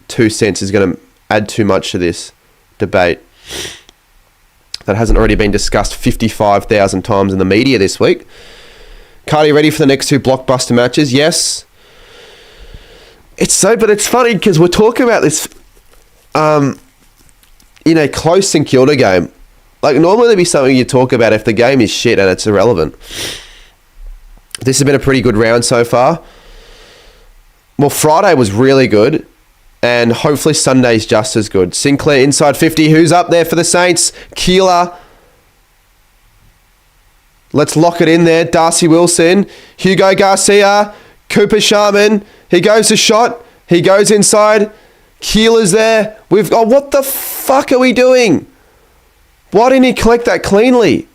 2 cents is going to add too much to this debate that hasn't already been discussed 55,000 times in the media this week. Cardi, ready for the next 2 blockbuster matches? Yes. But it's funny because we're talking about this in a close St Kilda game. Like, normally there'd be something you talk about if the game is shit and it's irrelevant. This has been a pretty good round so far. Well, Friday was really good, and hopefully Sunday's just as good. Sinclair inside 50. Who's up there for the Saints? KILDA. Let's lock it in there. Darcy Wilson. Hugo Garcia. Cooper Sharman. He goes to shot. He goes inside. KILDA's there. What the fuck are we doing? Why didn't he collect that cleanly?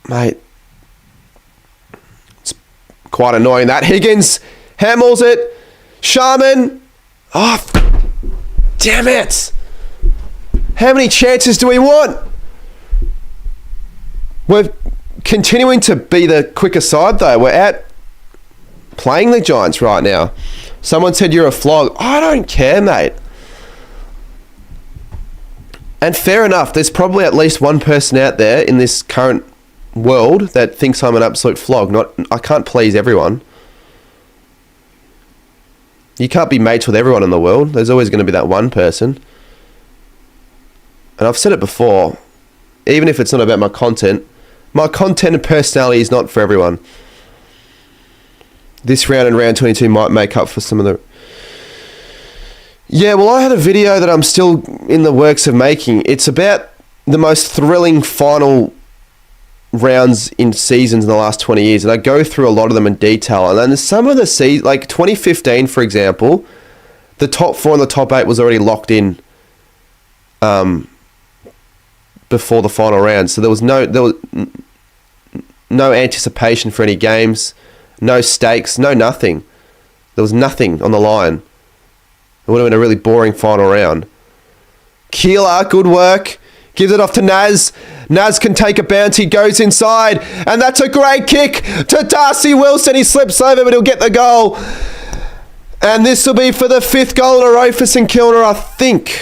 Mate. Quite annoying that. Higgins hammers it. Sharman. Oh, damn it. How many chances do we want? We're continuing to be the quicker side though. We're out playing the Giants right now. Someone said you're a flog. I don't care, mate. And fair enough. There's probably at least one person out there in this current world that thinks I'm an absolute flog. I can't please everyone. You can't be mates with everyone in the world. There's always going to be that one person. And I've said it before, even if it's not about my content and personality is not for everyone. This round and round 22 might make up for some of the... Yeah, well, I had a video that I'm still in the works of making. It's about the most thrilling final rounds in seasons in the last 20 years, and I go through a lot of them in detail. And then some of the seasons, like 2015 for example, the top 4 and the top 8 was already locked in before the final round, so there was no anticipation for any games, no stakes, no nothing. There was nothing on the line. It would have been a really boring final round. KILDA, good work. Gives it off to Naz. Naz can take a bounce. He goes inside. And that's a great kick to Darcy Wilson. He slips over, but he'll get the goal. And this will be for the 5th goal in a row for St Kilda, I think.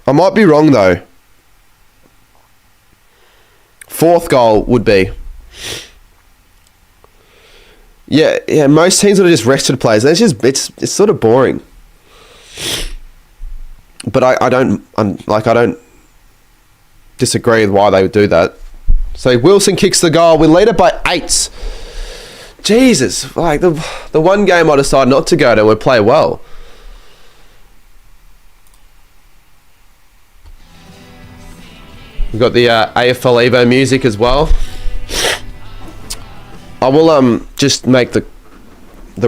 I might be wrong, though. 4th goal would be. Yeah, most teams would have just rested players. It's sort of boring. But I don't disagree with why they would do that. So Wilson kicks the goal. We lead it by 8. Jesus, like the one game I decided not to go to, we play well. We've got the AFL Evo music as well. I will just make the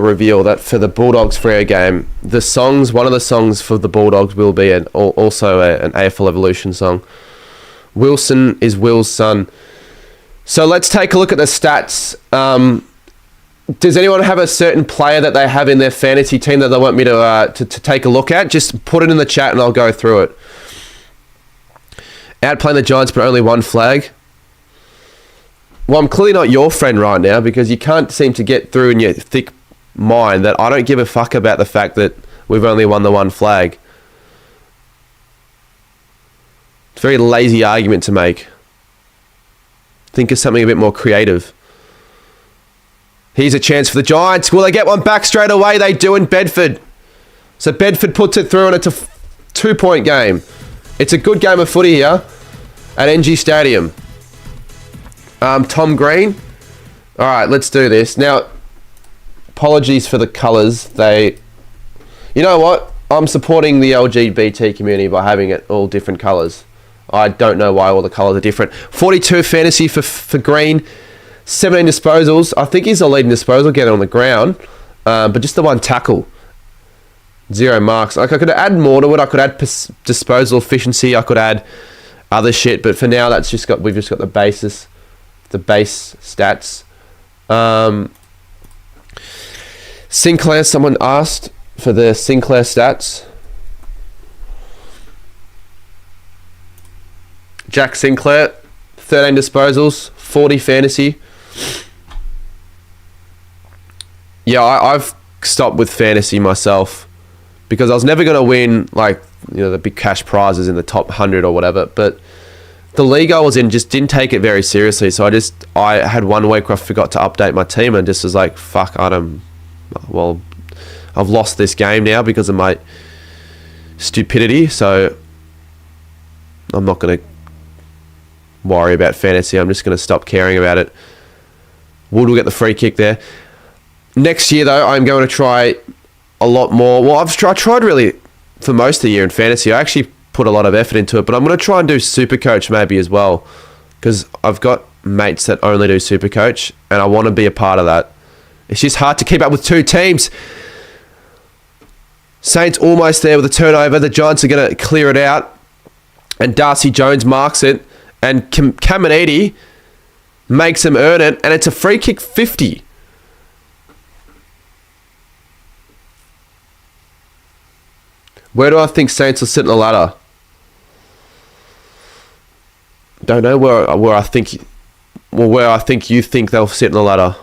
reveal that for the Bulldogs Freo game, one of the songs for the Bulldogs will be also an AFL Evolution song. Wilson is Will's son. So let's take a look at the stats. Does anyone have a certain player that they have in their fantasy team that they want me to take a look at? Just put it in the chat and I'll go through it. Outplaying the Giants, but only 1 flag. Well, I'm clearly not your friend right now because you can't seem to get through in your thick mind that I don't give a fuck about the fact that we've only won the one flag. It's a very lazy argument to make. Think of something a bit more creative. Here's a chance for the Giants. Will they get one back straight away? They do in Bedford. So Bedford puts it through and it's a 2-point game. It's a good game of footy here at NG Stadium. Tom Green. All right, let's do this. Now, apologies for the colours. You know what? I'm supporting the LGBT community by having it all different colours. I don't know why all the colours are different. 42 fantasy for Green. 17 disposals. I think he's the leading disposal getter on the ground. But just the one tackle. 0 marks. Like, I could add more to it. I could add disposal efficiency. I could add other shit. But for now, we've just got the base stats. Sinclair, someone asked for the Sinclair stats. Jack Sinclair, 13 disposals, 40 fantasy. Yeah, I've stopped with fantasy myself because I was never going to win, like, the big cash prizes in the top 100 or whatever. But the league I was in just didn't take it very seriously. So I had 1 week where I forgot to update my team and just was like, fuck, I've lost this game now because of my stupidity. So I'm not going to worry about fantasy. I'm just going to stop caring about it. Wood will get the free kick there. Next year, though, I'm going to try a lot more. Well, I've tried really for most of the year in fantasy. I actually put a lot of effort into it, but I'm going to try and do Supercoach maybe as well because I've got mates that only do Supercoach and I want to be a part of that. It's just hard to keep up with 2 teams. Saints almost there with a turnover. The Giants are going to clear it out and Darcy Jones marks it and Caminiti makes him earn it and it's a free kick 50. Where do I think Saints will sit in the ladder? Don't know where I think you think they'll sit in the ladder.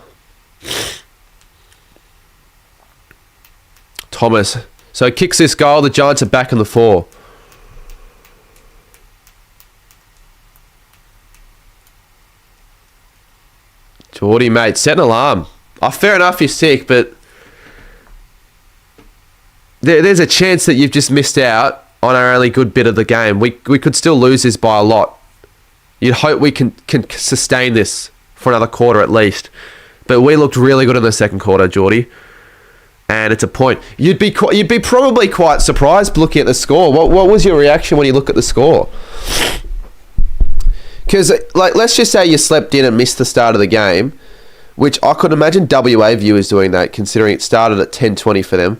Thomas. So kicks this goal. The Giants are back in the 4. Geordie, mate, set an alarm. Fair enough, you're sick, but there's a chance that you've just missed out on our only good bit of the game. We could still lose this by a lot. You'd hope we can sustain this for another quarter at least. But we looked really good in the second quarter, Geordie. And it's a point. You'd be probably quite surprised looking at the score. What was your reaction when you look at the score? Because, like, let's just say you slept in and missed the start of the game, which I could imagine WA viewers doing that, considering it started at 10:20 for them.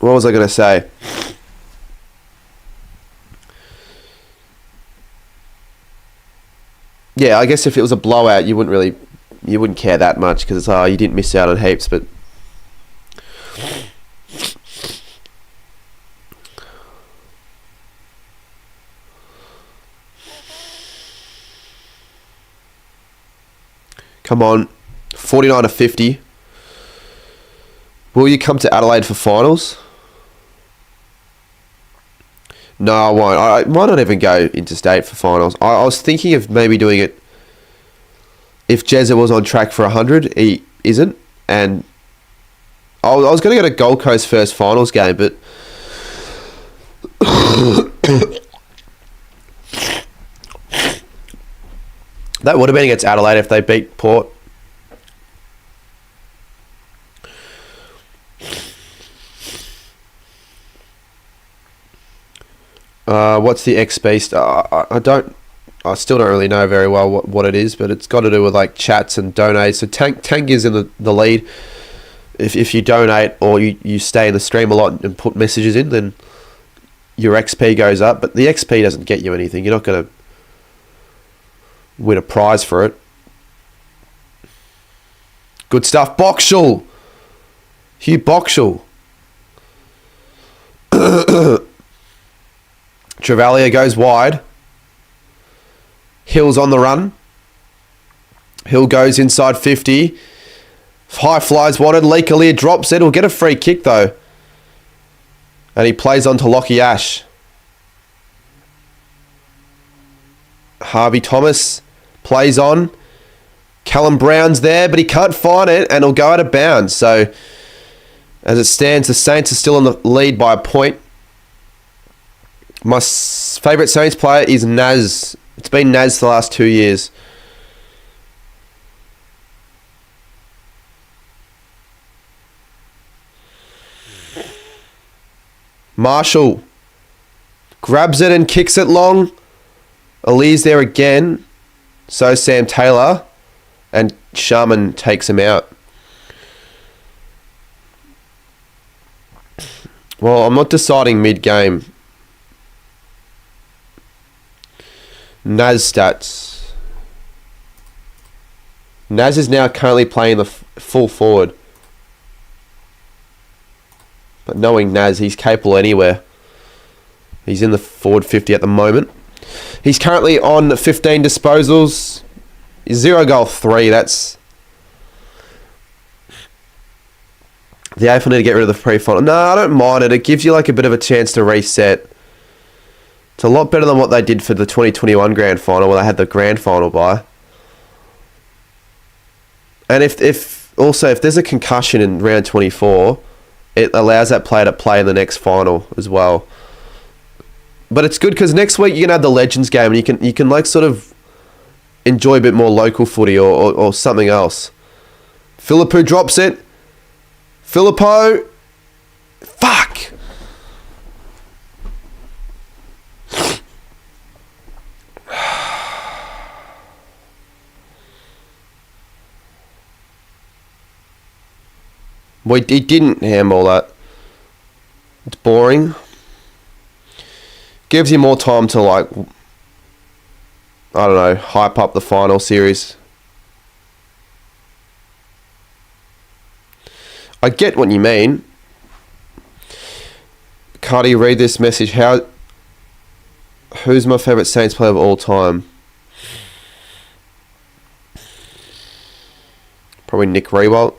What was I going to say? Yeah, I guess if it was a blowout, you wouldn't care that much because it's you didn't miss out on heaps, but come on, 49-50. Will you come to Adelaide for finals? No, I won't. I might not even go interstate for finals. I was thinking of maybe doing it if Jezza was on track for 100. He isn't. And I was going to go to Gold Coast first finals game, but that would have been against Adelaide if they beat Port. What's the X-Beast? I still don't really know very well what it is, but it's got to do with like chats and donates. So Tank is in the lead. If you donate or you stay in the stream a lot and put messages in, then your XP goes up. But the XP doesn't get you anything. You're not going to win a prize for it. Good stuff. Boxall. Hugh Boxall. Travalia goes wide. Hill's on the run. Hill goes inside 50. High flies wanted. Lee Kalia drops it. He'll get a free kick though. And he plays on to Lockie Ash. Harvey Thomas plays on. Callum Brown's there, but he can't find it, and he'll go out of bounds. So, as it stands, the Saints are still in the lead by a point. My favourite Saints player is Naz. It's been Naz the last 2 years. Marshall grabs it and kicks it long. Ali's there again. So Sam Taylor. And Sharman takes him out. Well, I'm not deciding mid-game. Naz stats. Naz is now currently playing the full forward. But knowing Naz, he's capable anywhere. He's in the forward 50 at the moment. He's currently on 15 disposals. 0 goal 3. That's... The AFL need to get rid of the pre-final. No, I don't mind it. It gives you like a bit of a chance to reset. It's a lot better than what they did for the 2021 grand final, where they had the grand final bye. And if there's a concussion in round 24, it allows that player to play in the next final as well. But it's good because next week you can have the Legends game and you can like sort of enjoy a bit more local footy or something else. Philippou drops it. Philippou. Fuck. Well, he didn't handball that. It's boring. Gives you more time to, like, I don't know, hype up the final series. I get what you mean. Cardi, read this message. Who's my favourite Saints player of all time? Probably Nick Rewalt.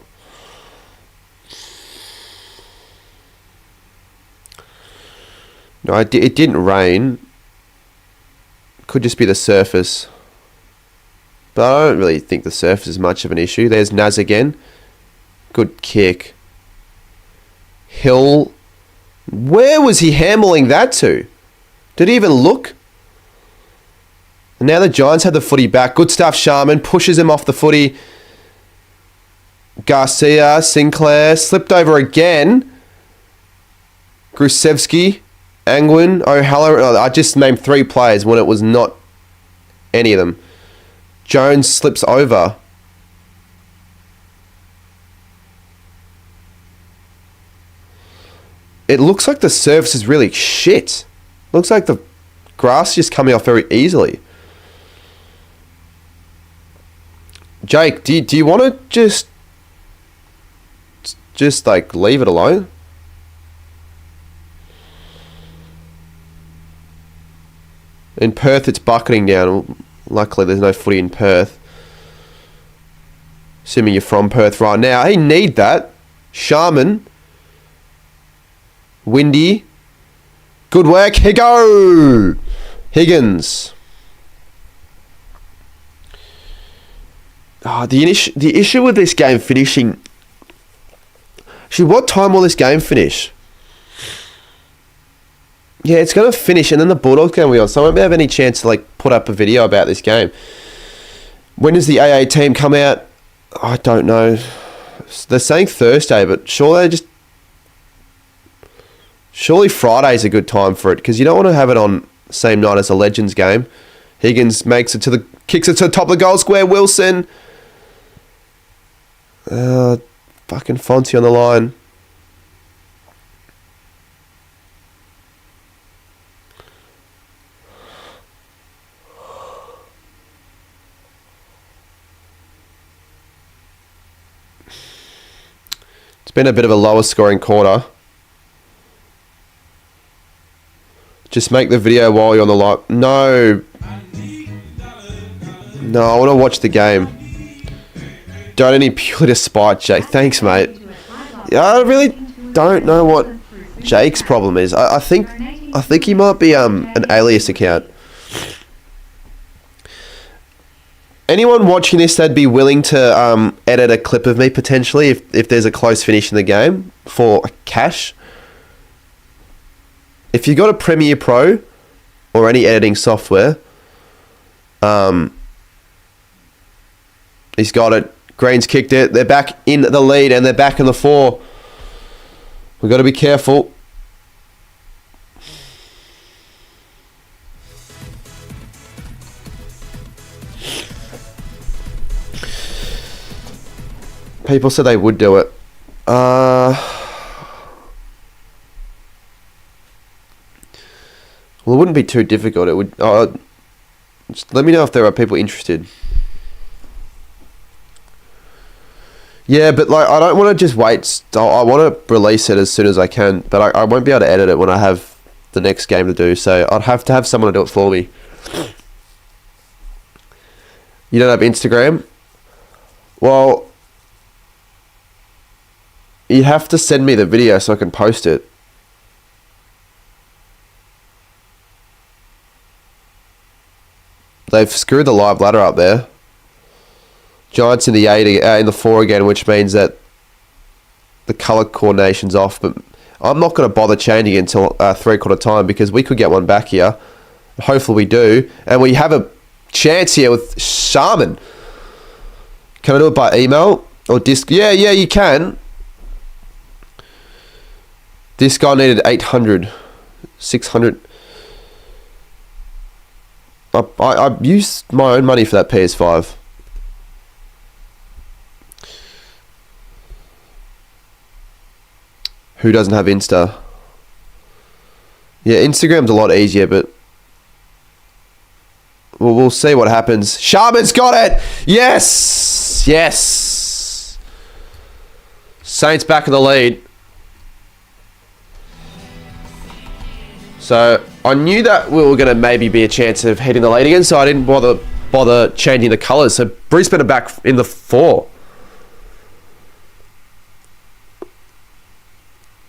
No, it didn't rain. Could just be the surface. But I don't really think the surface is much of an issue. There's Naz again. Good kick. Hill. Where was he handballing that to? Did he even look? And now the Giants have the footy back. Good stuff, Sharman. Pushes him off the footy. Garcia, Sinclair. Slipped over again. Grusevsky. Angwin, O'Halloran. I just named 3 players when it was not any of them. Jones slips over. It looks like the surface is really shit. Looks like the grass is just coming off very easily. Jake, do you want to just like leave it alone? In Perth, it's bucketing down. Luckily, there's no footy in Perth. Assuming you're from Perth right now. Hey, need that. Sharman. Windy. Good work. Here go. Higgins. The issue with this game finishing... Actually, what time will this game finish? Yeah, it's going to finish, and then the Bulldogs game will be on, so I won't have any chance to like put up a video about this game. When does the AA team come out? I don't know. They're saying Thursday, but surely Friday's a good time for it, because you don't want to have it on the same night as a Legends game. Higgins kicks it to the top of the goal square. Wilson. Fucking Fonzie on the line. Been a bit of a lower scoring quarter. Just make the video while you're on the live. No, I want to watch the game. Donating purely to spite Jake. Thanks, mate. Yeah, I really don't know what Jake's problem is. I think he might be an alias account. Anyone watching this that'd be willing to edit a clip of me potentially if there's a close finish in the game for cash? If you got a Premiere Pro or any editing software, he's got it. Green's kicked it. They're back in the lead and they're back in the 4. We've got to be careful. People said they would do it. Well, it wouldn't be too difficult. It would. Just let me know if there are people interested. Yeah, but like I don't want to just wait. I want to release it as soon as I can, but I won't be able to edit it when I have the next game to do. So I'd have to have someone to do it for me. You don't have Instagram? Well, you have to send me the video so I can post it. They've screwed the live ladder up there. Giants in the 8, in the 4 again, which means that the colour coordination's off. But I'm not going to bother changing it until 3/4 time because we could get one back here. Hopefully we do, and we have a chance here with Shaman. Can I do it by email or disc? Yeah, you can. This guy needed 800, 600. I used my own money for that PS5. Who doesn't have Insta? Yeah, Instagram's a lot easier, but we'll see what happens. Shaman's got it! Yes! Yes! Saints back in the lead. So I knew that we were going to maybe be a chance of hitting the lead again, so I didn't bother changing the colours. So Brisbane are back in the 4.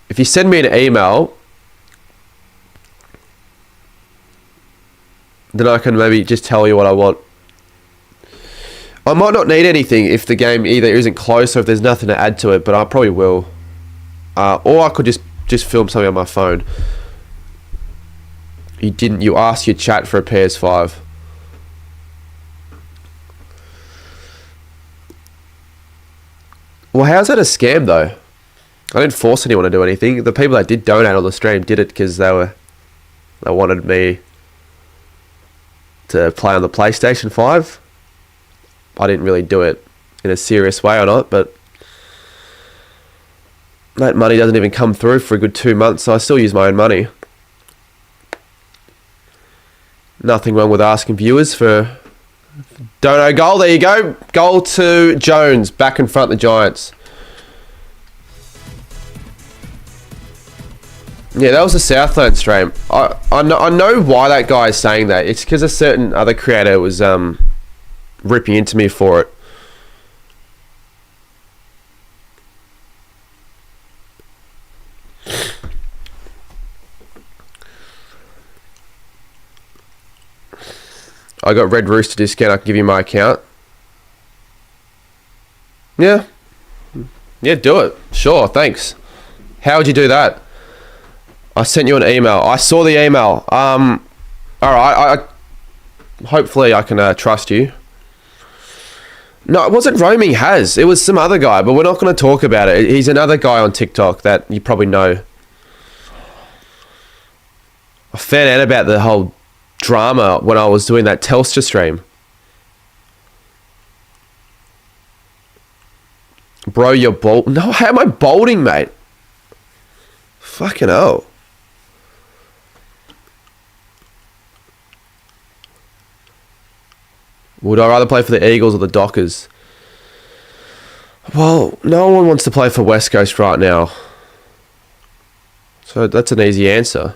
If you send me an email, then I can maybe just tell you what I want. I might not need anything if the game either isn't close or if there's nothing to add to it, but I probably will. Or I could just film something on my phone. You asked your chat for a PS5. Well, how's that a scam though? I didn't force anyone to do anything. The people that did donate on the stream did it because they wanted me to play on the PlayStation 5. I didn't really do it in a serious way or not, but that money doesn't even come through for a good 2 months, so I still use my own money. Nothing wrong with asking viewers for dono goal. There you go. Goal to Jones, back in front of the Giants. Yeah, that was a Southland stream. I know why that guy is saying that. It's because a certain other creator was ripping into me for it. I got Red Rooster discount. I can give you my account. Yeah. Yeah, do it. Sure, thanks. How would you do that? I sent you an email. I saw the email. Alright, hopefully I can trust you. No, it wasn't Roaming Has. It was some other guy, but we're not going to talk about it. He's another guy on TikTok that you probably know. I found out about the whole drama when I was doing that Telstra stream. Bro, you're bold. No, how am I bolding, mate? Fucking hell. Would I rather play for the Eagles or the Dockers? Well, no one wants to play for West Coast right now. So that's an easy answer.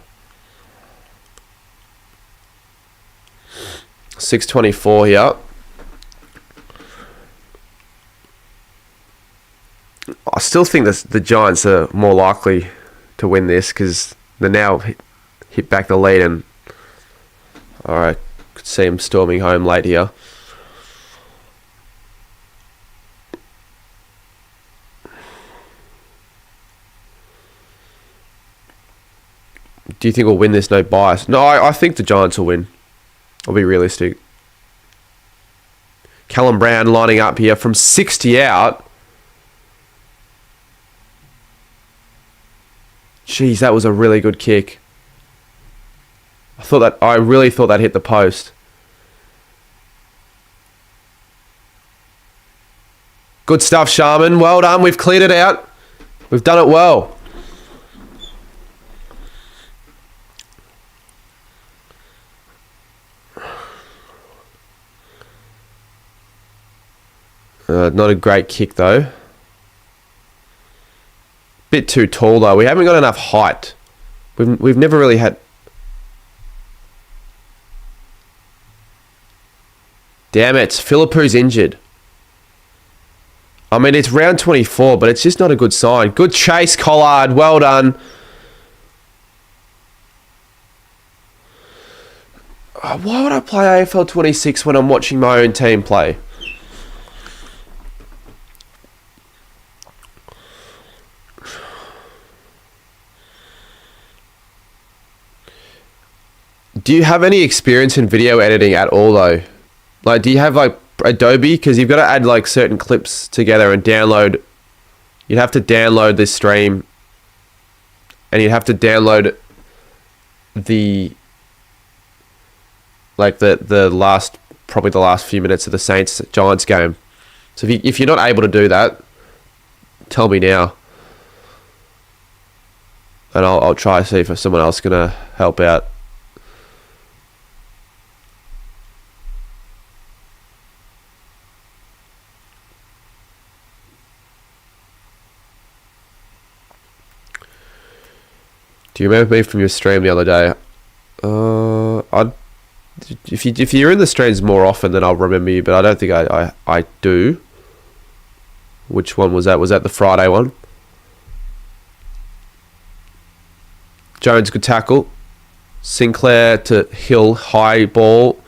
6:24 here. I still think the Giants are more likely to win this because they now hit back the lead, and I could see them storming home late here. Do you think we'll win this? No bias. No, I think the Giants will win. I'll be realistic. Callum Brown lining up here from 60 out. Jeez, that was a really good kick. I really thought that hit the post. Good stuff, Sharman. Well done. We've cleared it out. We've done it well. Not a great kick though. Bit too tall though. We haven't got enough height. We've never really had. Damn it, Philippu's injured. I mean, it's round 24, but it's just not a good sign. Good chase, Collard. Well done. Why would I play AFL 26 when I'm watching my own team play? Do you have any experience in video editing at all though? Like, do you have like Adobe? Because you've got to add like certain clips together and download. You'd have to download this stream, and you'd have to download the last, probably the last few minutes of the Saints Giants game. So if you're not able to do that, tell me now, and I'll try to see if someone else is gonna help out. Do you remember me from your stream the other day? If you're in the streams more often, then I'll remember you, but I don't think I do. Which one was that? Was that the Friday one? Jones, good tackle. Sinclair to Hill, high ball.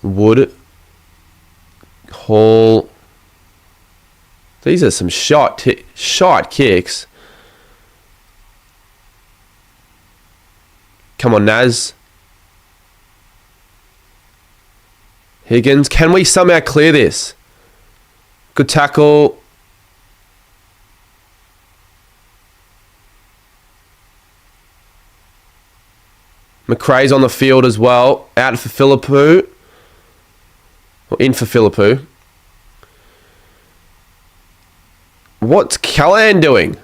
Wood. Hall. These are some shot kicks. Come on, Naz. Higgins. Can we somehow clear this? Good tackle. McRae's on the field as well. Out for Philippu. Or in for Philippu. What's Callan doing?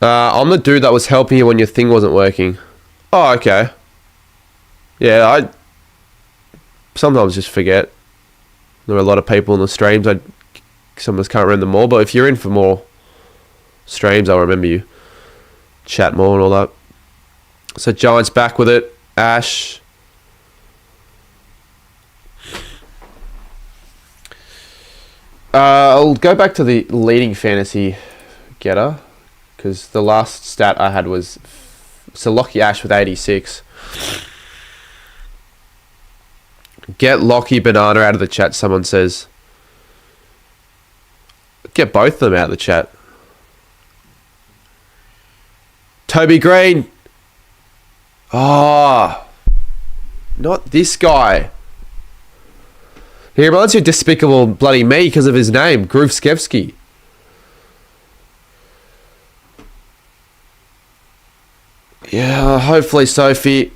I'm the dude that was helping you when your thing wasn't working. Oh, okay. Yeah, I sometimes just forget. There are a lot of people in the streams. I sometimes can't remember them all. But if you're in for more streams, I'll remember you. Chat more and all that. So Giants back with it. Ash. I'll go back to the leading fantasy getter, because the last stat I had was so Lockie Ash with 86. Get Lockie Banana out of the chat, someone says. Get both of them out of the chat. Toby Green. Oh, not this guy. He reminds you of Despicable Bloody Me because of his name, Groovskevsky. Yeah, hopefully, Sophie.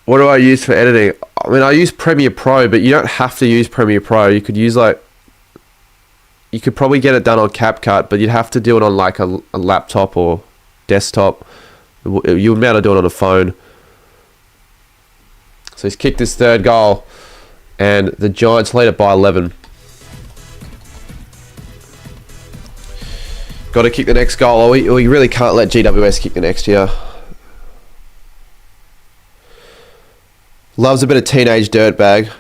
What do I use for editing? I mean, I use Premiere Pro, but you don't have to use Premiere Pro. You could use you could probably get it done on CapCut, but you'd have to do it on like a laptop or desktop. You wouldn't be able to do it on a phone. So he's kicked his third goal, and the Giants lead it by 11. Got to kick the next goal. We really can't let GWS kick the next here. Loves a bit of teenage dirtbag.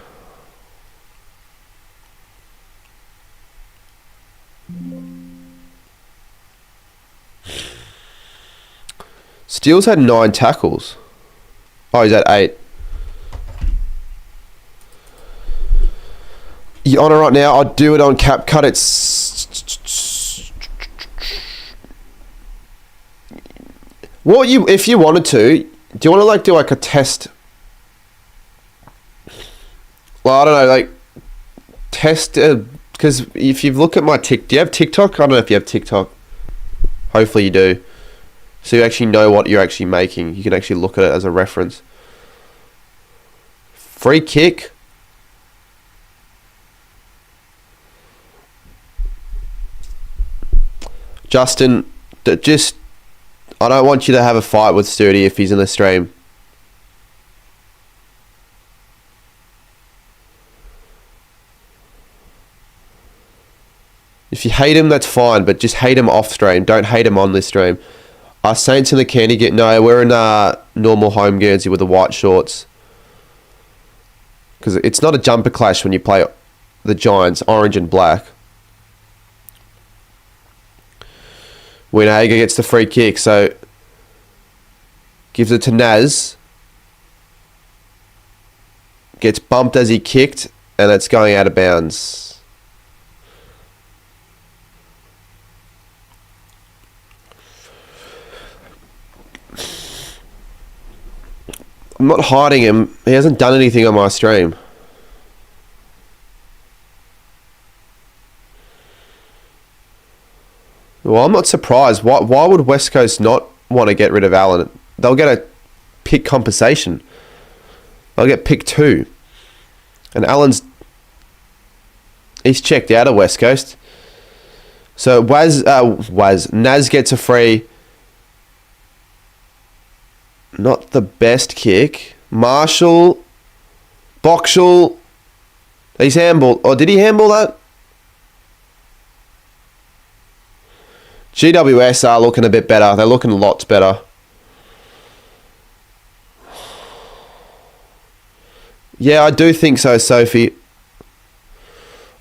Steele's had 9 tackles. Oh, he's at 8. You on it right now? I'll do it on cap cut. If you wanted to, do you want to do a test? Well, I don't know, test, because if you look at my do you have TikTok? I don't know if you have TikTok. Hopefully you do. So you actually know what you're actually making. You can actually look at it as a reference. Free kick. Justin, I don't want you to have a fight with Sturdy if he's in the stream. If you hate him, that's fine, but just hate him off stream. Don't hate him on this stream. Our Saints in the candy get... No, we're in normal home Guernsey with the white shorts. Because it's not a jumper clash when you play the Giants, orange and black. Winhager gets the free kick, so... Gives it to Naz. Gets bumped as he kicked, and it's going out of bounds. I'm not hiding him. He hasn't done anything on my stream. Well, I'm not surprised. Why would West Coast not want to get rid of Allen? They'll get a pick compensation. They'll get pick 2. And Allen's... He's checked out of West Coast. So Naz gets a free... Not the best kick. Marshall. Boxall. He's handballed. Oh, did he handball that? GWS are looking a bit better. They're looking lots better. Yeah, I do think so, Sophie.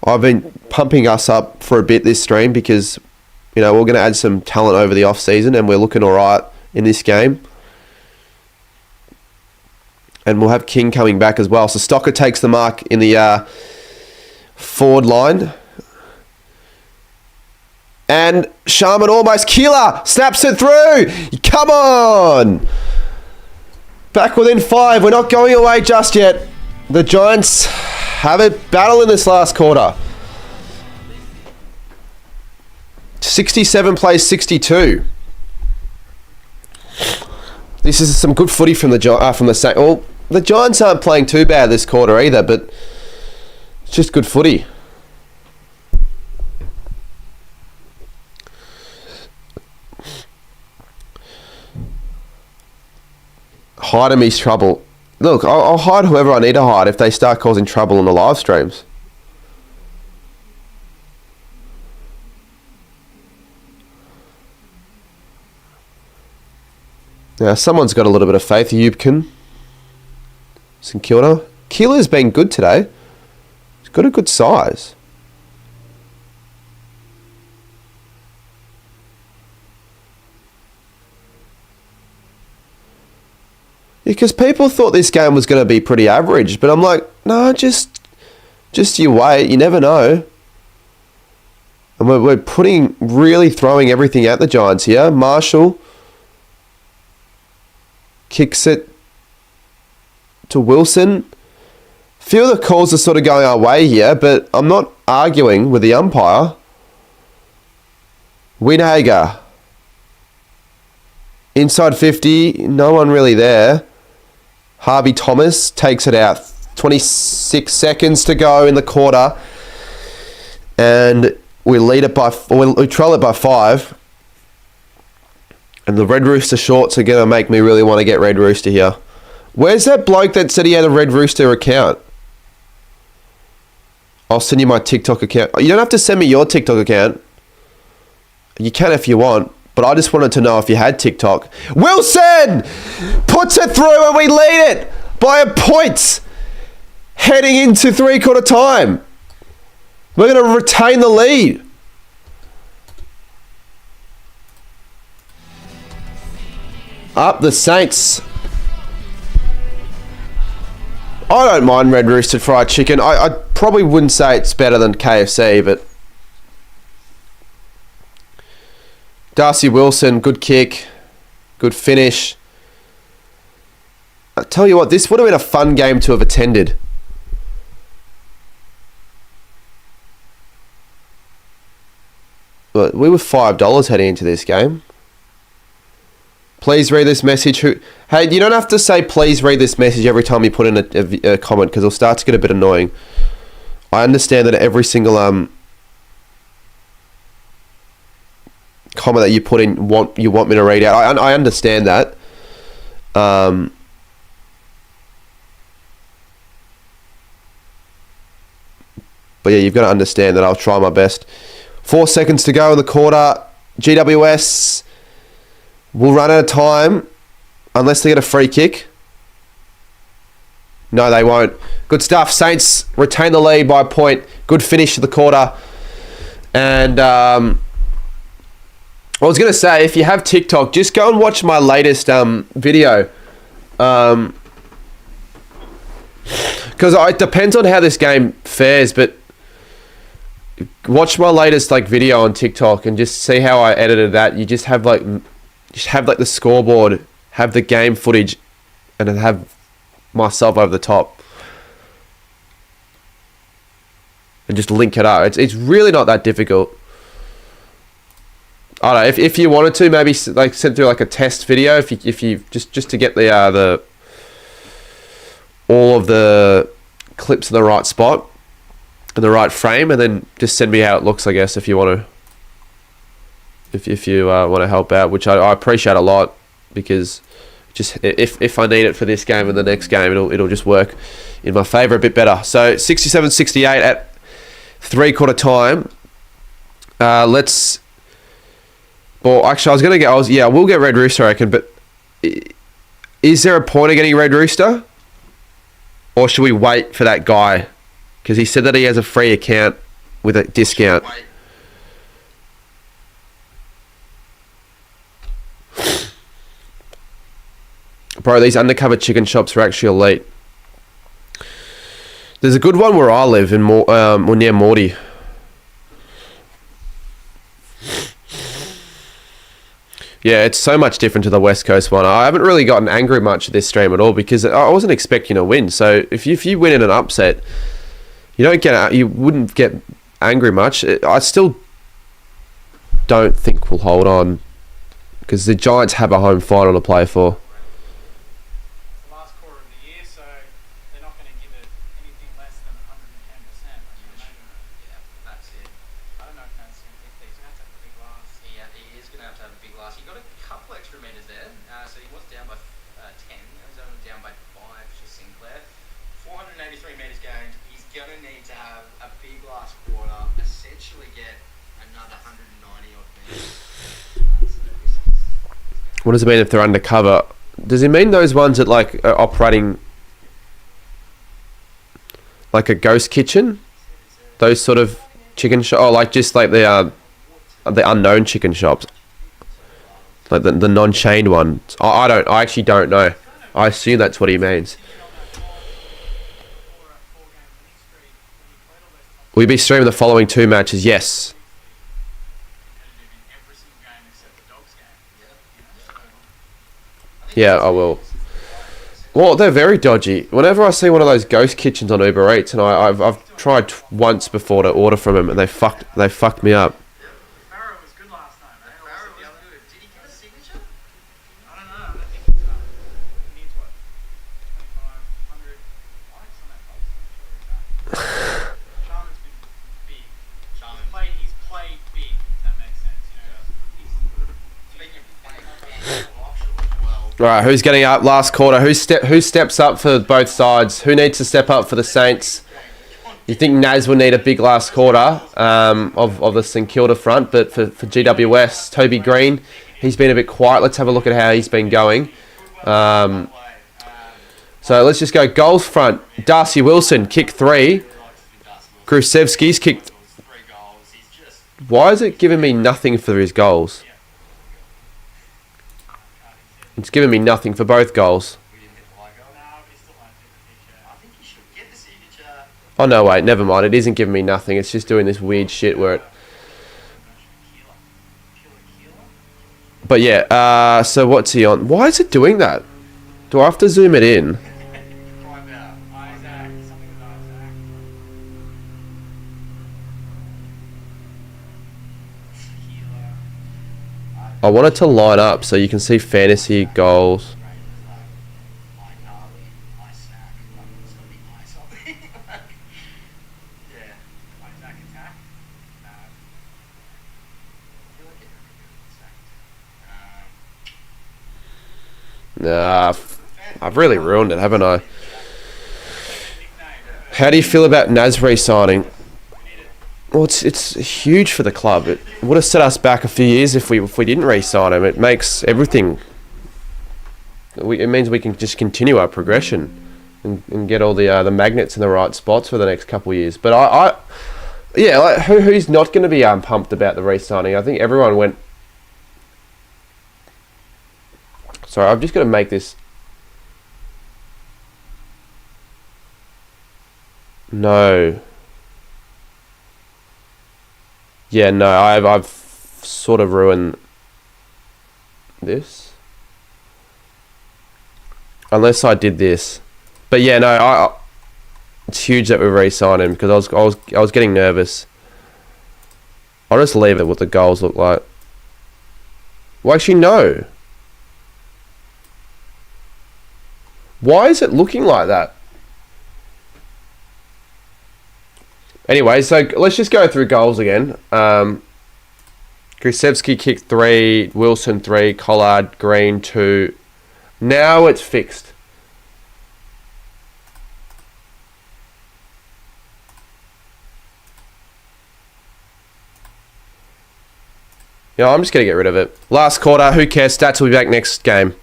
I've been pumping us up for a bit this stream because, we're going to add some talent over the off-season and we're looking all right in this game. And we'll have King coming back as well. So Stocker takes the mark in the forward line. And Sharman almost killer. Snaps it through. Come on. Back within 5. We're not going away just yet. The Giants have a battle in this last quarter. 67 plays 62. This is some good footy from the Saints. Well, the Giants aren't playing too bad this quarter either, but it's just good footy. Hide him, he's trouble. Look, I'll hide whoever I need to hide if they start causing trouble on the live streams. Now, someone's got a little bit of faith. Yubkin. St Kilda. Keeler's been good today. He's got a good size. Because people thought this game was going to be pretty average, but I'm like, no, just you wait. You never know. And we're really throwing everything at the Giants here. Marshall kicks it to Wilson. A few of the calls are sort of going our way here, but I'm not arguing with the umpire. Winhager. Inside 50, no one really there. Harvey Thomas takes it out. 26 seconds to go in the quarter. And we trail it by 5. And the Red Rooster shorts are going to make me really want to get Red Rooster here. Where's that bloke that said he had a Red Rooster account? I'll send you my TikTok account. You don't have to send me your TikTok account. You can if you want. But I just wanted to know if you had TikTok. Wilson puts it through and we lead it. by a point heading into three-quarter time. We're going to retain the lead. Up the Saints. I don't mind red roasted fried chicken. I probably wouldn't say it's better than KFC, but Darcy Wilson, good kick, good finish. I tell you what, this would have been a fun game to have attended. But we were $5 heading into this game. Please read this message. Hey, you don't have to say please read this message every time you put in a comment, because it'll start to get a bit annoying. I understand that every single comment that you put in you want me to read out. I understand that. But yeah, you've got to understand that I'll try my best. 4 seconds to go in the quarter. GWS will run out of time unless they get a free kick. No, they won't. Good stuff. Saints retain the lead by a point. Good finish to the quarter. And I was going to say, if you have TikTok, just go and watch my latest video. Because it depends on how this game fares, but watch my latest video on TikTok and just see how I edited that. You just have the scoreboard, have the game footage, and then have myself over the top, and just link it up. It's really not that difficult. I don't know, if you wanted to, maybe send through a test video if you just to get the all of the clips in the right spot in the right frame, and then just send me how it looks, I guess, if you want to. If you want to help out, which I appreciate a lot, because just if I need it for this game and the next game, it'll just work in my favour a bit better. So 67-68 at three-quarter time. Let's. Well, actually, we'll get Red Rooster, I reckon. But is there a point of getting Red Rooster, or should we wait for that guy? Because he said that he has a free account with a discount. Bro, these undercover chicken shops are actually elite. There's a good one where I live near Morty. Yeah, it's so much different to the West Coast one. I haven't really gotten angry much at this stream at all, because I wasn't expecting a win. So if you win in an upset, you wouldn't get angry much. I still don't think we'll hold on, because the Giants have a home final to play for. What does it mean if they're undercover? Does it mean those ones that are operating like a ghost kitchen? Those sort of chicken shop, the unknown chicken shops, like the non-chained ones. I actually don't know. I assume that's what he means. Will you be streaming the following 2 matches? Yes. Yeah, I will. Well, they're very dodgy. Whenever I see one of those ghost kitchens on Uber Eats, and I've tried once before to order from them, and they fucked me up. Barrow was good last night, man. Barrow was good. Did he get a signature? I don't know. I think he needs 2,500 likes on that post. I'm sure he does. Sharman's been big. He's played big. If that makes sense. Speaking of playing offshore as well. All right, who's getting up last quarter? Who steps up for both sides? Who needs to step up for the Saints? You think Naz will need a big last quarter of the St Kilda front, but for GWS, Toby Green, he's been a bit quiet. Let's have a look at how he's been going. So let's just go goals front. Darcy Wilson, kick 3. Grusevski's kicked. Why is it giving me nothing for his goals? It's giving me nothing for both goals. Oh no, wait, never mind. It isn't giving me nothing. It's just doing this weird shit where it... But yeah, so what's he on? Why is it doing that? Do I have to zoom it in? I want it to line up so you can see fantasy goals. Nah, I've really ruined it, haven't I? How do you feel about Naz re-signing? Well, it's huge for the club. It would have set us back a few years if we didn't re-sign him. It makes everything... it means we can just continue our progression and get all the magnets in the right spots for the next couple of years. But yeah, like, who's not going to be pumped about the re-signing? I think everyone went... Sorry, I've just got to make this... No... Yeah, no, I've sort of ruined this. Unless I did this. But yeah, no, it's huge that we re-signed him because I was getting nervous. I'll just leave it what the goals look like. Well, actually, no. Why is it looking like that? Anyway, so let's just go through goals again. Grusevski kicked 3, Wilson 3, Collard, Green 2. Now it's fixed. Yeah, I'm just going to get rid of it. Last quarter, who cares? Stats will be back next game.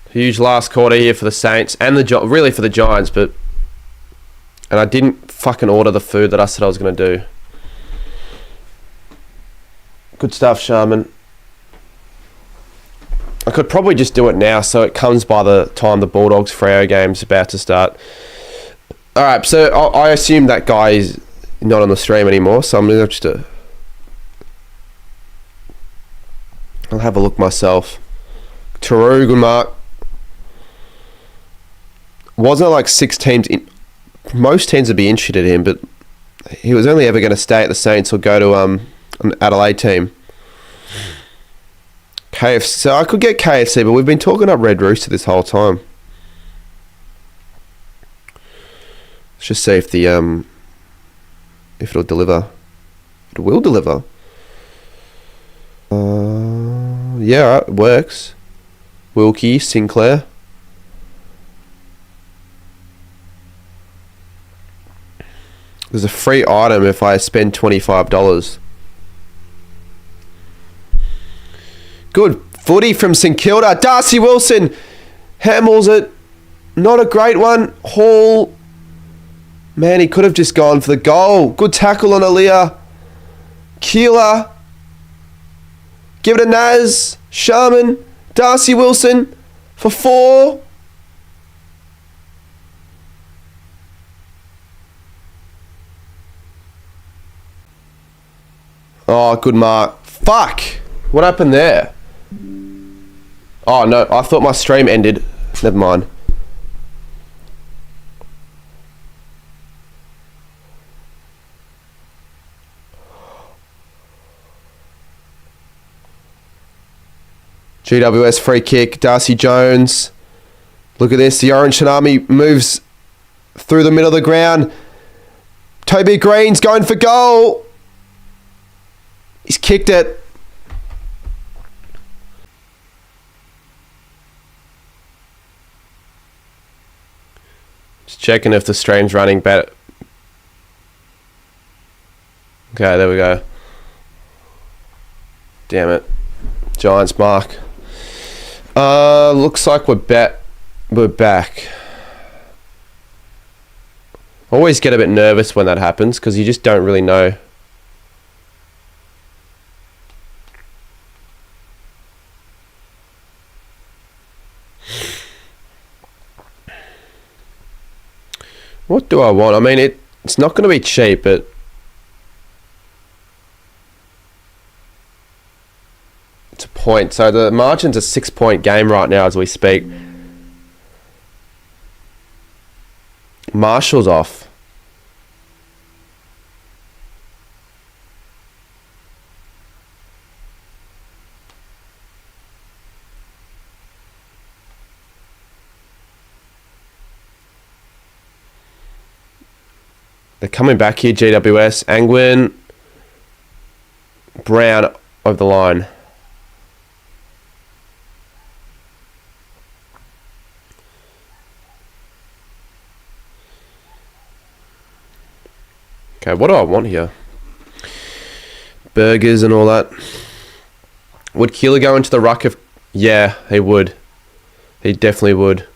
Huge last quarter here for the Saints and really for the Giants, and I didn't fucking order the food that I said I was going to do. Good stuff, Sharman. I could probably just do it now so it comes by the time the Bulldogs Freo game's about to start. Alright, so I assume that guy is not on the stream anymore, so I'm going to I'll have a look myself. Taru, good mark. Wasn't it like 6 teams? Most teams would be interested in him, but he was only ever going to stay at the Saints or go to an Adelaide team. KFC. So I could get KFC, but we've been talking up Red Rooster this whole time. Let's just see if it'll deliver. It will deliver. Yeah, it works. Wilkie, Sinclair. There's a free item if I spend $25. Good footy from St Kilda. Darcy Wilson hammers it. Not a great one. Hall. Man, he could have just gone for the goal. Good tackle on Aaliyah. Keeler. Give it a Naz. Sharman. Darcy Wilson for 4. Oh, good mark. Fuck! What happened there? Oh, no. I thought my stream ended. Never mind. GWS free kick. Darcy Jones. Look at this. The Orange Tsunami moves through the middle of the ground. Toby Green's going for goal. He's kicked it. Just checking if the stream's running better. Okay, there we go. Damn it. Giants mark. Looks like we're back. I always get a bit nervous when that happens because you just don't really know. What do I want? I mean, it's not going to be cheap, but it's a point. So the margin's a 6-point game right now as we speak. Marshall's off. They're coming back here, GWS. Angwin, Brown over the line. Okay, what do I want here? Burgers and all that. Would KILDA go into the ruck if... Yeah, he would. He definitely would.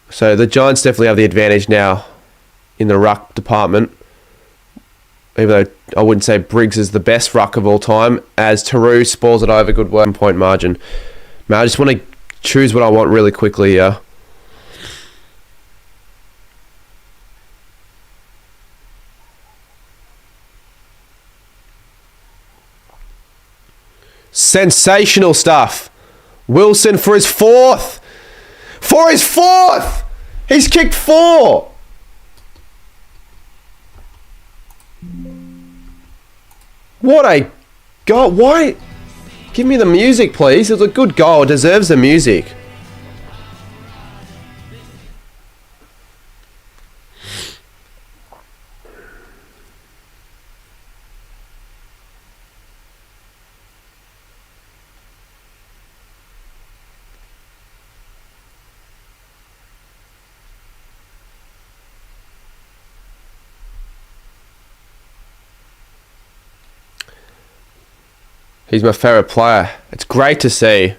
So the Giants definitely have the advantage now in the ruck department. Even though I wouldn't say Briggs is the best ruck of all time, as Taru spoils it over good 1-point margin. Man, I just want to choose what I want really quickly here. Sensational stuff. Wilson for his fourth. For his fourth! He's kicked 4. What a goal. Why? Give me the music, please. It was a good goal. It deserves the music. He's my favourite player. It's great to see.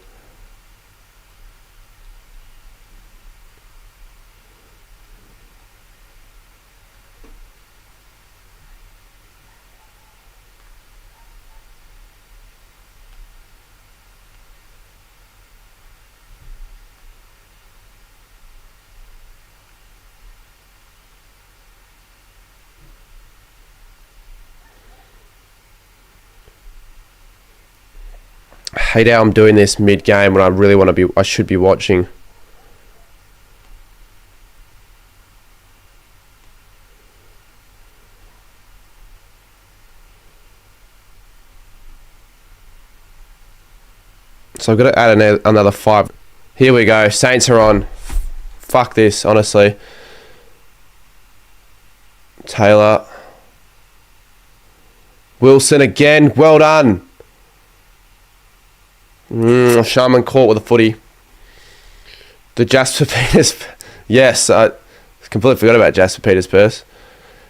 I hate how I'm doing this mid-game when I really want to be. I should be watching. So I've got to add another 5. Here we go. Saints are on. Fuck this, honestly. Taylor. Wilson again. Well done. Sharman caught with a footy. The Jasper Peters. Yes, I completely forgot about Jasper Peters' purse.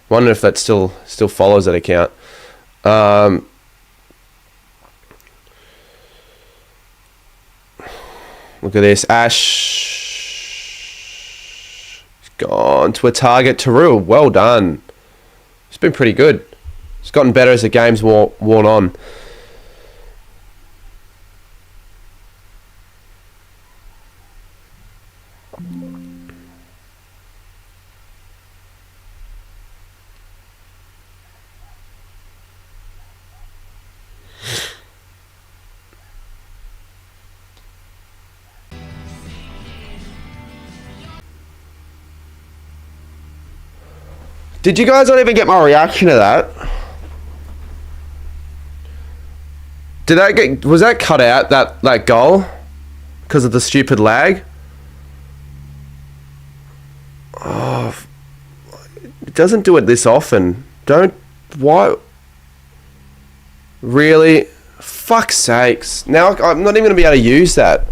Wonder if that still follows that account. Look at this. Ash. He's gone to a target. Taru. Well done. It's been pretty good. It's gotten better as the game's worn on. Did you guys not even get my reaction to that? Was that cut out, that goal? Because of the stupid lag? Oh, it doesn't do it this often. Why? Really? Fuck's sakes. Now I'm not even going to be able to use that.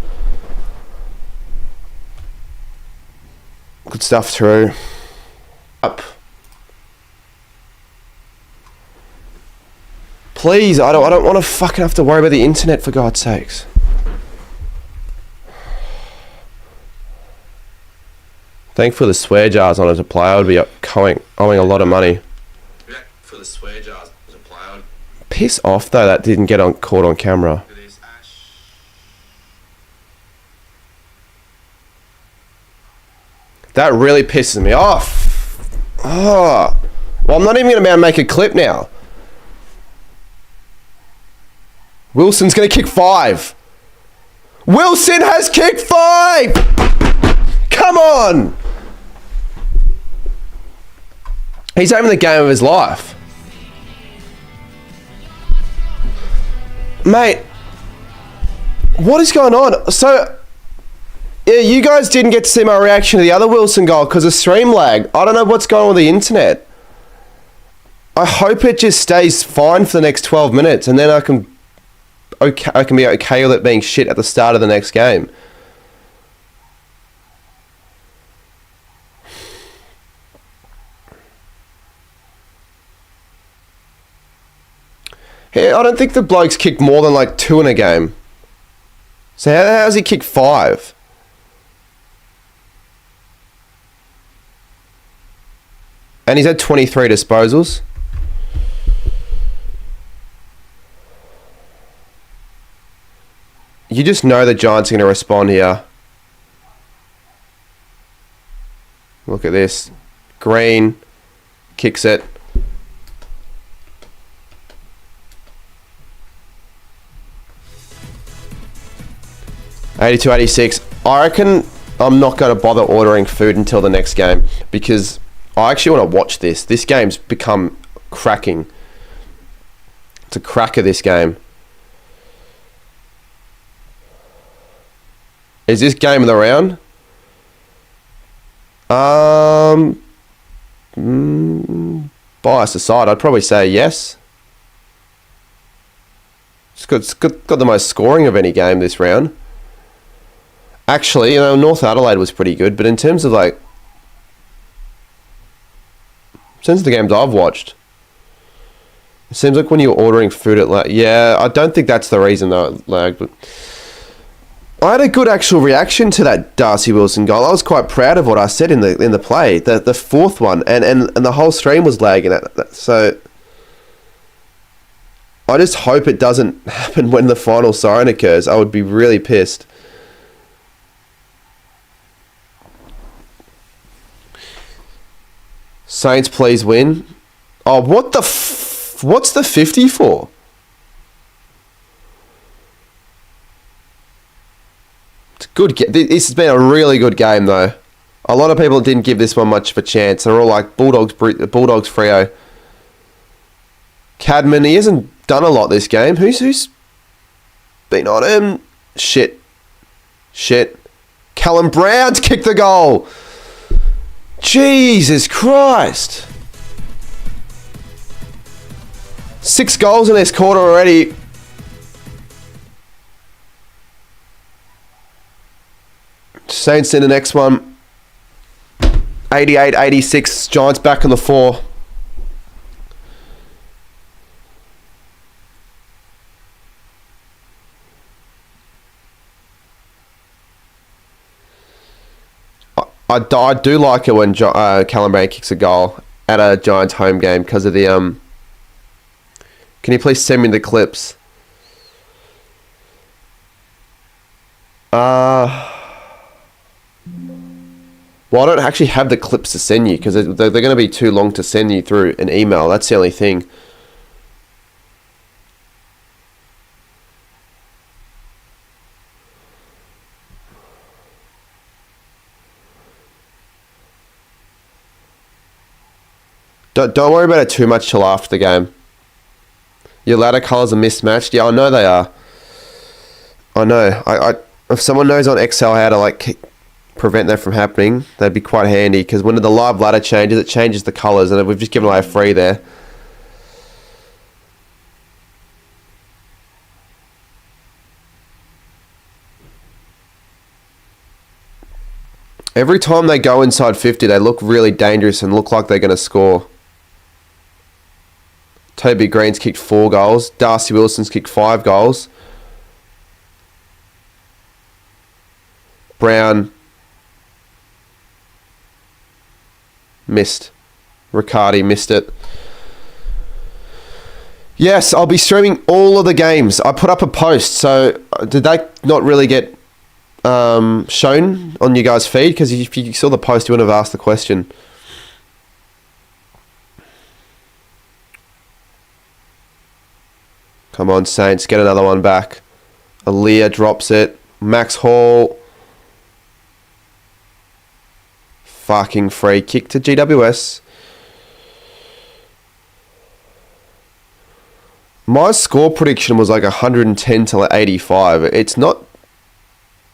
Good stuff through. Up. Please, I don't want to fucking have to worry about the internet, for God's sakes. Thankfully the swear jars on as a player, I would be owing a lot of money. For the swear jars as a player. Piss off though, that didn't get caught on camera. That really pisses me off. Oh. Well, I'm not even going to be able to make a clip now. Wilson's going to kick 5. Wilson has kicked 5! Come on! He's having the game of his life. Mate, what is going on? So, yeah, you guys didn't get to see my reaction to the other Wilson goal because of stream lag. I don't know what's going on with the internet. I hope it just stays fine for the next 12 minutes and then I can be okay with it being shit at the start of the next game. Hey, I don't think the bloke's kicked more than like 2 in a game. So how's he kicked 5? And he's had 23 disposals. You just know the Giants are going to respond here. Look at this. Green kicks it. $82-86. I reckon I'm not going to bother ordering food until the next game because I actually want to watch this. This game's become cracking. It's a cracker, this game. Is this game of the round? Bias aside, I'd probably say yes. It's got the most scoring of any game this round. Actually, you know, North Adelaide was pretty good, but in terms of like... Since the games I've watched, it seems like when you're ordering food at yeah, I don't think that's the reason though, lag, but I had a good actual reaction to that Darcy Wilson goal. I was quite proud of what I said in the play, the fourth one, and the whole stream was lagging at that. So I just hope it doesn't happen when the final siren occurs. I would be really pissed. Saints, please win. Oh, what the what's the 50 for? It's good. This has been a really good game, though. A lot of people didn't give this one much of a chance. They're all like Bulldogs Freo. Cadman, he hasn't done a lot this game. Who's been on him? Shit. Callum Brown's kicked the goal. Jesus Christ. 6 goals in this quarter already. Saints in the next one. 88-86. Giants back on the 4. I do like it when Callum Brown kicks a goal at a Giants home game because of the... Can you please send me the clips? Well, I don't actually have the clips to send you because they're going to be too long to send you through an email. That's the only thing. Don't worry about it too much till after the game. Your ladder colours are mismatched. Yeah, I know they are. I know. If someone knows on Excel how to prevent that from happening, that'd be quite handy because when the live ladder changes, it changes the colours, and we've just given away a free there. Every time they go inside 50, they look really dangerous and look like they're going to score. Toby Green's kicked 4 goals. Darcy Wilson's kicked 5 goals. Brown missed. Riccardi missed it. Yes, I'll be streaming all of the games. I put up a post, so did they not really get shown on you guys' feed? Because if you saw the post, you wouldn't have asked the question. Come on, Saints, get another one back. Aaliyah drops it. Max Hall. Fucking free kick to GWS. My score prediction was like 110 to like 85. It's not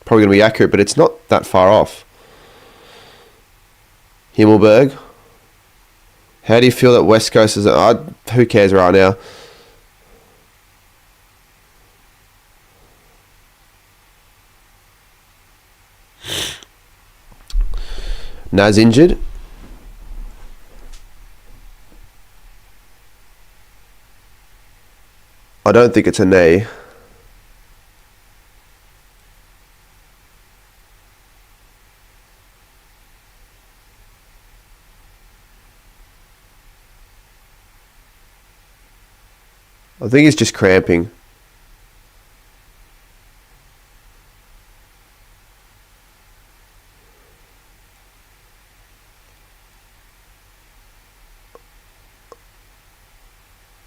probably going to be accurate, but it's not that far off. Himmelberg. How do you feel that West Coast is... who cares right now? Naz injured. I don't think it's a knee. I think he's just cramping.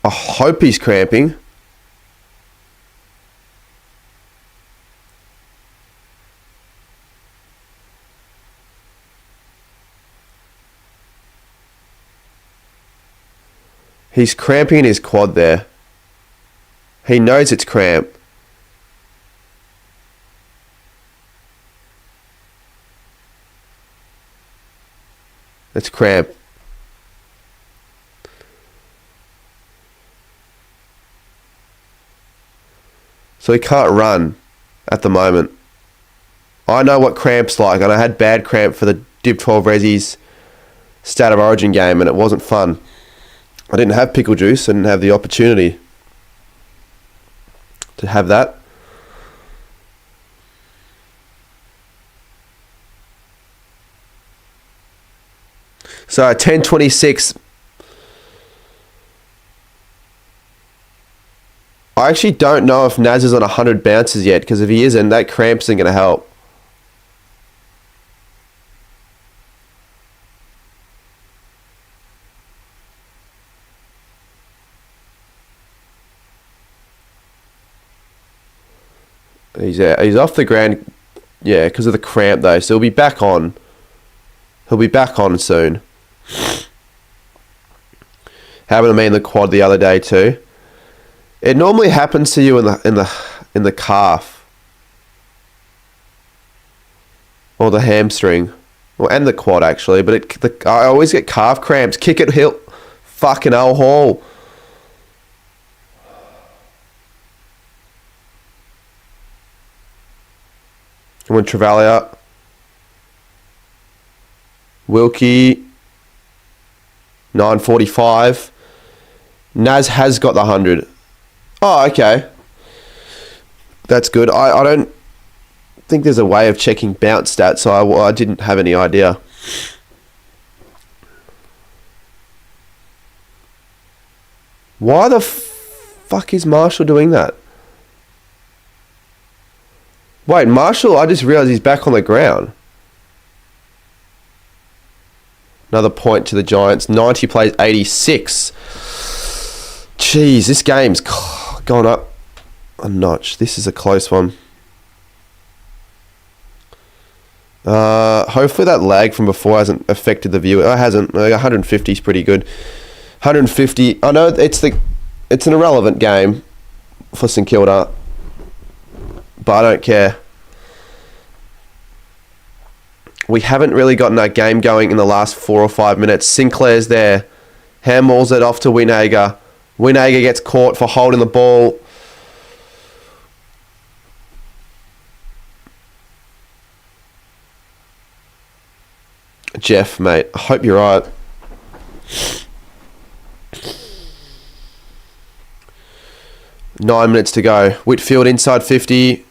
I hope he's cramping. He's cramping in his quad there. He knows it's cramp. It's cramp. So he can't run at the moment. I know what cramp's like, and I had bad cramp for the Div 12 Resi's State of Origin game, and it wasn't fun. I didn't have pickle juice. I didn't have the opportunity to have that. So 10:26. I actually don't know if Naz is on 100 bounces yet, because if he isn't, that cramp isn't going to help. He's off the ground, yeah, because of the cramp though. So he'll be back on. He'll be back on soon. Happened to me in the quad the other day too. It normally happens to you in the calf or the hamstring, well, and the quad actually. But I always get calf cramps. Kick it, hill, fucking hell, Hall. Come on, Travalia. Wilkie. 9:45. Naz has got the 100. Oh, okay. That's good. I don't think there's a way of checking bounce stats, so I didn't have any idea. Why the fuck is Marshall doing that? Wait, Marshall, I just realised he's back on the ground. Another point to the Giants. 90 plays 86. Jeez, this game's gone up a notch. This is a close one. Hopefully that lag from before hasn't affected the view. It hasn't. 150 is pretty good. 150. I know it's an irrelevant game for St Kilda, but I don't care. We haven't really gotten our game going in the last 4 or 5 minutes. Sinclair's there. Handballs it off to Winager. Winager gets caught for holding the ball. Jeff, mate, I hope you're right. 9 minutes to go. Whitfield inside 50.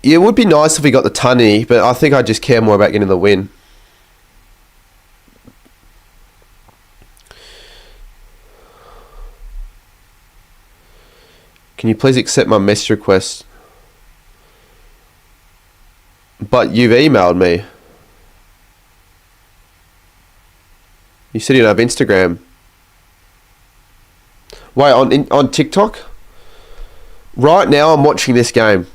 Yeah, it would be nice if we got the tunny, but I think I just care more about getting the win. Can you please accept my message request? But you've emailed me. You said you don't have Instagram. Wait, on TikTok? Right now I'm watching this game.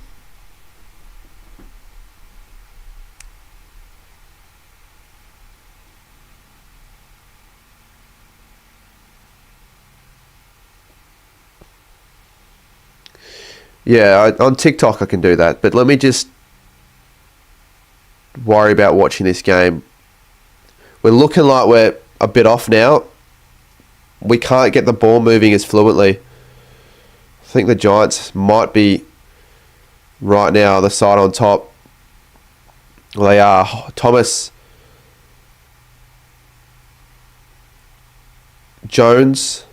Yeah, on TikTok I can do that, but let me just worry about watching this game. We're looking like we're a bit off now. We can't get the ball moving as fluently. I think the Giants might be right now the side on top. Well, they are. Thomas, Jones,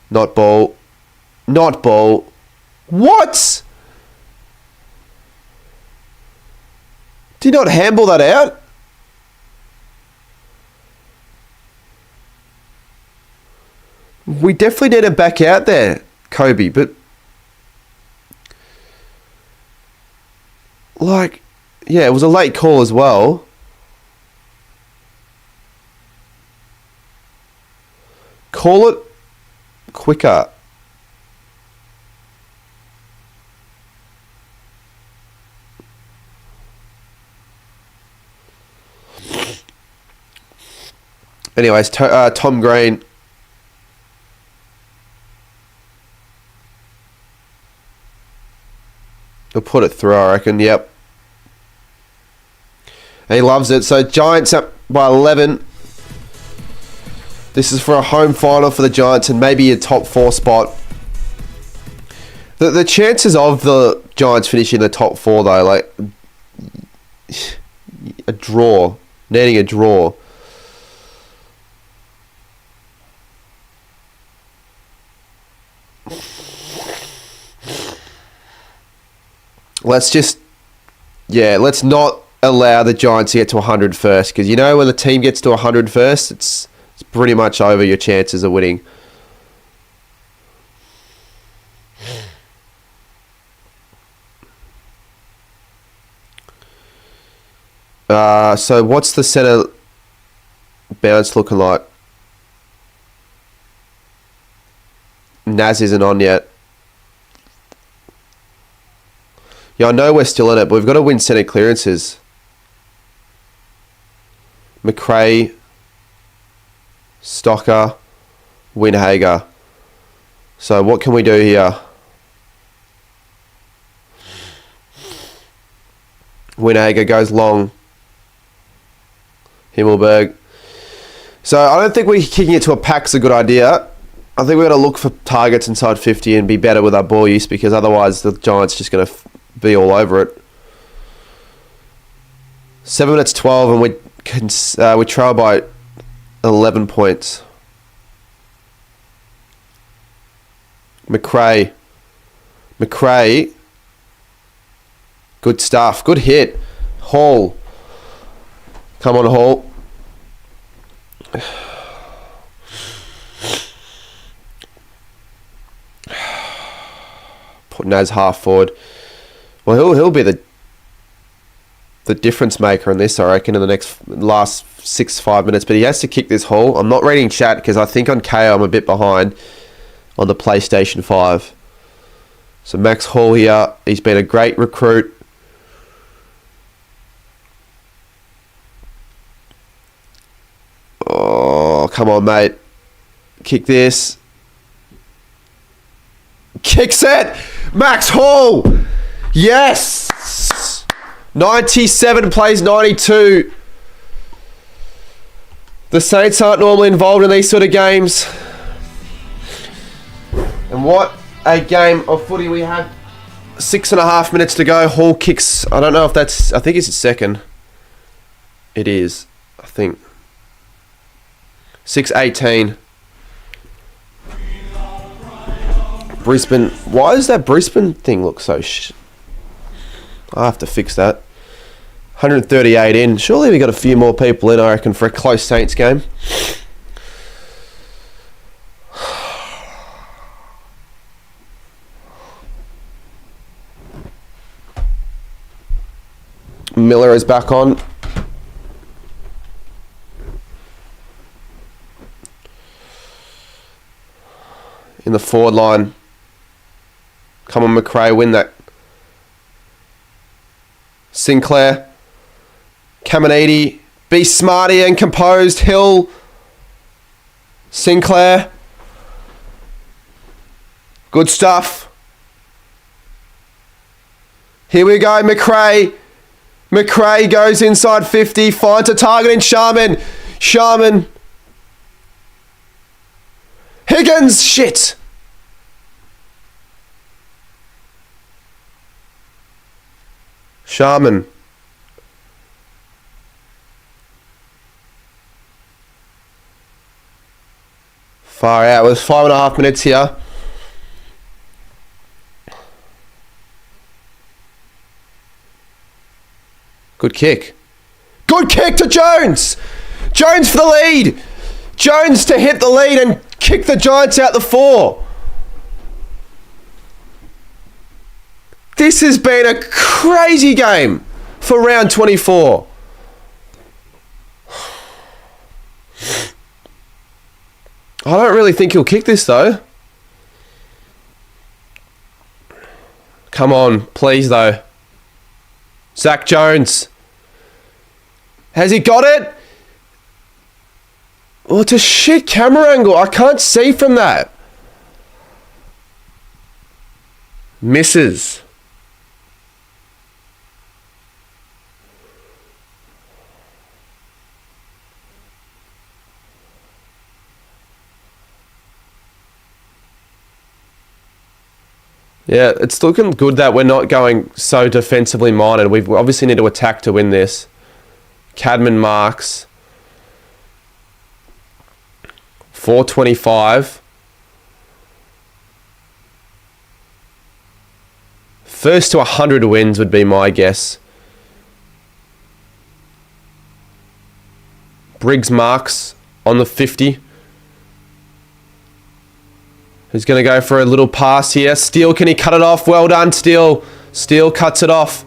not ball. Not ball. What? Did not handball that out? We definitely need to back out there, Kobe, but like, yeah, it was a late call as well. Call it quicker. Anyways, Tom Green. He'll put it through, I reckon. Yep. And he loves it. So Giants up by 11. This is for a home final for the Giants and maybe a top 4 spot. The chances of the Giants finishing the top 4 though, like a draw, needing a draw. Let's not allow the Giants to get to 100 first, because you know when the team gets to 100 first, it's pretty much over your chances of winning. So what's the centre bounce looking like? Naz isn't on yet. Yeah, I know we're still in it, but we've got to win centre clearances. McRae, Stocker, Winhager. So what can we do here? Winhager goes long. Himmelberg. So I don't think we kicking it to a pack's a good idea. I think we've got to look for targets inside 50 and be better with our ball use, because otherwise the Giants just going to be all over it. 7 minutes 12 and we trail by 11 points. McRae. Good stuff. Good hit. Hall. Come on, Hall. Put Naz half forward. Well, he'll be the difference maker in this, I reckon, in the last 5 minutes. But he has to kick this Hall. I'm not reading chat because I think on KO I'm a bit behind on the PlayStation 5. So Max Hall here. He's been a great recruit. Oh, come on, mate. Kick this. Kicks it! Max Hall! Yes! 97 plays 92. The Saints aren't normally involved in these sort of games. And what a game of footy we have. 6.5 minutes to go. Hall kicks. I don't know if that's... I think it's his second. It is. I think. 6:18. Brisbane. Why does that Brisbane thing look so I have to fix that. 138 in. Surely we got a few more people in, I reckon, for a close Saints game. Miller is back on. In the forward line. Come on, McRae, win that. Sinclair. Caminiti. Be smarty and composed. Hill. Sinclair. Good stuff. Here we go, McRae. McRae goes inside 50. Finds a target in Sharman. Sharman. Higgins. Shit. Sharman. Far out. It was 5.5 minutes here. Good kick. Good kick to Jones. Jones for the lead. Jones to hit the lead and kick the Giants out the 4. This has been a crazy game for round 24. I don't really think he'll kick this though. Come on, please though. Zach Jones. Has he got it? Oh, it's a shit camera angle. I can't see from that. Misses. Yeah, it's looking good that we're not going so defensively minded. We obviously need to attack to win this. Cadman marks. 425. First to 100 wins would be my guess. Briggs marks on the 50. Who's going to go for a little pass here? Steele, can he cut it off? Well done, Steele. Steele cuts it off.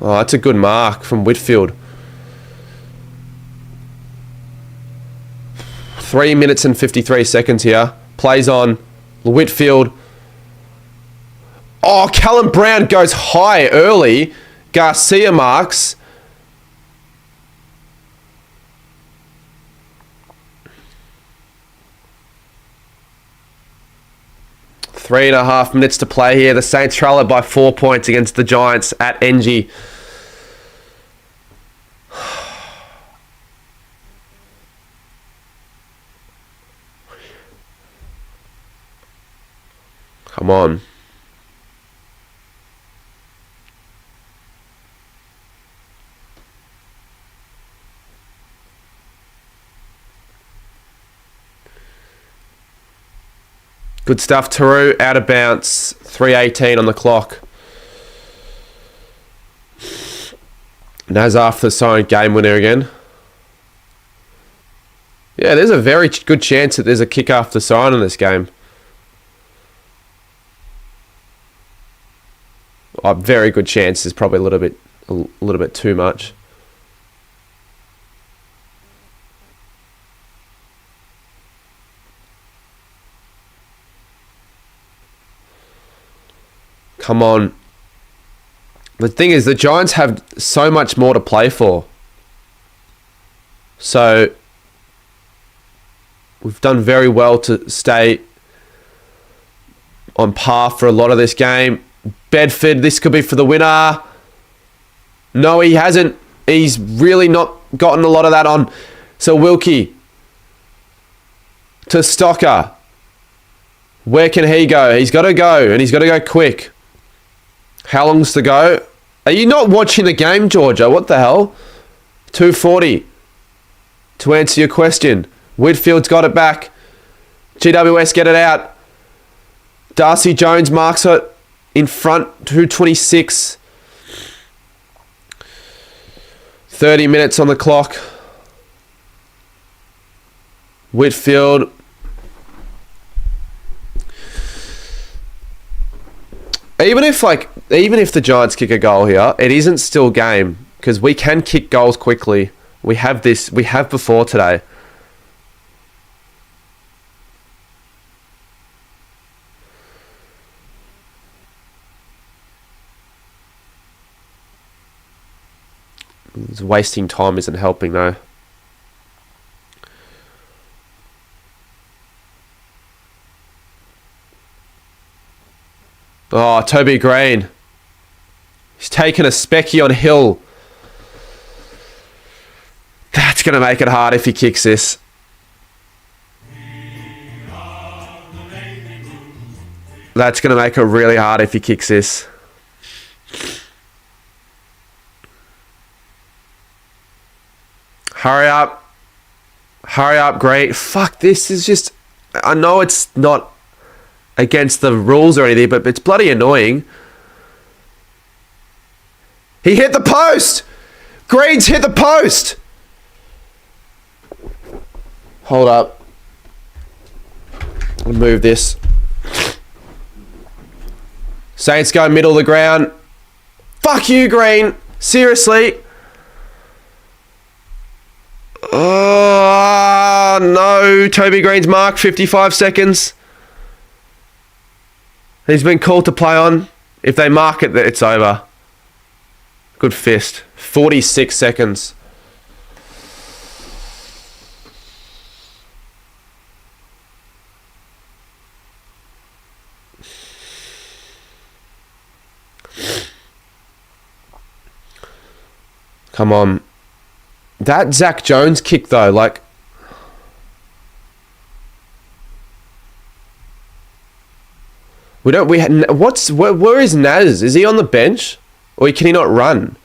Oh, that's a good mark from Whitfield. 3 minutes and 53 seconds here. Plays on. Whitfield. Oh, Callum Brown goes high early. Garcia marks. Three and a half minutes to play here. The Saints trail it by 4 points against the Giants at NG. Come on. Good stuff, Taru, out of bounce, 3:18 on the clock. Naz after the signed game winner again. Yeah, there's a very good chance that there's a kick after sign in this game. Oh, very good chance is probably a little bit too much. Come on. The thing is, the Giants have so much more to play for. So, we've done very well to stay on par for a lot of this game. Bedford, this could be for the winner. No, he hasn't. He's really not gotten a lot of that on. So, Wilkie to Stocker. Where can he go? He's got to go, and he's got to go quick. How long's to go? Are you not watching the game, Georgia? What the hell? 240. To answer your question. Whitfield's got it back. GWS get it out. Darcy Jones marks it in front. 226. 30 minutes on the clock. Whitfield. Even if the Giants kick a goal here, it isn't still game because we can kick goals quickly. We have before today. Wasting time isn't helping though. Oh, Toby Green. He's taken a specky on Hill. That's going to make it hard if he kicks this. That's going to make it really hard if he kicks this. Hurry up. Hurry up, great. Fuck, this is just... I know it's not against the rules or anything, but it's bloody annoying. He hit the post! Green's hit the post! Hold up. I'll move this. Saints go middle of the ground. Fuck you, Green. Seriously. Oh, no. Toby Green's mark, 55 seconds. He's been called to play on. If they mark it, it's over. Good fist. 46 seconds. Come on. That Zach Jones kick though, like... Where is Naz? Is he on the bench? Or can he not run?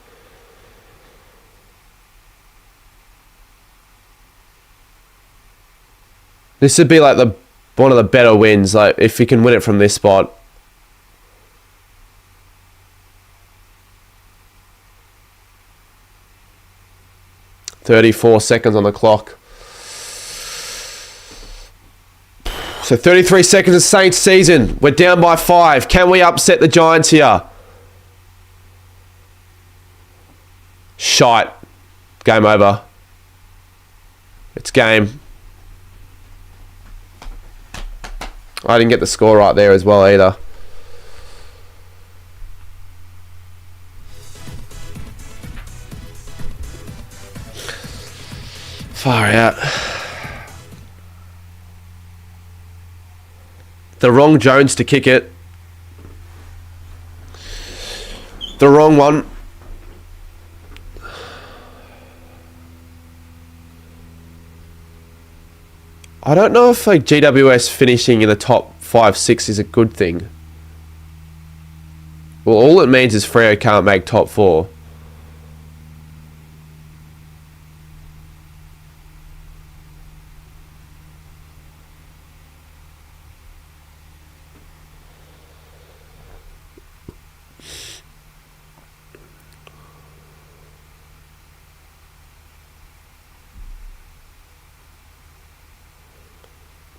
This would be like one of the better wins, like if he can win it from this spot. .34 seconds on the clock. So 33 seconds of Saints season. We're down by 5. Can we upset the Giants here? Shite. Game over. It's game. I didn't get the score right there as well either. Far out. The wrong Jones to kick it. The wrong one. I don't know if like GWS finishing in the top 5-6 is a good thing. Well, all it means is Freo can't make top 4.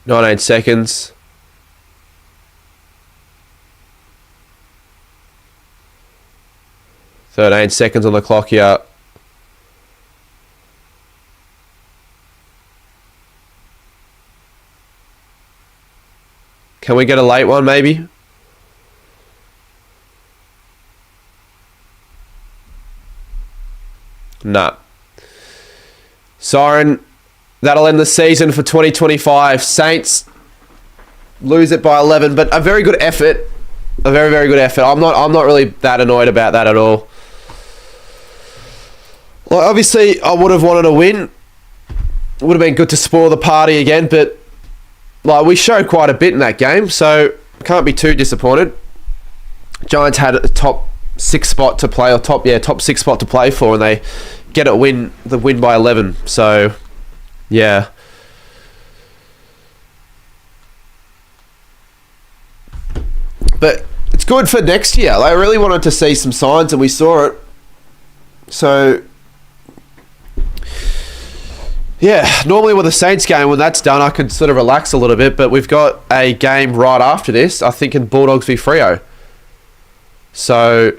.9 seconds. .13 seconds on the clock here. Can we get a late one maybe? Nah. Siren. That'll end the season for 2025. Saints lose it by 11, but a very good effort. A very, very good effort. I'm not really that annoyed about that at all. Well, obviously, I would have wanted a win. It would have been good to spoil the party again, but like we showed quite a bit in that game, so can't be too disappointed. Giants had a top sixth spot to play, or top six spot to play for, and they get it win by 11. So yeah. But it's good for next year. I really wanted to see some signs, and we saw it. So yeah, normally with the Saints game, when that's done, I can sort of relax a little bit. But we've got a game right after this, I think, in Bulldogs v Freo. So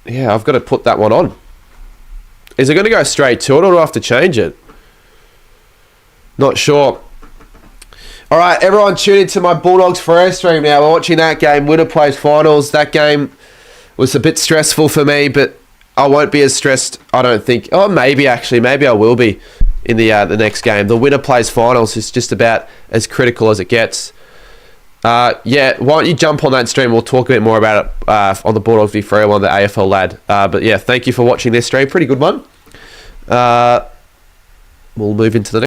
yeah, I've got to put that one on. Is it going to go straight to it, or do I have to change it? Not sure. All right, everyone tune into my Bulldogs Freo stream now. We're watching that game, winner plays finals. That game was a bit stressful for me, but I won't be as stressed, I don't think. Oh, maybe I will be in the next game. The winner plays finals is just about as critical as it gets. Yeah, why don't you jump on that stream? We'll talk a bit more about it on the Bulldogs v Freo on the AFL lad. But yeah, thank you for watching this stream. Pretty good one. We'll move into the next.